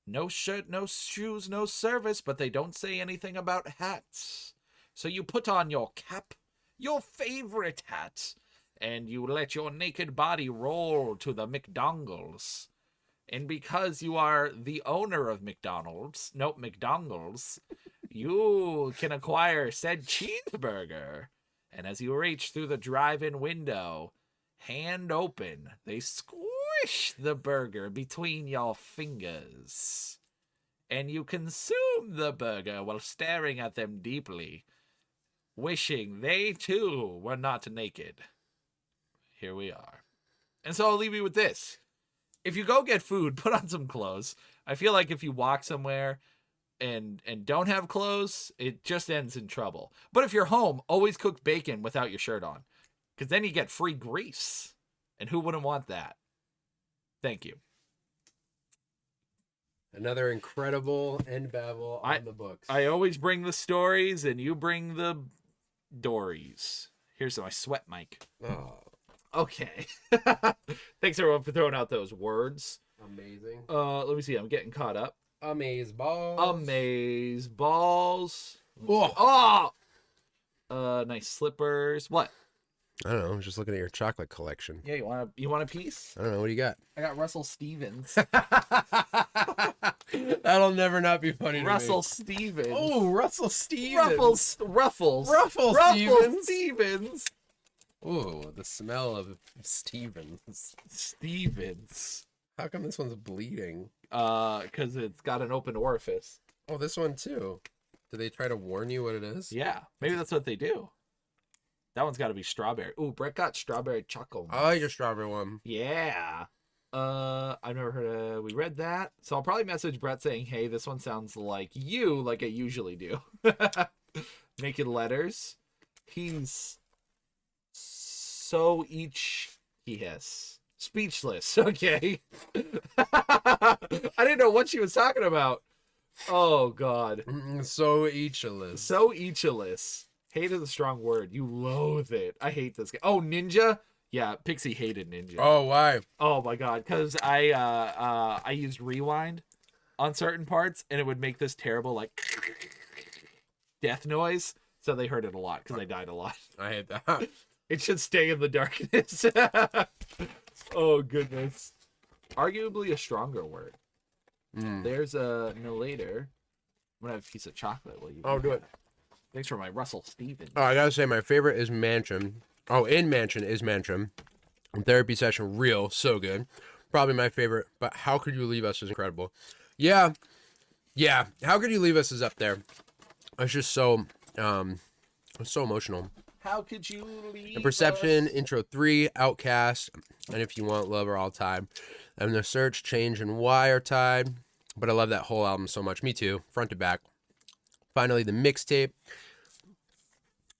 No shirt, no shoes, no service, but they don't say anything about hats. So you put on your cap, your favorite hat, and you let your naked body roll to the McDongles. And because you are the owner of McDonald's, you can acquire said cheeseburger. And as you reach through the drive-in window, hand open, they squish the burger between your fingers. And you consume the burger while staring at them deeply, wishing they too were not naked. Here we are. And so I'll leave you with this. If you go get food, put on some clothes. I feel like if you walk somewhere and don't have clothes, it just ends in trouble. But if you're home, always cook bacon without your shirt on, because then you get free grease. And who wouldn't want that? Thank you. Another incredible End Babble on the books. I always bring the stories, and you bring the dories. Here's my sweat mic. Oh. Okay. Thanks everyone for throwing out those words. Amazing. Let me see. I'm getting caught up. Amaze balls. Oh. Nice slippers. What? I don't know. I'm just looking at your chocolate collection. Yeah, you want a piece? I don't know. What do you got? I got Russell Stevens. That'll never not be funny to Russell me. Stevens. Oh, Russell Stevens. Ruffles Stevens. Ooh, the smell of Stevens. How come this one's bleeding? Because it's got an open orifice. Oh, this one too. Do they try to warn you what it is? Yeah, maybe that's what they do. That one's got to be strawberry. Ooh, Brett got strawberry chocolate. I like your strawberry one. Yeah. I've never heard of. We read that, so I'll probably message Brett saying, "Hey, this one sounds like you, like I usually do." Naked letters. He's so speechless. Okay. I didn't know what she was talking about. Oh God. So eachless. Hate is a strong word. You loathe it. I hate this guy. Oh, Ninja. Yeah, Pixie hated Ninja. Oh, why? Oh my God, because I used rewind on certain parts, and it would make this terrible like death noise. So they heard it a lot because I died a lot. I hate that. It should stay in the darkness. Oh goodness. Arguably a stronger word. There's a no later. I'm gonna have a piece of chocolate while you. Oh, do it. Thanks for my Russell Stevens. Oh, I gotta say my favorite is Mansion. Oh, in Mansion is Mansion. Therapy session, real, so good. Probably my favorite. But How Could You Leave Us is incredible. Yeah. How Could You Leave Us is up there. It's just so, it's so emotional. How could you leave The Perception, us? Intro 3, Outcast, and If You Want Love Are All tied. And The Search, Change, and Why are tied. But I love that whole album so much. Me too, front to back. Finally, the mixtape.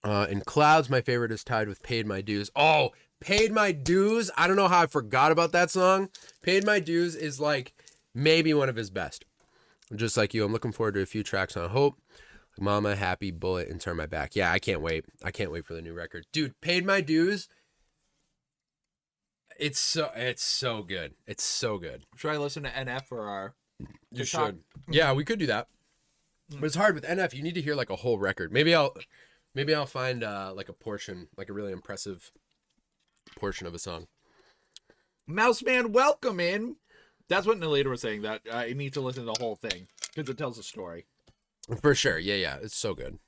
In Clouds, my favorite is tied with Paid My Dues. Oh, Paid My Dues. I don't know how I forgot about that song. Paid My Dues is like maybe one of his best. Just like you, I'm looking forward to a few tracks on Hope. Mama, Happy, Bullet, and Turn My Back. Yeah, I can't wait. I can't wait for the new record. Dude, Paid My Dues. It's so good. It's so good. Should I listen to NF for our You TikTok? should. Yeah, we could do that. But it's hard with NF. You need to hear like a whole record. Maybe I'll Maybe I'll find like a portion, like a really impressive portion of a song. Mouse Man, welcome in. That's what Nalita was saying, that I need to listen to the whole thing because it tells a story. For sure. Yeah. It's so good.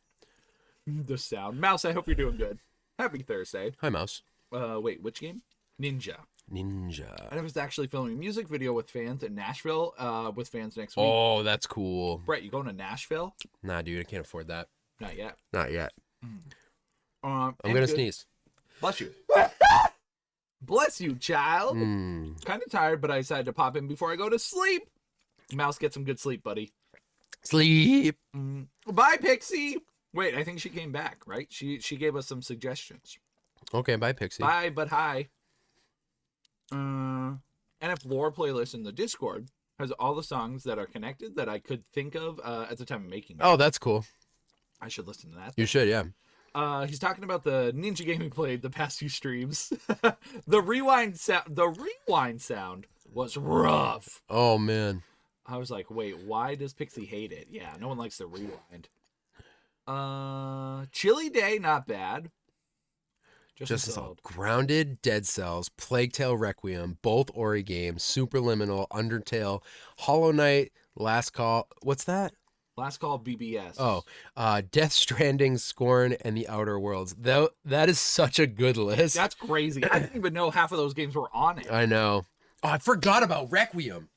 The sound. Mouse, I hope you're doing good. Happy Thursday. Hi, Mouse. Wait, which game? Ninja. I was actually filming a music video with fans in Nashville with fans next week. Oh, that's cool. Brett, you going to Nashville? Nah, dude, I can't afford that. Not yet. Not yet. I'm going to sneeze. Bless you. Bless you, child. Kind of tired, but I decided to pop in before I go to sleep. Mouse, get some good sleep, buddy. Sleep. Bye, Pixie. Wait, I think she came back, right? She gave us some suggestions. Okay, bye, Pixie. Bye, but hi. NF Lore playlist in the Discord has all the songs that are connected that I could think of at the time of making it. Oh, that's cool. I should listen to that. You should, yeah. He's talking about the ninja game he played the past few streams. The rewind sound was rough. Oh man. I was like, wait, why does Pixie hate it? Yeah, no one likes the rewind. Chilly Day, not bad. Just Grounded, Dead Cells, Plague Tale Requiem, both Ori games, Superliminal, Undertale, Hollow Knight, Last Call. What's that? Last Call BBS. Oh, Death Stranding, Scorn, and The Outer Worlds. That is such a good list. That's crazy. I didn't even know half of those games were on it. I know. Oh, I forgot about Requiem.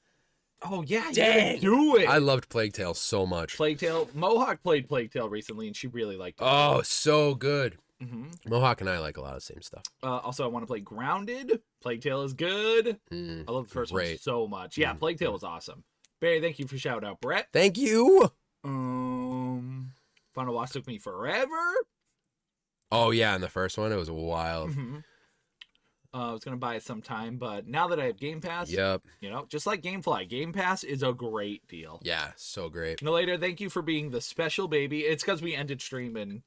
Oh, yeah. Dang. Do it. I loved Plague Tale so much. Plague Tale. Mohawk played Plague Tale recently, and she really liked it. Oh, so good. Mm-hmm. Mohawk and I like a lot of the same stuff. Also, I want to play Grounded. Plague Tale is good. I love the first one so much. Yeah, Plague Tale was awesome. Barry, thank you for shout out, Brett. Thank you. Final Boss took me forever. Oh yeah, in the first one it was wild. I was gonna buy it sometime, but now that I have Game Pass, yep, just like GameFly, Game Pass is a great deal. Yeah, so great. Later, thank you for being the special baby. It's because we ended stream and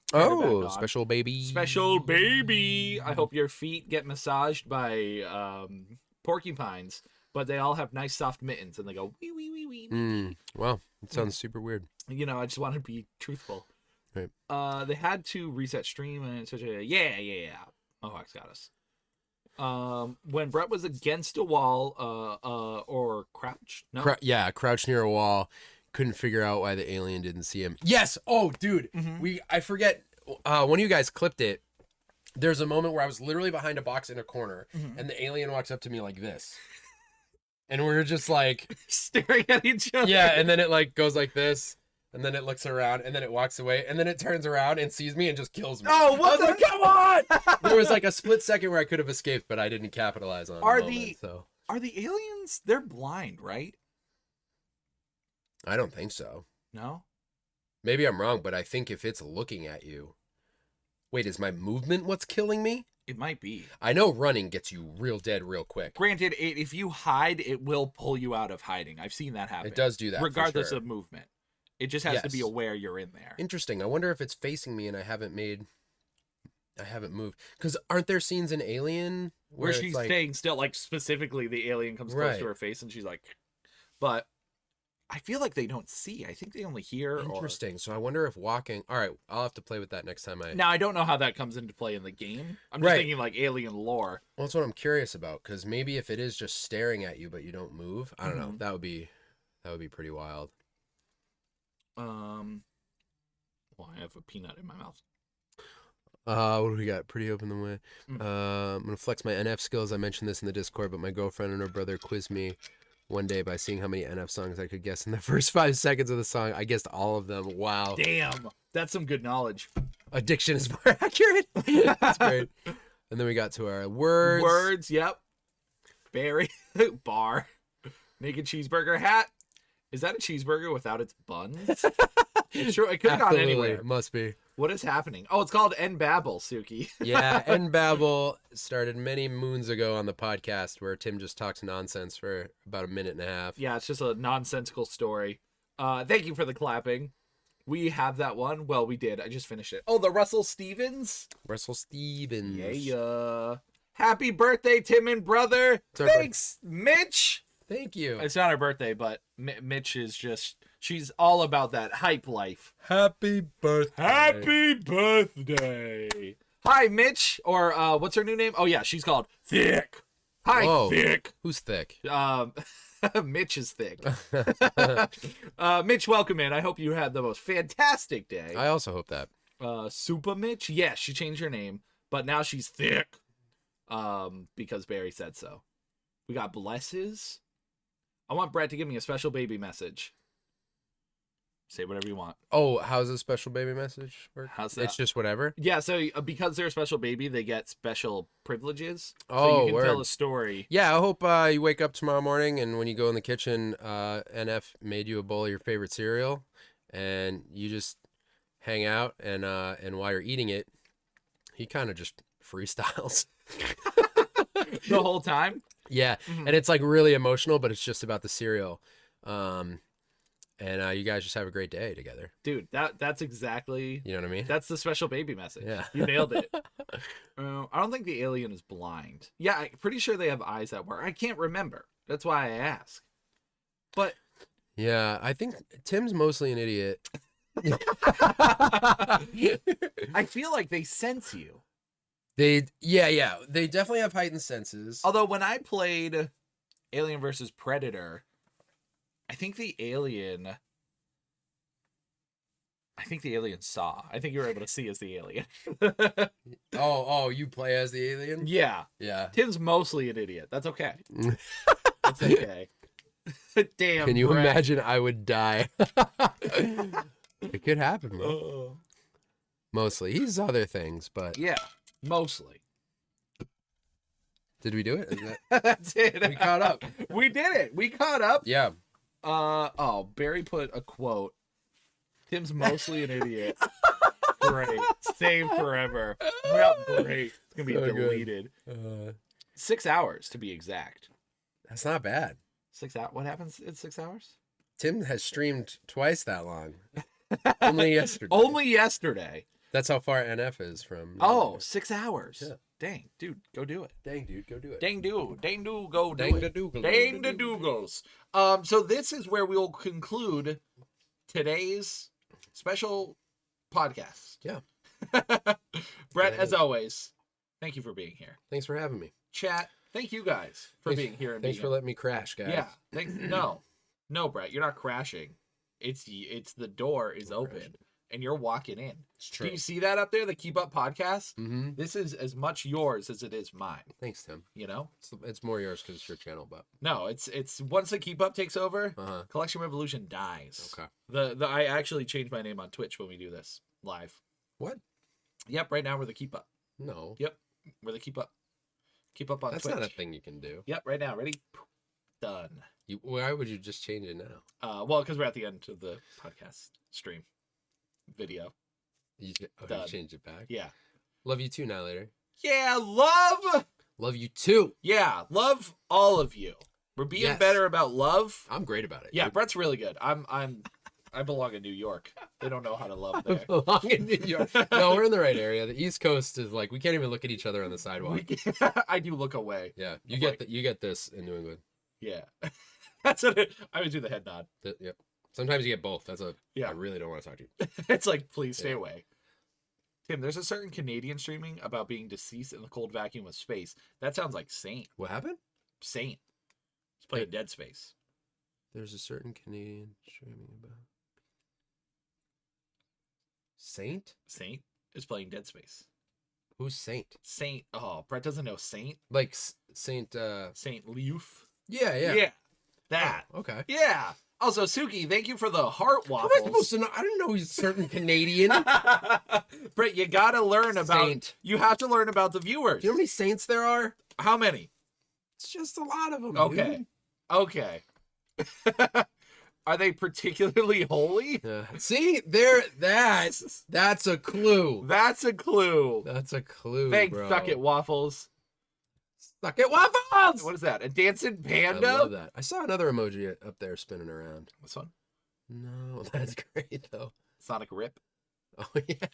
special baby, special baby. I hope your feet get massaged by porcupines, but they all have nice soft mittens and they go wee wee wee wee. Wow, it sounds super weird. I just want to be truthful. Right. They had to reset stream and such a yeah. Mohawk's got us. When Brett was against a wall, or crouch? No. Crouch near a wall. Couldn't figure out why the alien didn't see him. Yes. Oh, dude. I forget. One of you guys clipped it. There's a moment where I was literally behind a box in a corner, and the alien walks up to me like this, and we're just like staring at each other. Yeah, and then it like goes like this. And then it looks around, and then it walks away, and then it turns around and sees me and just kills me. Oh, what? Come on! There was like a split second where I could have escaped, but I didn't capitalize on it. Are the aliens? They're blind, right? I don't think so. No. Maybe I'm wrong, but I think if it's looking at you, wait, is my movement what's killing me? It might be. I know running gets you real dead real quick. Granted, if you hide, it will pull you out of hiding. I've seen that happen. It does do that, regardless of movement. It just has to be aware you're in there. Interesting. I wonder if it's facing me and I haven't moved. Because aren't there scenes in Alien where she's staying still, like specifically the alien comes close to her face and she's like, but I feel like they don't see. I think they only hear. Interesting. So I wonder if walking. All right, I'll have to play with that next time Now, I don't know how that comes into play in the game. I'm just thinking like alien lore. Well, that's what I'm curious about. Because maybe if it is just staring at you but you don't move, I don't know. That would be pretty wild. Well, I have a peanut in my mouth. What do we got? Pretty open the way. I'm gonna flex my NF skills. I mentioned this in the Discord, but my girlfriend and her brother quizzed me one day by seeing how many NF songs I could guess in the first 5 seconds of the song. I guessed all of them. Wow. Damn. That's some good knowledge. Addiction is more accurate. That's great. And then we got to our words. Words, yep. Berry. Bar. Naked cheeseburger hat. Is that a cheeseburger without its buns? It's true. It could have gone anywhere. It must be. What is happening? Oh, it's called N-Babble, Suki. Yeah, N-Babble started many moons ago on the podcast where Tim just talks nonsense for about a minute and a half. Yeah, it's just a nonsensical story. Thank you for the clapping. We have that one. Well, we did. I just finished it. Oh, the Russell Stevens. Russell Stevens. Yeah. Happy birthday, Tim and brother. Thanks, Mitch. Thank you. It's not our birthday, but Mitch is just She's all about that hype life. Happy birthday. Happy birthday. Hi, Mitch. Or what's her new name? Oh, yeah, she's called Thick. Hi, Whoa. Thick. Who's thick? Mitch is thick. Mitch, welcome in. I hope you had the most fantastic day. I also hope that. Super Mitch? Yes, she changed her name, but now she's thick. Because Barry said so. We got blesses. I want Brett to give me a special baby message. Say whatever you want. Oh, how's a special baby message work? How's that? It's just whatever? Yeah, so because they're a special baby, they get special privileges. Oh, so you can word. tell a story. Yeah, I hope you wake up tomorrow morning and when you go in the kitchen, NF made you a bowl of your favorite cereal and you just hang out and while you're eating it, he kind of just freestyles. The whole time? Yeah, and it's like really emotional, but it's just about the cereal. And you guys just have a great day together. Dude, that's exactly... You know what I mean? That's the special baby message. Yeah. You nailed it. I don't think the alien is blind. Yeah, I'm pretty sure they have eyes that work. I can't remember. That's why I ask. But... Yeah, I think Tim's mostly an idiot. I feel like they sense you. They definitely have heightened senses. Although when I played Alien versus Predator... I think the alien saw. I think you were able to see as the alien. Oh, you play as the alien? Yeah. Yeah. Tim's mostly an idiot. That's okay. That's okay. Damn. Can you Brett. imagine I would die? It could happen, bro. Mostly. He's other things, but... Yeah, mostly. Did we do it? That's it. We caught up. We did it. We caught up. Yeah. Barry put a quote. Tim's mostly an idiot. Great. Save forever. Well, great. It's gonna be So deleted. 6 hours to be exact. That's not bad. 6 hours. What happens in 6 hours? Tim has streamed twice that long. Only yesterday. Only yesterday. That's how far NF is from. 6 hours. Yeah. Dang, dude, go do it. Dang, dude, go do it. Dang do, go do Dang it. the Dougal. Dang the Dougals. So this is where we'll conclude today's special podcast. Yeah. Brett, as always, thank you for being here. Thanks for having me. Chat, thank you guys for being here. And Thanks being for letting me crash, guys. Yeah. Thanks. No, Brett, you're not crashing. It's the door is open. Crashing. And you're walking in. It's true. Do you see that up there? The Keep Up podcast? Mm-hmm. This is as much yours as it is mine. Thanks, Tim. You know? It's more yours because it's your channel, but... No, it's once the Keep Up takes over, Uh-huh. Collection Revolution dies. Okay. I actually changed my name on Twitch when we do this live. What? Yep, right now we're the Keep Up. No. Yep, we're the Keep Up. Keep Up on That's Twitch. not a thing you can do. Yep, right now. Ready? Done. Why would you just change it now? Well, because we're at the end of the podcast stream video. You Done. changed it back? Yeah. Love you too, now later. Yeah, love. Love you too. Yeah, love all of you. We're being better about love. I'm great about it. Yeah, Brett's really good. I belong in New York. They don't know how to love there. I belong in New York. No, we're in the right area. The East Coast is like we can't even look at each other on the sidewalk. I do look away. Yeah, you get this in New England. Yeah, that's what I would do. The head nod. Yep. Sometimes you get both. That's Yeah. I really don't want to talk to you. It's like, please stay away. Tim, there's a certain Canadian streaming about being deceased in the cold vacuum of space. That sounds like Saint. What happened? Saint. He's playing Dead Space. There's a certain Canadian streaming about Saint. Saint is playing Dead Space. Who's Saint? Saint. Oh, Brett doesn't know Saint. Like Saint. Saint Leaf. Yeah. Yeah. That. Oh, okay. Yeah. Also, Suki, thank you for the heart How waffles. am I supposed to know? I didn't know he's a certain Canadian. Brett, you gotta learn about. Saint. You have to learn about the viewers. Do you know how many saints there are? How many? It's just a lot of them. Okay. Dude. Okay. Are they particularly holy? See, that's a clue. That's a clue. That's a clue, Thanks, bro. Suck It Waffles. Suck it, waffles. What is that? A dancing panda? I love that. I saw another emoji up there spinning around. This one? No, that's great though. Sonic Rip. Oh yeah.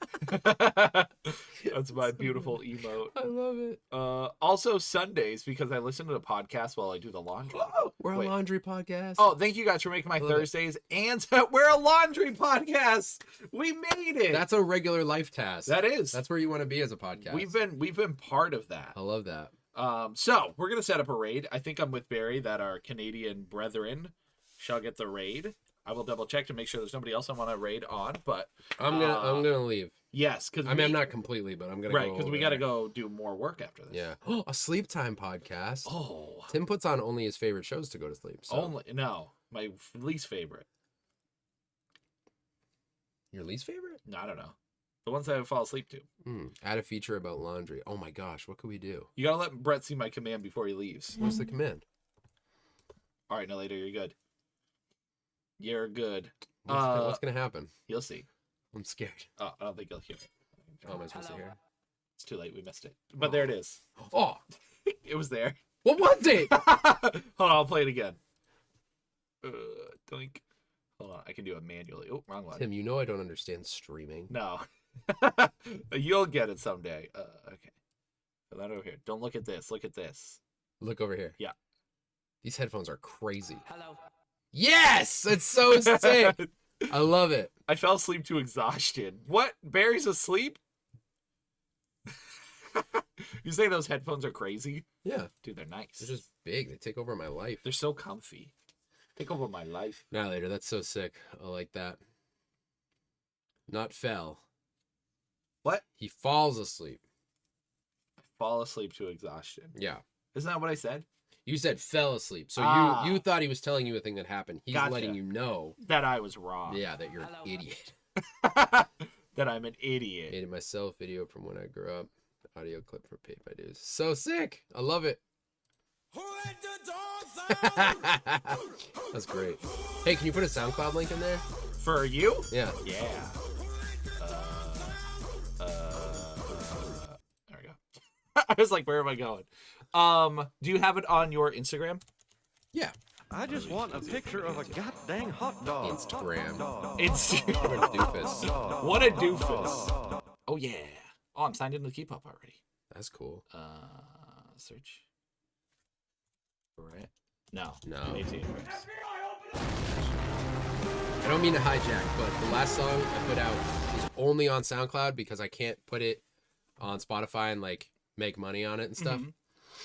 That's my beautiful emote. I love it. Also Sundays, because I listen to the podcast while I do the laundry. We're a laundry podcast. Oh, thank you guys for making my Thursdays. And we're a laundry podcast. We made it. That's a regular life task. That is. That's where you want to be as a podcast. We've been part of that. I love that. So we're gonna set up a raid. I think I'm with Barry that our Canadian brethren shall get the raid. I will double check to make sure there's nobody else I want to raid on, but I'm gonna leave. Yes, because I'm not completely, but I'm gonna right because we got to go do more work after this. Yeah. A sleep time podcast. Oh, Tim puts on only his favorite shows to go to sleep. So. My least favorite. Your least favorite? No, I don't know. The ones that I would fall asleep to. Add a feature about laundry. Oh my gosh, what could we do? You gotta let Brett see my command before he leaves. What's the command? All right, now later you're good. You're good. What's gonna happen? You'll see. I'm scared. Oh, I don't think you'll hear it. Oh, am I supposed to hear? It's too late. We missed it. But there it is. Oh, it was there. What was it? Hold on, I'll play it again. Doink. Hold on, I can do it manually. Oh, wrong one. Tim, you know I don't understand streaming. No. You'll get it someday. Okay. Put that over here. Don't look at this. Look at this. Look over here. Yeah. These headphones are crazy. Hello. Yes! It's so sick. I love it. I fell asleep to exhaustion. What? Barry's asleep? You say those headphones are crazy? Yeah. Dude, they're nice. They're just big. They take over my life. They're so comfy. Take over my life. Now later. That's so sick. I like that. Not fell. What? He falls asleep. I fall asleep to exhaustion. Yeah. Isn't that what I said? You said fell asleep. So you thought he was telling you a thing that happened. He's letting you know that I was wrong. Yeah, that you're an idiot. That I'm an idiot. Made it myself. Video from when I grew up. Audio clip for Paid by Dues. So sick. I love it. That's great. Hey, can you put a SoundCloud link in there? For you? Yeah. Yeah. There we go. I was like, where am I going? Do you have it on your Instagram? Yeah. I just want a picture of a goddamn hot dog. Instagram. Hot dog. What a doofus. What a doofus. Oh, yeah. Oh, I'm signed into Keep Up already. That's cool. Search. Right? No. No. I don't mean to hijack, but the last song I put out is only on SoundCloud because I can't put it on Spotify and like make money on it and stuff. Mm-hmm.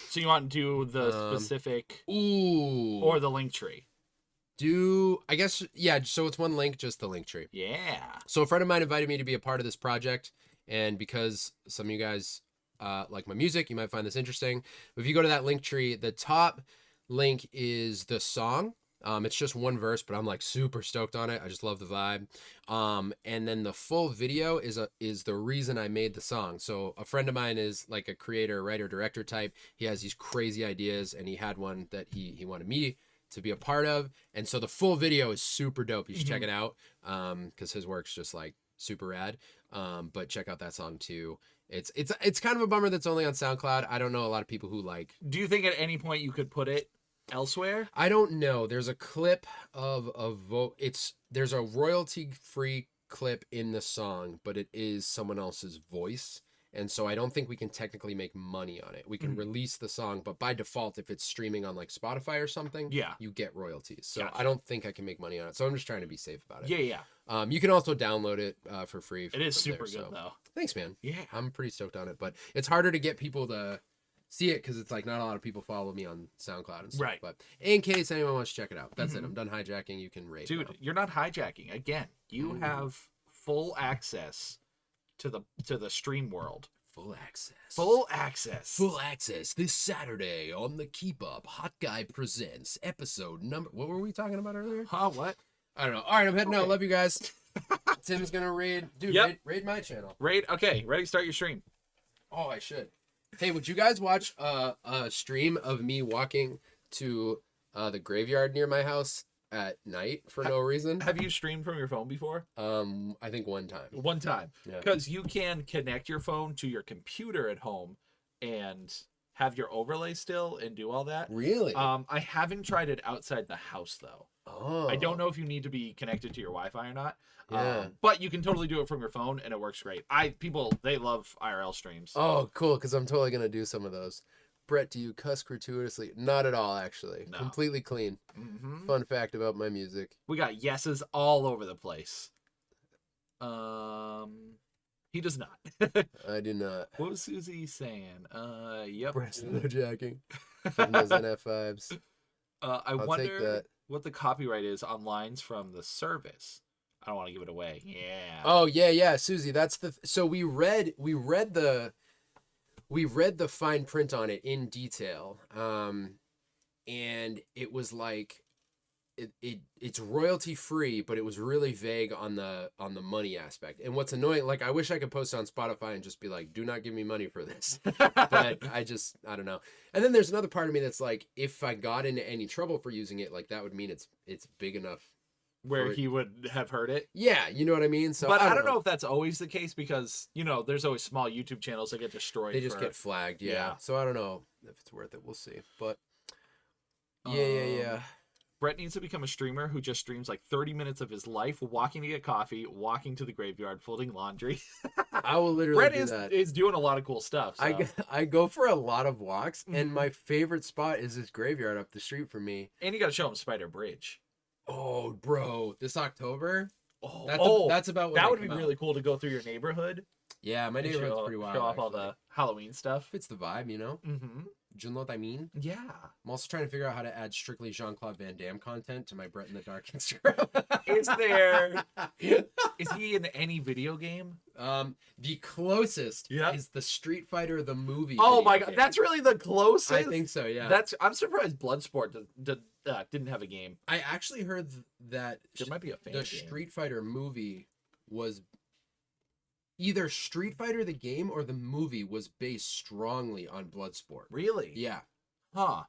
So you want to do the specific or the link tree? I guess, yeah, so it's one link, just the link tree. Yeah. So a friend of mine invited me to be a part of this project, and because some of you guys like my music, you might find this interesting. But if you go to that link tree, the top link is the song. It's just one verse, but I'm like super stoked on it. I just love the vibe. And then the full video is the reason I made the song. So a friend of mine is like a creator, writer, director type. He has these crazy ideas, and he had one that he wanted me to be a part of. And so the full video is super dope. You should check it out because his work's just like super rad. But check out that song too. It's kind of a bummer that's only on SoundCloud. I don't know a lot of people who like. Do you think at any point you could put it elsewhere? I don't know. There's a clip of there's a royalty-free clip in the song, but it is someone else's voice. And so I don't think we can technically make money on it. We can release the song, but by default, if it's streaming on like Spotify or something, you get royalties. So I don't think I can make money on it. So I'm just trying to be safe about it. Yeah. You can also download it for free. It is super good though. Thanks, man. Yeah. I'm pretty stoked on it, but it's harder to get people to see it because it's like not a lot of people follow me on SoundCloud and stuff. Right. But in case anyone wants to check it out, that's it. I'm done hijacking. You can rate. Dude, you're not hijacking. Again, you have full access to the stream world. Full access. Full access. Full access this Saturday on the Keep Up. Hot Guy Presents episode number. What were we talking about earlier? Huh? What? I don't know. All right, I'm heading out. Love you guys. Tim's gonna raid. Dude, raid my channel. Raid. Okay, ready to start your stream. Oh, I should. Hey, would you guys watch a stream of me walking to the graveyard near my house at night for no reason? Have you streamed from your phone before? I think one time. One time. Yeah. Because you can connect your phone to your computer at home and have your overlay still and do all that. Really? I haven't tried it outside the house though. Oh. I don't know if you need to be connected to your Wi-Fi or not. Yeah. But you can totally do it from your phone and it works great. People they love IRL streams. Oh, cool, because I'm totally gonna do some of those. Brett, do you cuss gratuitously? Not at all, actually. No. Completely clean. Mm-hmm. Fun fact about my music. We got yeses all over the place. He does not. I do not. What was Susie saying? Yep. Brett's no jacking. From those NF5s. I I'll take wonder that. what the copyright is on lines from the service. I don't want to give it away. Yeah. Oh yeah, Susie. That's the. So we read the fine print on it in detail, and it was like, it's royalty free, but it was really vague on the money aspect. And what's annoying, like I wish I could post on Spotify and just be like, do not give me money for this, but I don't know. And then there's another part of me that's like, if I got into any trouble for using it, like that would mean it's big enough. Where he would have heard it. Yeah, you know what I mean? So but I don't know if that's always the case because, there's always small YouTube channels that get destroyed. They just get flagged, yeah. So I don't know if it's worth it. We'll see. But yeah. Brett needs to become a streamer who just streams like 30 minutes of his life, walking to get coffee, walking to the graveyard, folding laundry. I will literally Brett do that. is doing a lot of cool stuff. So. I go for a lot of walks, and my favorite spot is this graveyard up the street from me. And you got to show him Spider Bridge. Oh, bro, this October? That's about when that they would be come out. really cool to go through your neighborhood. Yeah, my neighborhood's pretty wild. Show off all actually. the Halloween stuff. Fits the vibe, you know? Mm-hmm. Do you know what I mean? Yeah. I'm also trying to figure out how to add strictly Jean-Claude Van Damme content to my Brett in the Dark Instagram. Is he in any video game? The closest Yeah. is the Street Fighter the movie. Oh video my god, game. that's really the closest. I think so. Yeah. I'm surprised Bloodsport didn't have a game. I actually heard that There might be a fan the game. Street Fighter movie was either Street Fighter the game or the movie was based strongly on Bloodsport. Really? Yeah. Huh.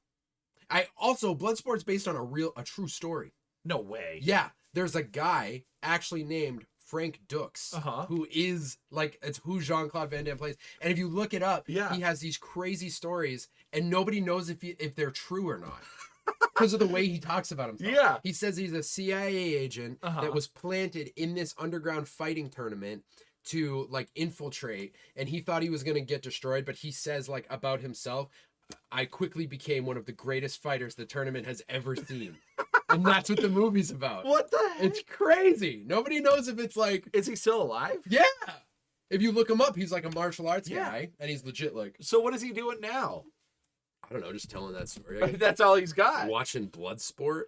Bloodsport's based on a true story. No way. Yeah. There's a guy actually named Frank Dux, who is like, it's who Jean-Claude Van Damme plays. And if you look it up, Yeah. he has these crazy stories and nobody knows if they're true or not. Because of the way he talks about himself. Yeah. He says he's a CIA agent that was planted in this underground fighting tournament to like infiltrate, and he thought he was going to get destroyed, but he says like about himself, I quickly became one of the greatest fighters the tournament has ever seen. And that's what the movie's about. What the heck? It's crazy. Nobody knows if it's like, Is he still alive? yeah. If you look him up, he's like a martial arts Yeah. guy, and he's legit like, So what is he doing now? I don't know, just telling that story. That's all he's got. Watching Bloodsport?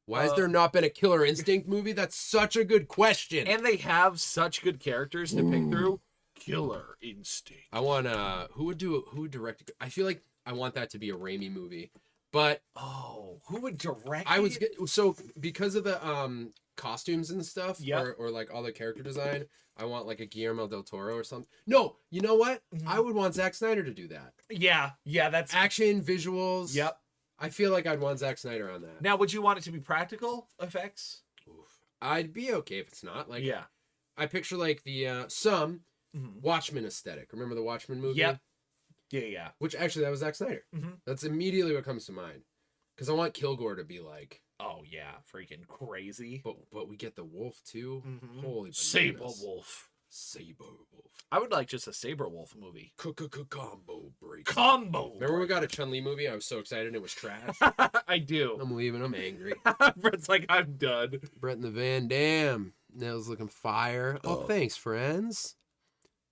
Why has there not been a Killer Instinct movie? That's such a good question. And they have such good characters to pick through. Killer Instinct. I want who would direct it? I feel like I want that to be a Raimi movie. But Who would direct I was it? so because of the costumes and stuff, Yep. or like all the character design, I want like a Guillermo del Toro or something. No, you know what? I would want Zack Snyder to do that. Yeah, that's Action, visuals. Yep. I feel like I'd want Zack Snyder on that. Now, would you want it to be practical effects? Oof. I'd be okay if it's not. Like, Yeah. I picture like the some Watchmen aesthetic. Remember the Watchmen movie? Yep. Yeah. Which actually that was Zack Snyder. That's immediately what comes to mind. Because I want Kilgore to be like, Oh yeah, freaking crazy. but we get the wolf too. Holy Saber bananas. Wolf. Saber wolf. I would like just a Saber Wolf movie. Combo break. Combo. Remember when we got a Chun-Li movie? I was so excited and it was trash. I do. I'm leaving. I'm angry. Brett's like, I'm done. Brett and the Van Dam. Nails looking fire. Oh, thanks, friends.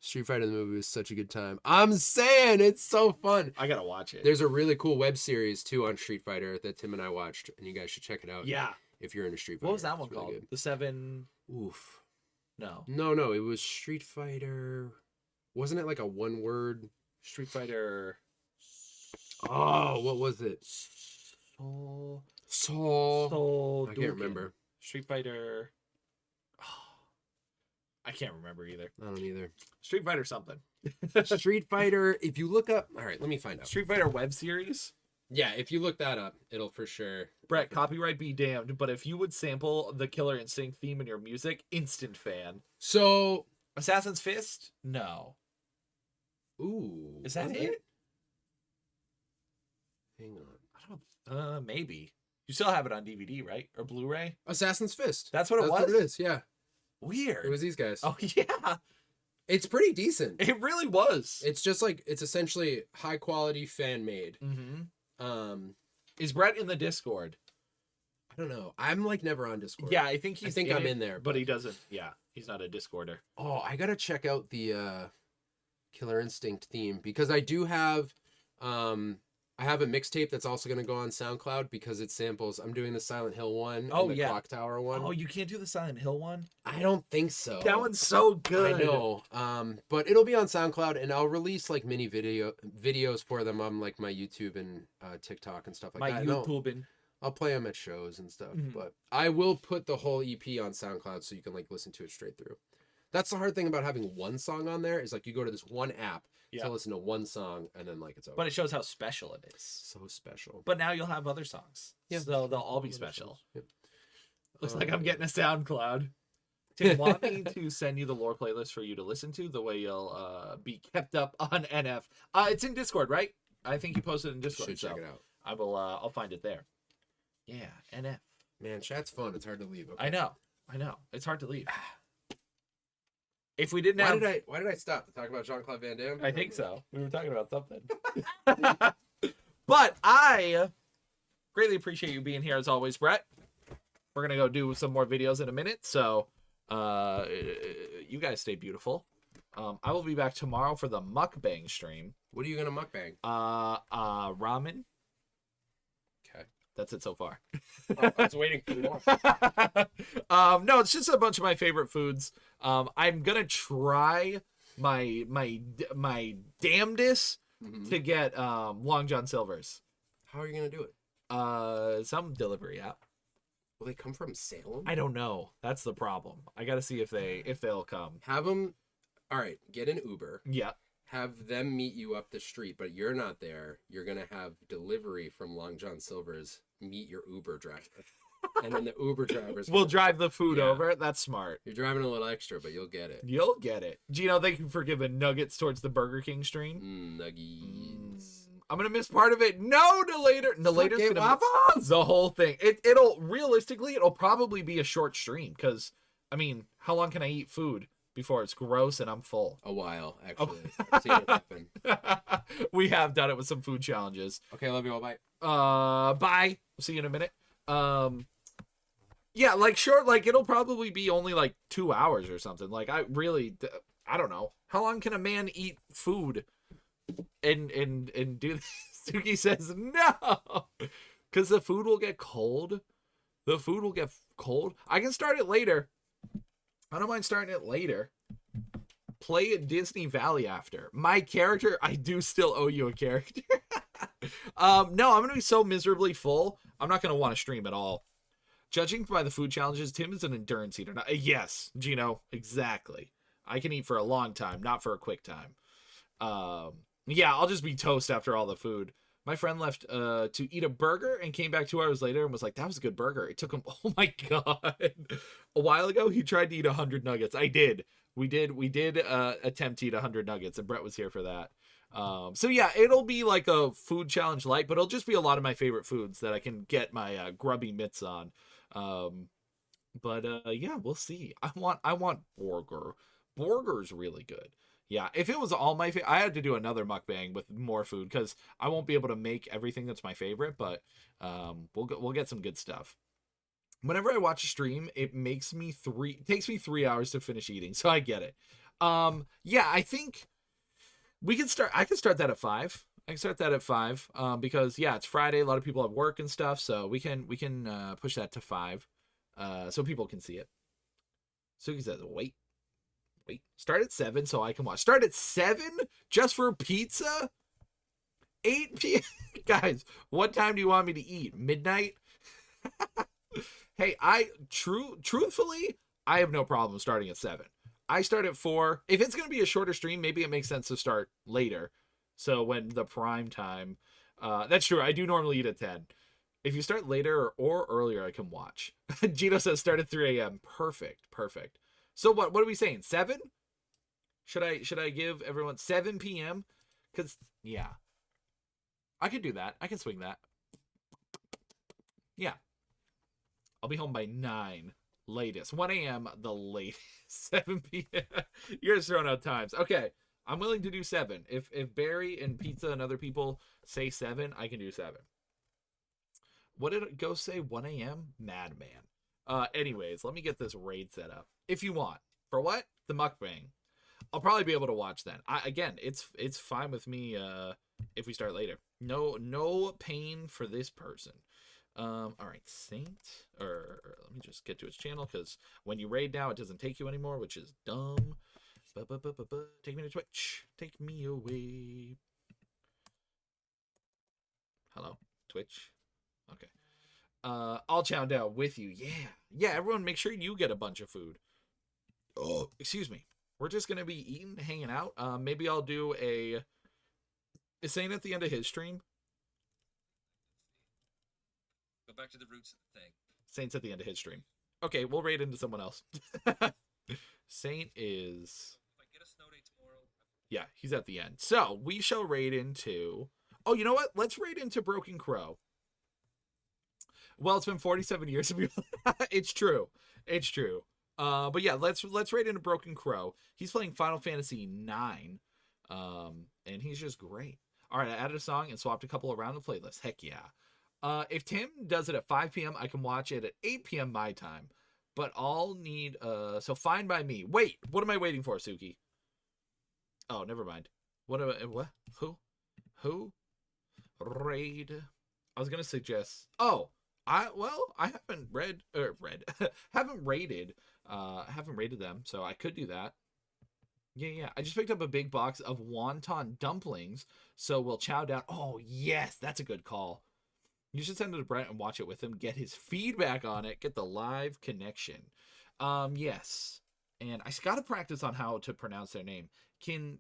Street Fighter the movie was such a good time. I'm saying it's so fun. I gotta watch it. There's a really cool web series too on Street Fighter that Tim and I watched, and you guys should check it out. Yeah. If you're into Street Fighter. What was that one It's really called? good. The Seven. Oof. No. No, it was Street Fighter. Wasn't it like a one word? Street Fighter. Oh, what was it? Soul. I can't Duken. remember. Street Fighter. I can't remember either. I don't either. Street Fighter something. Street Fighter, if you look up, all right, let me find out. Street Fighter web series. Yeah, if you look that up, it'll for sure. Brett, copyright be damned, but if you would sample the Killer Instinct theme in your music, instant fan. So, Assassin's Fist? No. ooh. Is that was it? Hang on. I don't. Maybe you still have it on DVD, right, or Blu-ray? Assassin's Fist. That's what it was. What it is. Yeah. Weird. It was these guys. Oh yeah, It's pretty decent. it really was. It's just like it's essentially high quality fan made. Is Brett in the Discord? I don't know. I'm like never on Discord. Yeah, I think I'm in there, but he doesn't. Yeah, he's not a Discorder. Oh, I gotta check out the Killer Instinct theme because I do have I have a mixtape that's also gonna go on SoundCloud because it samples. I'm doing the Silent Hill one. Oh, and the yeah. Clock Tower one. Oh, you can't do the Silent Hill one? I don't think so. That one's so good. I know. But it'll be on SoundCloud, and I'll release like mini videos for them on like my YouTube and TikTok and stuff like that. My YouTubing. I'll play them at shows and stuff, Mhm. but I will put the whole EP on SoundCloud so you can like listen to it straight through. That's the hard thing about having one song on there is like you go to this one app to listen to one song and then like it's over. But it shows how special it is. So special. But now you'll have other songs. Yeah. So they'll all be special. Yep. Looks like I'm getting a SoundCloud. Tim, want me to send you the lore playlist for you to listen to the way you'll be kept up on NF? It's in Discord, right? I think you posted in Discord. Should check it out. I will. I'll find it there. Yeah, NF. Man, chat's fun. It's hard to leave. Okay. I know. It's hard to leave. If we didn't have, why did I stop to talk about Jean-Claude Van Damme? I think so. We were talking about something. But I greatly appreciate you being here as always, Brett. We're gonna go do some more videos in a minute, so you guys stay beautiful. I will be back tomorrow for the mukbang stream. What are you gonna mukbang? Ramen. Okay. That's it so far. I was waiting for more. No, it's just a bunch of my favorite foods. I'm gonna try my damnedest to get Long John Silver's. How are you gonna do it? Some delivery app. Will they come from Salem? I don't know. That's the problem. I gotta see if they'll come. Have them. All right, get an Uber. Yeah. Have them meet you up the street, but you're not there. You're gonna have delivery from Long John Silver's meet your Uber driver, and then the Uber drivers We'll drive the food Yeah. over. That's smart. You're driving a little extra, but you'll get it. You'll get it. Gino, thank you for giving nuggets towards the Burger King stream. Nuggies. I'm gonna miss part of it. No, Nalater. Nalater's Fucking gonna miss the whole thing. It'll realistically, it'll probably be a short stream because, I mean, how long can I eat food before it's gross and I'm full? A while, actually. I've seen it happen. We have done it with some food challenges. Okay, love you all. Bye. Bye. See you in a minute. Yeah, like short, like it'll probably be only like 2 hours or something. Like I don't know. How long can a man eat food and do this? Suki says no, because the food will get cold. The food will get cold. I can start it later. I don't mind starting it later. Play at Disney Valley after. My character, I do still owe you a character. No, I'm going to be so miserably full. I'm not going to want to stream at all. Judging by the food challenges, Tim is an endurance eater. Yes, Gino, exactly. I can eat for a long time, not for a quick time. Yeah, I'll just be toast after all the food. My friend left to eat a burger and came back 2 hours later and was like, that was a good burger. It took him, oh my God. A while ago, he tried to eat 100 nuggets. I did. We did attempt to eat 100 nuggets, and Brett was here for that. So yeah, it'll be like a food challenge light, but it'll just be a lot of my favorite foods that I can get my grubby mitts on. Yeah, we'll see. I want burger. Burger's really good. Yeah, if it was all my favorite, I had to do another mukbang with more food because I won't be able to make everything that's my favorite, but we'll get some good stuff. Whenever I watch a stream, it takes me 3 hours to finish eating, so I get it. Yeah, I think I can start that at 5. I can start that at 5 because yeah, it's Friday. A lot of people have work and stuff, so we can push that to 5 so people can see it. Suki says, wait, start at 7 so I can watch. Start at 7 just for pizza? 8 p.m. Guys, what time do you want me to eat? Midnight? Hey, truthfully, I have no problem starting at 7. I start at 4. If it's going to be a shorter stream, maybe it makes sense to start later. So when the prime time, that's true. I do normally eat at 10. If you start later or earlier, I can watch. Gino says start at 3 a.m. Perfect. So what are we saying? 7? Should I give everyone 7 p.m.? Because, yeah. I could do that. I can swing that. Yeah. I'll be home by 9 latest. 1 a.m. the latest. 7 p.m. You're just throwing out times. Okay. I'm willing to do 7. If Barry and Pizza and other people say 7, I can do 7. What did it go say? 1 a.m.? Madman. Anyways, let me get this raid set up. If you want. For what? The mukbang. I'll probably be able to watch then. Again, it's fine with me if we start later. No pain for this person. All right, Saint, or let me just get to his channel, because when you raid now, it doesn't take you anymore, which is dumb. Take me to Twitch. Take me away. Hello, Twitch. Okay. I'll chow down with you. Yeah, everyone make sure you get a bunch of food. Oh, excuse me. We're just going to be eating, hanging out. Maybe I'll do is Saint at the end of his stream? Go back to the roots of the thing. Saint's at the end of his stream. Okay, we'll raid into someone else. Saint is... If I get a snow day tomorrow... Yeah, he's at the end. So, we shall raid into... Oh, you know what? Let's raid into Broken Crow. Well, it's been 47 years. It's true. It's true. But yeah, let's raid into Broken Crow. He's playing Final Fantasy 9. And he's just great. All right, I added a song and swapped a couple around the playlist. Heck yeah. If Tim does it at 5 p.m., I can watch it at 8 p.m. my time. But I'll need, so Fine by Me. Wait, what am I waiting for, Suki? Oh, never mind. What? Who? Raid. I was going to suggest, I haven't haven't rated them, so I could do that. Yeah. I just picked up a big box of wonton dumplings, so we'll chow down. Oh, yes, that's a good call. You should send it to Brent and watch it with him, get his feedback on it, get the live connection. Yes. And I got to practice on how to pronounce their name. Kin.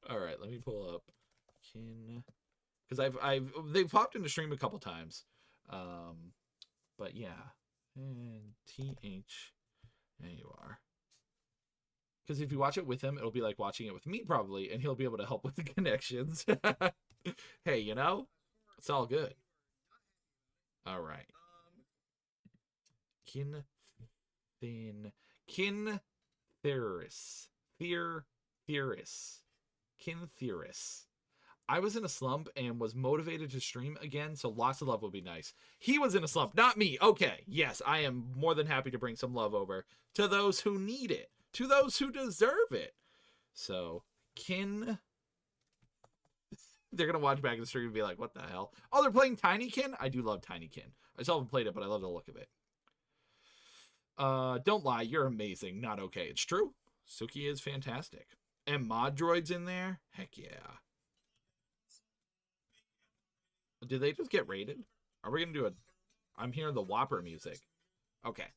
All right, let me pull up Kin, because they've popped into stream a couple times. But yeah, and TH, there you are. Because if you watch it with him, it'll be like watching it with me probably, and he'll be able to help with the connections. Hey, you know, it's all good. All right. Kin Theris. Kin Theris. I was in a slump and was motivated to stream again, so lots of love would be nice. He was in a slump, not me. Okay, yes, I am more than happy to bring some love over to those who need it, to those who deserve it. So, Kin... They're going to watch back in the stream and be like, what the hell? Oh, they're playing Tinykin? I do love Tinykin. I still haven't played it, but I love the look of it. Don't lie, you're amazing. Not okay. It's true. Suki is fantastic. And Mod Droid's in there? Heck yeah. Did they just get raided? Are we going to do I'm hearing the Whopper music. Okay.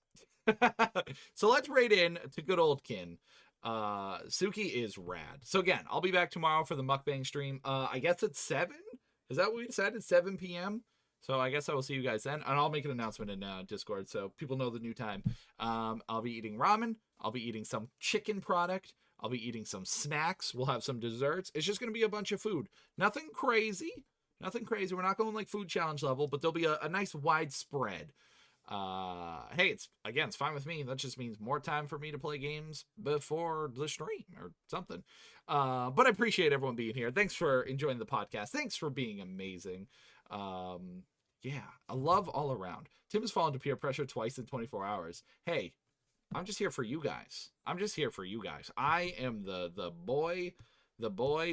So let's raid in to good old Kin. Suki is rad. So again, I'll be back tomorrow for the mukbang stream. I guess it's 7? Is that what we decided? 7 p.m.? So I guess I will see you guys then. And I'll make an announcement in Discord so people know the new time. I'll be eating ramen. I'll be eating some chicken product. I'll be eating some snacks. We'll have some desserts. It's just going to be a bunch of food. Nothing crazy. Nothing crazy. We're not going like food challenge level, but there'll be a nice widespread. Hey, it's fine with me. That just means more time for me to play games before the stream or something. But I appreciate everyone being here. Thanks for enjoying the podcast. Thanks for being amazing. Yeah, a love all around. Tim has fallen to peer pressure twice in 24 hours. Hey, I'm just here for you guys. I am the boy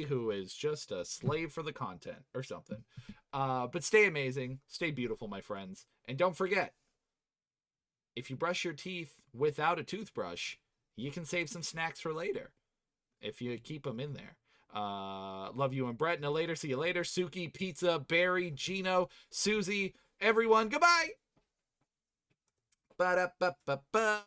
who is just a slave for the content or something. But stay amazing, stay beautiful, my friends. And don't forget, if you brush your teeth without a toothbrush, you can save some snacks for later if you keep them in there. Love you and Brett. Now later. See you later. Suki, Pizza, Barry, Gino, Susie, everyone. Goodbye. Ba-da-ba-ba-ba.